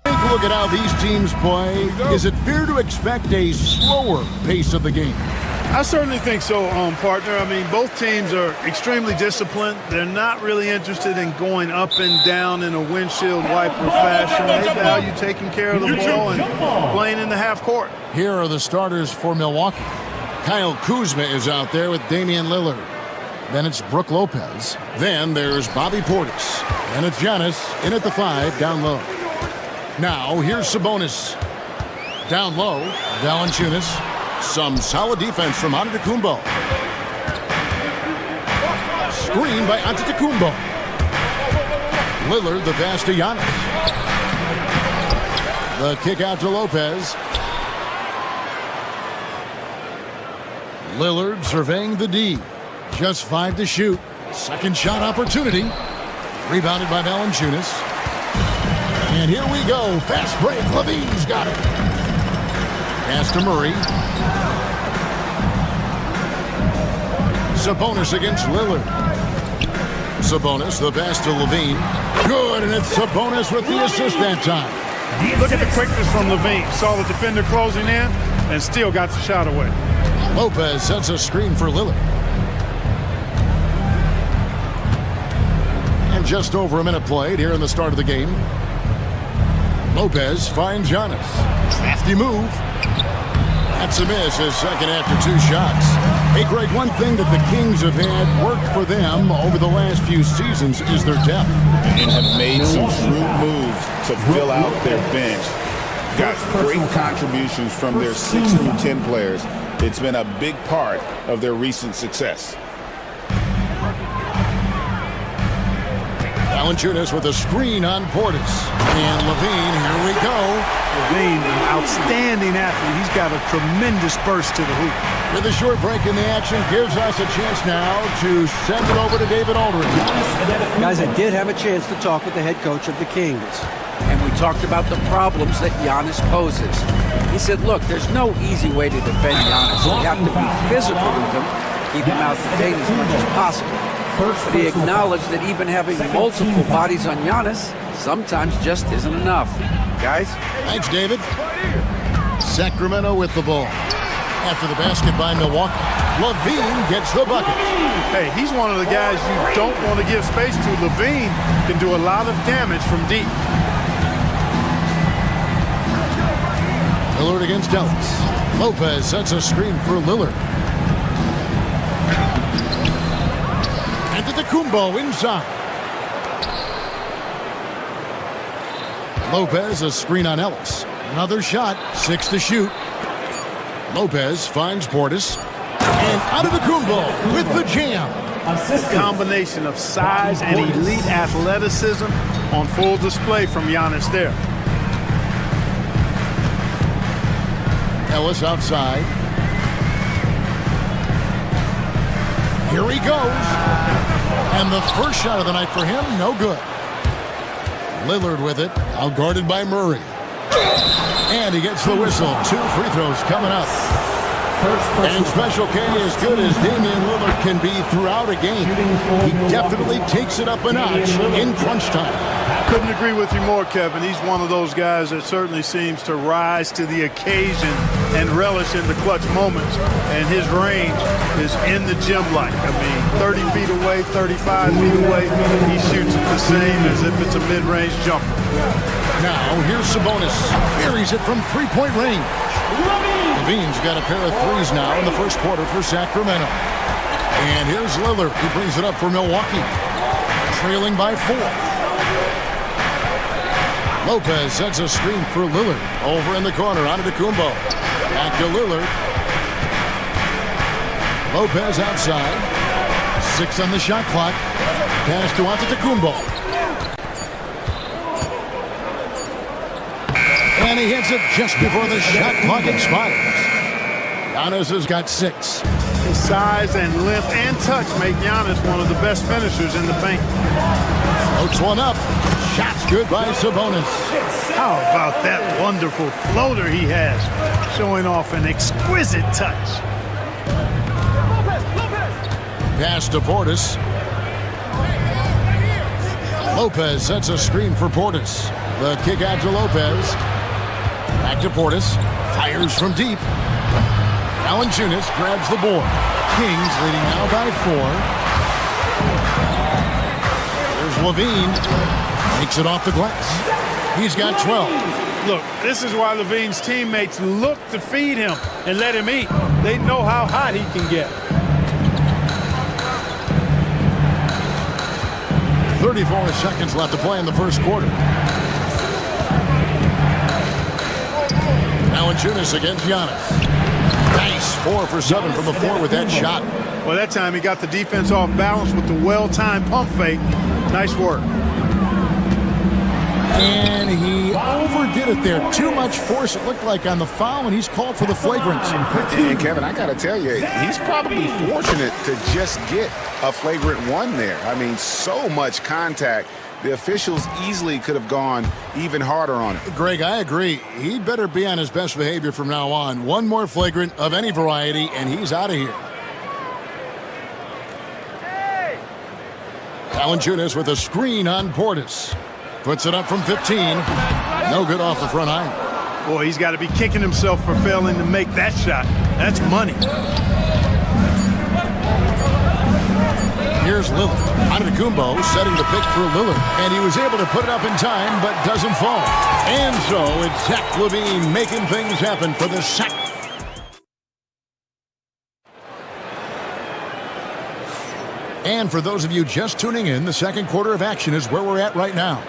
a look at how these teams play, is it fair to expect a slower pace of the game? I certainly think so, partner. I mean, both teams are extremely disciplined. They're not really interested in going up and down in a windshield wiper fashion. They value taking care of the ball and playing in the half court. Here are the starters for Milwaukee. Kyle Kuzma is out there with Damian Lillard. Then it's Brook Lopez. Then there's Bobby Portis. And it's Giannis in at the 5 down low. Now here's Sabonis. Down low, Valanciunas. Some solid defense from Antetokounmpo. Screen by Antetokounmpo. Lillard the pass to Giannis. The kick out to Lopez. Lillard surveying the D. Just 5 to shoot. Second shot opportunity. Rebounded by Valanciunas. And here we go. Fast break. Levine's got it. Pass to Murray. Sabonis against Lillard. Sabonis, the pass to Levine. Good, and it's Sabonis with the assist that time. Look at the quickness from Levine. Saw the defender closing in and still got the shot away. Lopez sets a screen for Lillard. And just over a minute played here in the start of the game. Lopez finds Giannis. Crafty move. That's a miss, his second after 2 shots. Hey, Greg, one thing that the Kings have had work for them over the last few seasons is their depth. And have made some shrewd moves to fill out their bench. Got great contributions from their 6 through 10 players. It's been a big part of their recent success. Valanciunas with a screen on Portis. And Levine, here we go. Levine, an outstanding athlete. He's got a tremendous burst to the hoop. With a short break in the action, gives us a chance now to send it over to David Aldridge. Guys, I did have a chance to talk with the head coach of the Kings, and we talked about the problems that Giannis poses. He said, look, there's no easy way to defend Giannis. You have to be physical with him, keep him out the paint as much as possible. But he acknowledged that even having multiple bodies on Giannis sometimes just isn't enough. Guys? Thanks, David. Sacramento with the ball. After the basket by Milwaukee, Levine gets the bucket. Hey, he's one of the guys you don't want to give space to. Levine can do a lot of damage from deep. Lillard against Ellis. Lopez sets a screen for Lillard. Antetokounmpo inside. Lopez a screen on Ellis. Another shot, 6 to shoot. Lopez finds Portis. And Antetokounmpo with the jam. A combination of size and elite athleticism on full display from Giannis there. Ellis outside. Here he goes. And the first shot of the night for him, no good. Lillard with it, outguarded by Murray. And he gets the whistle. 2 free throws coming up. And Special K, as good as Damian Lillard can be throughout a game, he definitely takes it up a notch in crunch time. Couldn't agree with you more, Kevin. He's one of those guys that certainly seems to rise to the occasion and relish in the clutch moments. And his range is in the gym-like. I mean, 30 feet away, 35 feet away, he shoots it the same as if it's a mid-range jumper. Now, here's Sabonis. Buries it from 3-point range. Levine's got a pair of threes now in the first quarter for Sacramento. And here's Lillard. He brings it up for Milwaukee. Trailing by 4. Lopez sets a screen for Lillard. Over in the corner, Antetokounmpo. Back to Lillard. Lopez outside. 6 on the shot clock. Pass to Antetokounmpo. And he hits it just before the shot clock expires. Giannis has got 6. His size and length and touch make Giannis one of the best finishers in the paint. Floats one up. Shot's good by Sabonis. How about that wonderful floater he has, showing off an exquisite touch. Pass to Portis. Lopez sets a screen for Portis. The kick out to Lopez. Back to Portis. Fires from deep. Valanciunas grabs the board. Kings leading now by 4. There's Levine. Takes it off the glass. He's got 12. Look, this is why Levine's teammates look to feed him and let him eat. They know how hot he can get. 34 seconds left to play in the first quarter. Valanciunas against Giannis. Nice 4 for 7 from the floor with that shot. Well, that time he got the defense off balance with the well-timed pump fake. Nice work. And he overdid it there. Too much force, it looked like, on the foul, and he's called for the flagrant. And Kevin, I got to tell you, he's probably fortunate to just get a flagrant 1 there. I mean, so much contact. The officials easily could have gone even harder on it. Greg, I agree. He'd better be on his best behavior from now on. One more flagrant of any variety, and he's out of here. Valanciunas with a screen on Portis. Puts it up from 15. No good off the front iron. Boy, he's got to be kicking himself for failing to make that shot. That's money. Here's Lillard. Antetokounmpo setting the pick for Lillard. And he was able to put it up in time, but doesn't fall. And so it's Zach LaVine making things happen for the second. And for those of you just tuning in, the second quarter of action is where we're at right now.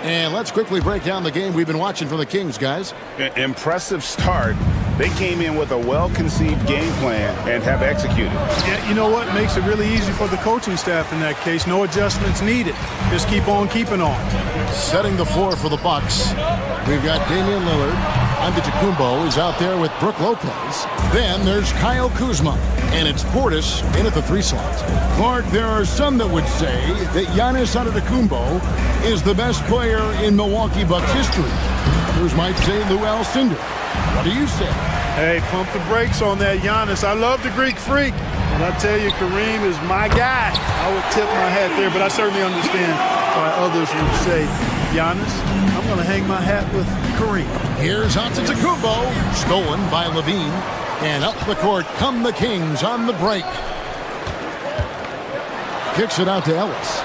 And let's quickly break down the game we've been watching for the Kings, guys. Impressive start. They came in with a well-conceived game plan and have executed. Yeah, you know what? Makes it really easy for the coaching staff in that case. No adjustments needed. Just keep on keeping on. Setting the floor for the Bucks. We've got Damian Lillard. Antetokounmpo is out there with Brook Lopez. Then there's Kyle Kuzma. And it's Portis in at the 3 slot. Clark, there are some that would say that Giannis Antetokounmpo is the best player in Milwaukee Bucks history. Others might say Lou Alcindor. What do you say? Hey, pump the brakes on that Giannis. I love the Greek freak. And I tell you, Kareem is my guy. I would tip my hat there, but I certainly understand why others would say, Giannis, I'm going to hang my hat with Kareem. Here's Antetokounmpo, stolen by Levine. And up the court come the Kings on the break. Kicks it out to Ellis.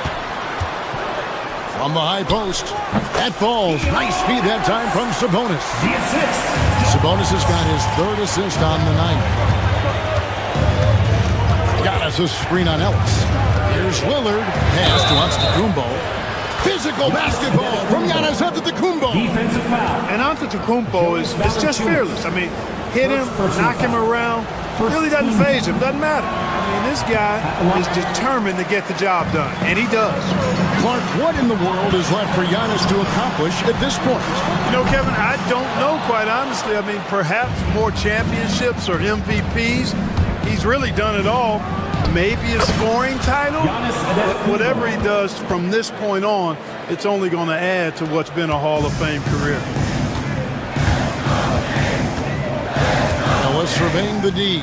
From the high post. That falls. Nice feed that time from Sabonis. Sabonis has got his 3rd assist on the night. Got us a screen on Ellis. Here's Lillard. Pass to Antetokounmpo. Physical basketball from Giannis Antetokounmpo. Defensive foul. And Antetokounmpo is just fearless. I mean, hit him, knock him around. Really doesn't faze him. Doesn't matter. I mean, this guy is determined to get the job done, and he does. Clark, what in the world is left for Giannis to accomplish at this point? You know, Kevin, I don't know, quite honestly. I mean, perhaps more championships or MVPs. He's really done it all. Maybe a scoring title. But whatever he does from this point on, it's only going to add to what's been a Hall of Fame career. Ellis surveying the D.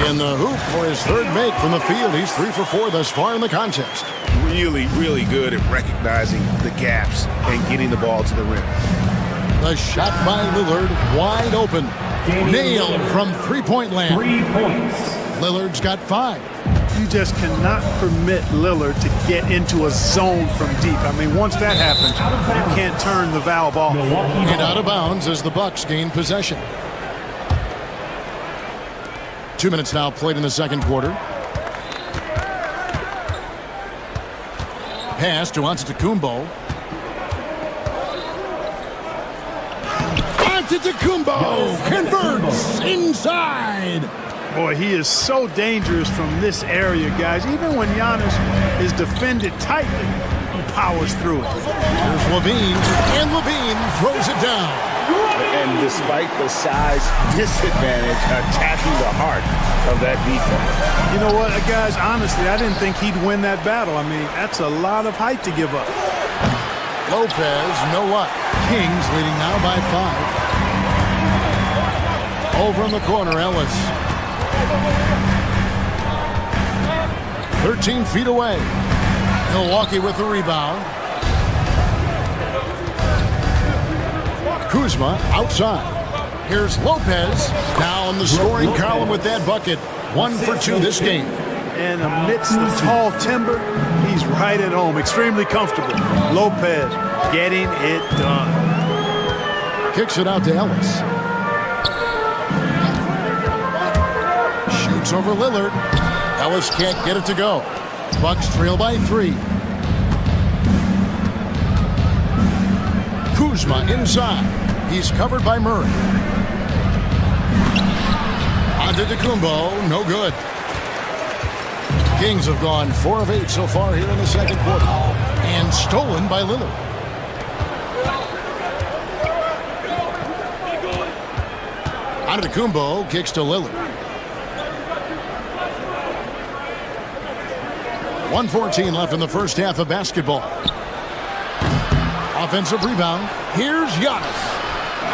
In the hoop for his 3rd make from the field. He's 3 for 4 thus far in the contest. Really, really good at recognizing the gaps and getting the ball to the rim. The shot by Lillard, wide open. Nailed from 3-point land. 3 points. Lillard's got 5. You just cannot permit Lillard to get into a zone from deep. I mean, once that happens, you can't turn the valve off. And out of bounds as the Bucks gain possession. 2 minutes now played in the second quarter. Pass to Antetokounmpo. Antetokounmpo converts inside. Boy, he is so dangerous from this area, guys. Even when Giannis is defended tightly, he powers through it. Here's Levine, and Levine throws it down. And despite the size disadvantage, attacking the heart of that defense. You know what, guys, honestly, I didn't think he'd win that battle. I mean, that's a lot of height to give up. Lopez, no luck. Kings leading now by 5. Over in the corner, Ellis. 13 feet away. Milwaukee with the rebound. Kuzma outside. Here's Lopez now in the scoring column with that bucket. 1 for 2 this game. And amidst the tall timber, he's right at home. Extremely comfortable. Lopez getting it done. Kicks it out to Ellis. Shoots over Lillard. Ellis can't get it to go. Bucks trail by 3. Kuzma inside. He's covered by Murray. Antetokounmpo, no good. Kings have gone 4 of 8 so far here in the second quarter. And stolen by Lillard. Antetokounmpo kicks to Lillard. 1:14 left in the first half of basketball. Offensive rebound. Here's Giannis.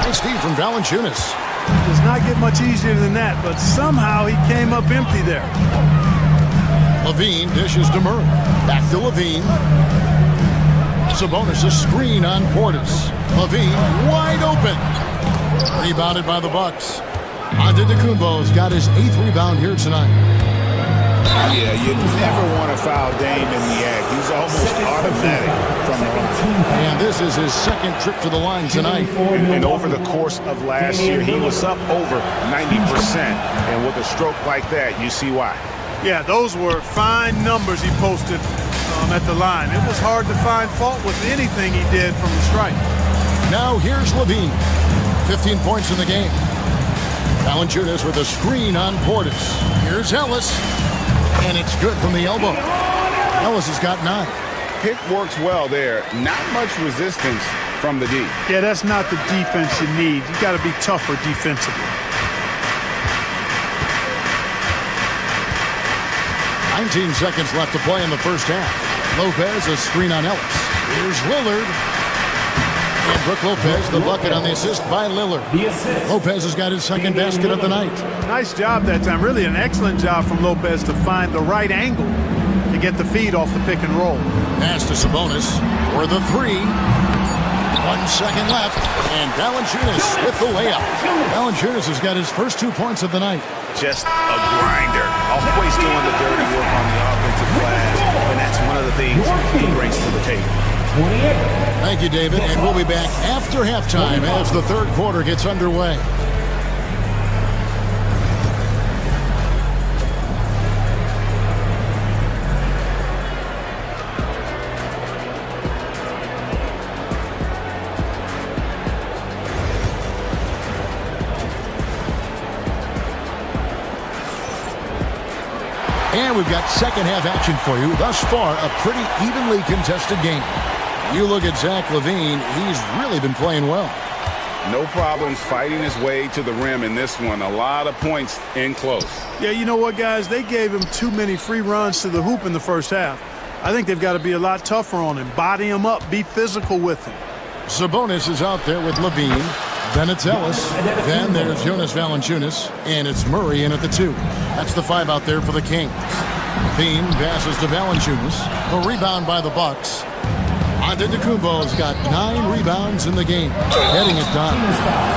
Nice feed from Valanciunas. Does not get much easier than that, but somehow he came up empty there. Levine dishes to Murray. Back to Levine. Sabonis a screen on Portis. Levine wide open. Rebounded by the Bucks. Antetokounmpo's got his 8th rebound here tonight. Yeah, you never want to foul Dame in the act. He's almost automatic from the line. And this is his 2nd trip to the line tonight. And over the course of last year, he was up over 90%. And with a stroke like that, you see why. Yeah, those were fine numbers he posted at the line. It was hard to find fault with anything he did from the stripe. Now here's Levine. 15 points in the game. Valanciunas with a screen on Portis. Here's Ellis. And it's good from the elbow. Ellis has got 9. Pick works well there. Not much resistance from the D. Yeah, that's not the defense you need. You got to be tougher defensively. 19 seconds left to play in the first half. Lopez a screen on Ellis. Here's Lillard. And Brook Lopez, the bucket on the assist by Lillard. Lopez has got his 2nd basket of the night. Nice job that time. Really an excellent job from Lopez to find the right angle to get the feed off the pick and roll. Pass to Sabonis for the 3. 1 second left. And Valanciunas with the layup. Valanciunas has got his first 2 points of the night. Just a grinder. Always doing the dirty work on the offensive glass. And that's one of the things he brings to the table. Thank you, David, and we'll be back after halftime as the 3rd quarter gets underway. And we've got second half action for you. Thus far, a pretty evenly contested game. You look at Zach LaVine, he's really been playing well. No problems fighting his way to the rim in this one. A lot of points in close. Yeah, you know what, guys? They gave him too many free runs to the hoop in the first half. I think they've got to be a lot tougher on him. Body him up. Be physical with him. Sabonis is out there with LaVine. Then it's Ellis. Then there's Jonas Valanciunas. And it's Murray in at the 2. That's the 5 out there for the Kings. LaVine passes to Valanciunas. A rebound by the Bucks. Antetokounmpo's got 9 rebounds in the game, getting it done.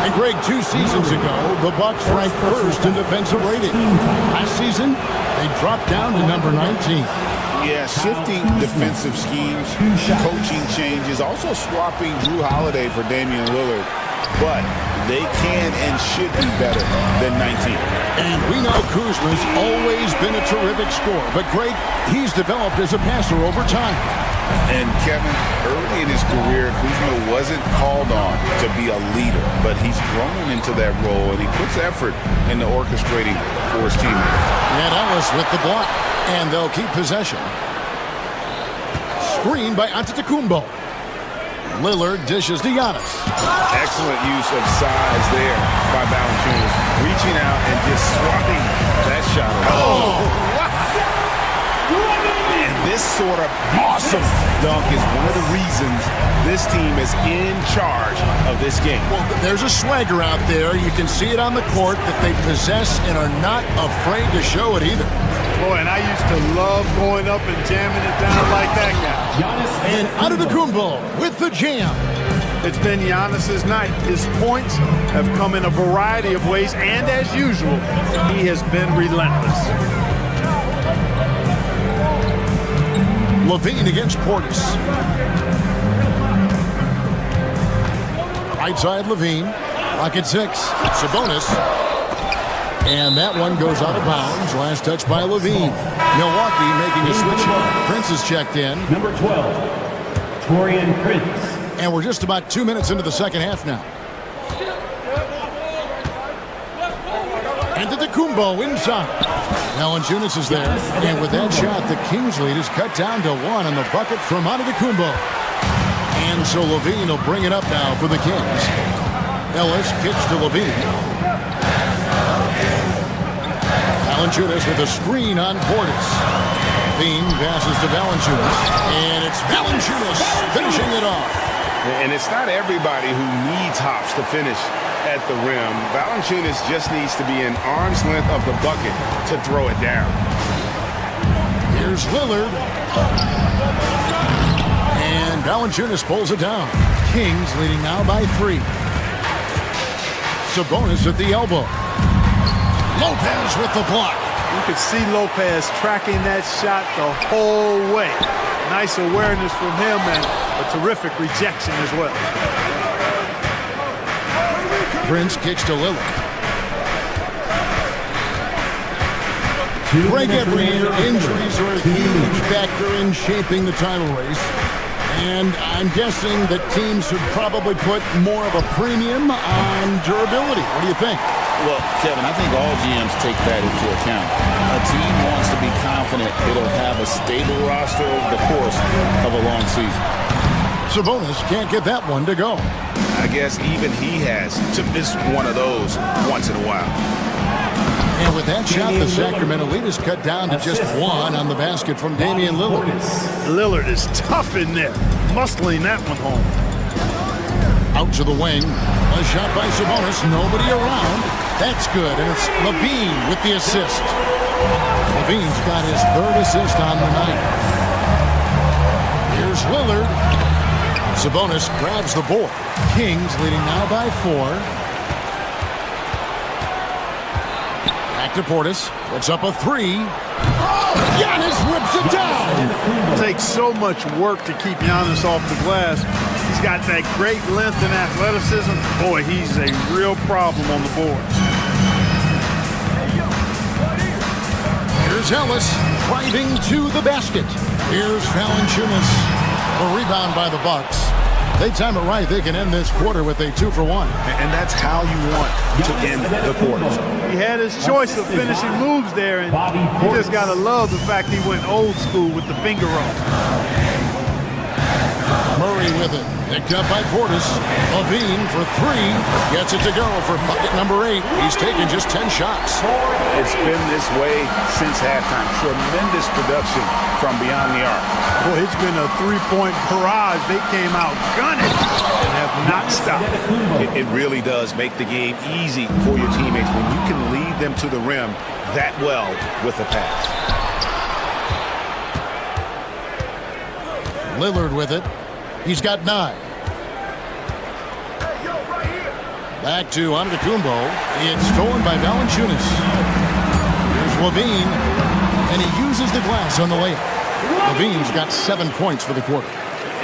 And Greg, 2 seasons ago, the Bucks ranked 1st in defensive rating. Last season, they dropped down to number 19. Yeah, shifting defensive schemes, coaching changes, also swapping Drew Holiday for Damian Lillard. But they can and should be better than 19. And we know Kuzma's always been a terrific scorer. But Greg, he's developed as a passer over time. And Kevin, early in his career, Kuzma wasn't called on to be a leader, but he's grown into that role, and he puts effort into orchestrating for his teammates. And Ellis with the block, and they'll keep possession. Screen by Antetokounmpo. Lillard dishes to Giannis. Excellent use of size there by Valanciunas, reaching out and just swatting that shot. Oh! This sort of awesome dunk is one of the reasons this team is in charge of this game. Well, there's a swagger out there. You can see it on the court that they possess and are not afraid to show it either. Boy, and I used to love going up and jamming it down like that guy. And Antetokounmpo with the jam. It's been Giannis's night. His points have come in a variety of ways, and as usual, he has been relentless. Levine against Portis. Right side Levine. Rocket 6. Sabonis. And that one goes out of bounds. Last touch by Levine. Milwaukee making a switch. Prince is checked in. Number 12, Torian Prince. And we're just about 2 minutes into the second half now. Antetokounmpo inside. Valanciunas is there. And with that shot, the Kings lead is cut down to 1 on the bucket from Antetokounmpo. And so Levine will bring it up now for the Kings. Ellis kicks to Levine. Valanciunas with a screen on Portis. Levine passes to Valanciunas. And it's Valanciunas finishing it off. And it's not everybody who needs hops to finish at the rim. Valanciunas just needs to be an arm's length of the bucket to throw it down. Here's Lillard. And Valanciunas pulls it down. Kings leading now by 3. Sabonis at the elbow. Lopez with the block. You could see Lopez tracking that shot the whole way. Nice awareness from him and a terrific rejection as well. Prince kicks to Lillard. Break every year, injuries are a huge factor in shaping the title race. And I'm guessing that teams should probably put more of a premium on durability. What do you think? Well, Kevin, I think all GMs take that into account. A team wants to be confident it'll have a stable roster over the course of a long season. Sabonis can't get that one to go. I guess even he has to miss one of those once in a while. And with that shot, the Sacramento lead is cut down to just 1 on the basket from Damian Lillard. Lillard is tough in there, muscling that one home. Out to the wing. A shot by Sabonis. Nobody around. That's good. And it's Levine with the assist. Levine's got his 3rd assist on the night. Here's Lillard. Sabonis grabs the board. Kings leading now by 4. Back to Portis. Puts up a 3. Oh, Giannis rips it down. It takes so much work to keep Giannis off the glass. He's got that great length and athleticism. Boy, he's a real problem on the boards. Here's Ellis driving to the basket. Here's Valanciunas. A rebound by the Bucks. They time it right. They can end this quarter with a 2-for-1. And that's how you want to end the quarters. He had his choice of finishing moves there, and you just got to love the fact he went old school with the finger roll. Murray with it. Picked up by Portis. Levine for 3. Gets it to go for bucket number 8. He's taken just 10 shots. It's been this way since halftime. Tremendous production from beyond the arc. Boy, it's been a 3-point barrage. They came out gunning and have not stopped. It really does make the game easy for your teammates when you can lead them to the rim that well with a pass. Lillard with it. He's got 9. Back to Antetokounmpo. It's stolen by Valanciunas. Here's Levine. And he uses the glass on the layup. Levine's got 7 points for the quarter.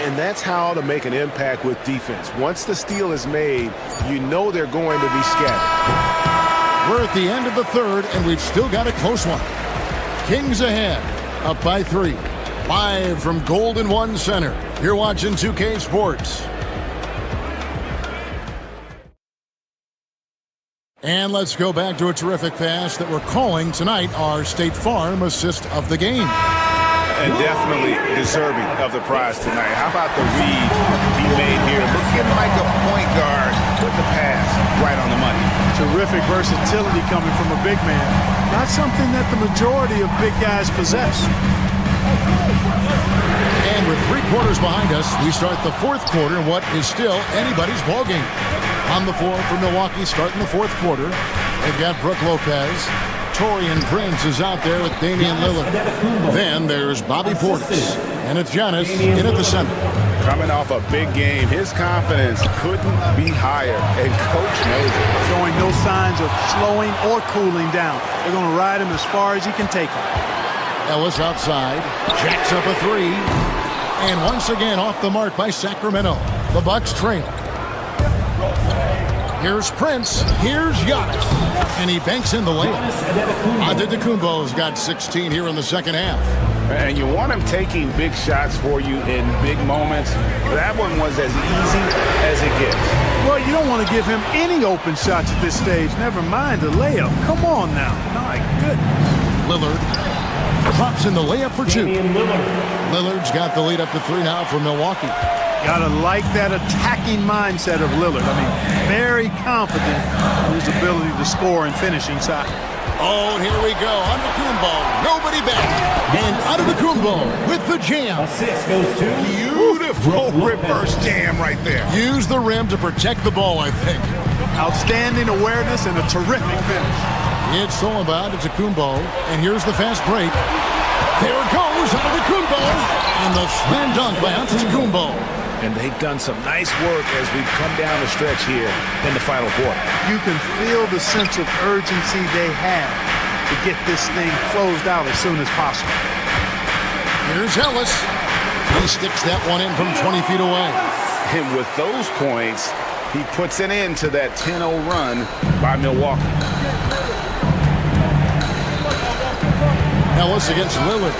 And that's how to make an impact with defense. Once the steal is made, you know they're going to be scattered. We're at the end of the 3rd, and we've still got a close one. Kings ahead, up by 3. Live from Golden One Center. You're watching 2K Sports. And let's go back to a terrific pass that we're calling tonight our State Farm assist of the game. And definitely deserving of the prize tonight. How about the read he made here? Looking like a point guard with the pass right on the money. Terrific versatility coming from a big man. Not something that the majority of big guys possess. And with 3 quarters behind us, we start the 4th quarter in what is still anybody's ballgame. On the floor for Milwaukee starting the 4th quarter, they've got Brook Lopez, Torian Prince is out there with Damian Lillard. Then there's Bobby Portis. And it's Giannis in at the center. Coming off a big game, his confidence couldn't be higher, and Coach knows it. Showing no signs of slowing or cooling down. They're going to ride him as far as he can take him. Ellis outside, jacks up a three. And once again off the mark by Sacramento. The Bucks trail. Here's Prince, here's Giannis. And he banks in the layup. Antetokounmpo's got 16 here in the second half. And you want him taking big shots for you in big moments. That one was as easy as it gets. Well, you don't want to give him any open shots at this stage. Never mind the layup. Come on now. My goodness. Lillard drops in the layup for two. Lillard's got the lead up to 3 now for Milwaukee. Gotta like that attacking mindset of Lillard. I mean, very confident in his ability to score and finishing side. Oh, here we go. Antetokounmpo. Nobody back. And Antetokounmpo with the jam. Assist goes to Beautiful reverse jam right there. Use the rim to protect the ball, I think. Outstanding awareness and a terrific finish. It's all about Antetokounmpo. And here's the fast break. There it goes, Antetokounmpo. And the slam dunk by Antetokounmpo. And they've done some nice work as we've come down the stretch here in the final quarter. You can feel the sense of urgency they have to get this thing closed out as soon as possible. Here's Ellis. He sticks that one in from 20 feet away. And with those points, he puts an end to that 10-0 run by Milwaukee. Ellis against Lillard.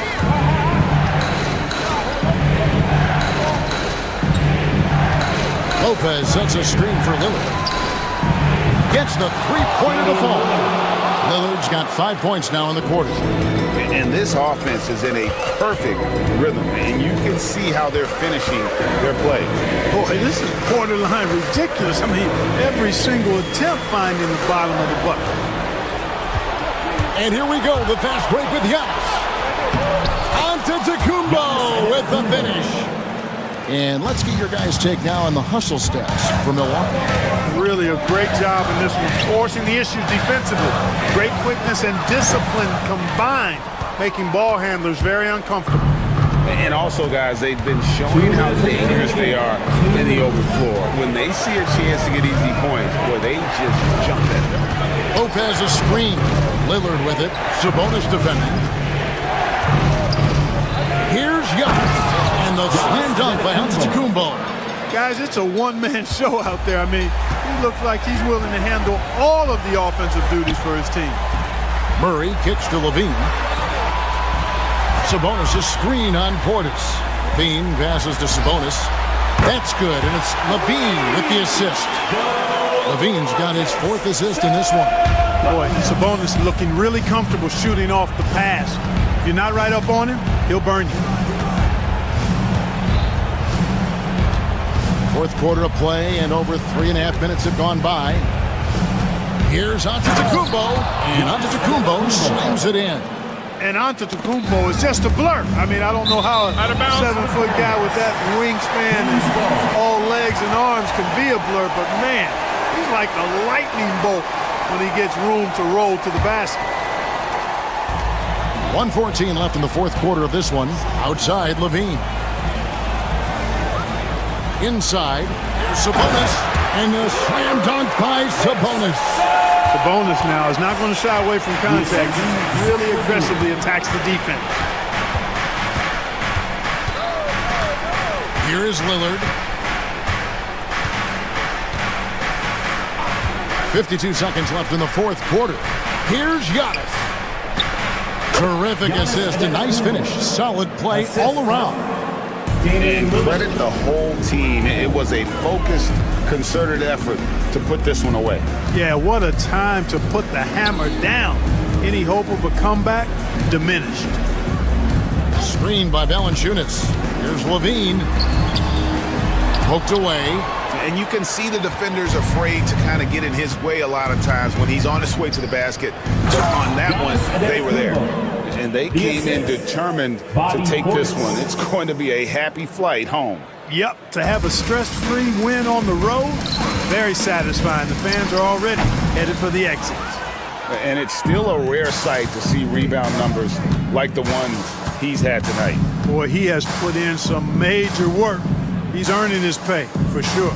Lopez sets a screen for Lillard. Gets the three-pointer to fall. Lillard's got 5 points now in the quarter. And this offense is in a perfect rhythm, and you can see how they're finishing their play. Boy, this is borderline ridiculous. I mean, every single attempt finding the bottom of the bucket. And here we go, the fast break with Giannis. Antetokounmpo with the finish. And let's get your guys' take now on the hustle stats for Milwaukee. Really a great job in this one, forcing the issue defensively. Great quickness and discipline combined, making ball handlers very uncomfortable. And also, guys, they've been showing how dangerous they are in the open floor. When they see a chance to get easy points, boy, they just jump at them. Lopez a screen. Lillard with it. Sabonis defending. Here's Giannis. And the slam dunk by Antetokounmpo. Guys, it's a one-man show out there. I mean, he looks like he's willing to handle all of the offensive duties for his team. Murray kicks to Levine. Sabonis' screen on Portis. Levine passes to Sabonis. That's good, and it's Levine with the assist. Levine's got his 4th assist in this one. Boy, Sabonis looking really comfortable shooting off the pass. If you're not right up on him, he'll burn you. 4th quarter of play, and over 3.5 minutes have gone by. Here's Antetokounmpo, and Antetokounmpo slams it in. And Antetokounmpo is just a blur. I mean, I don't know how a 7-foot guy with that wingspan and all legs and arms can be a blur, but man, he's like a lightning bolt when he gets room to roll to the basket. 1:14 left in the 4th quarter of this one. Outside, Levine. Inside, Sabonis, and the slam dunk by Sabonis. Sabonis now is not going to shy away from contact. He really aggressively attacks the defense. Here is Lillard. 52 seconds left in the 4th quarter. Here's Giannis. Terrific assist, a nice finish. Solid play all around. And credit the whole team. It was a focused, concerted effort to put this one away. Yeah, what a time to put the hammer down. Any hope of a comeback diminished. Screened by Valanciunas. Here's Levine. Poked away. And you can see the defenders afraid to kind of get in his way a lot of times when he's on his way to the basket. But on that one, they were there. And they came in determined to take this one. It's going to be a happy flight home. Yep, to have a stress-free win on the road, very satisfying. The fans are already headed for the exits. And it's still a rare sight to see rebound numbers like the ones he's had tonight. Boy, he has put in some major work. He's earning his pay, for sure.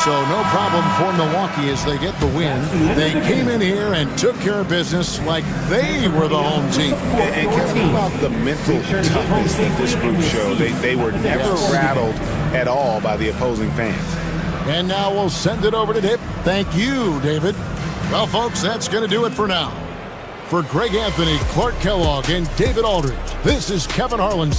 So no problem for Milwaukee as they get the win. They came in here and took care of business like they were the home team. And Kevin, about the mental toughness that this group showed. They were never rattled at all by the opposing fans. And now we'll send it over to Dip. Thank you, David. Well, folks, that's going to do it for now. For Greg Anthony, Clark Kellogg, and David Aldridge, this is Kevin Harlan.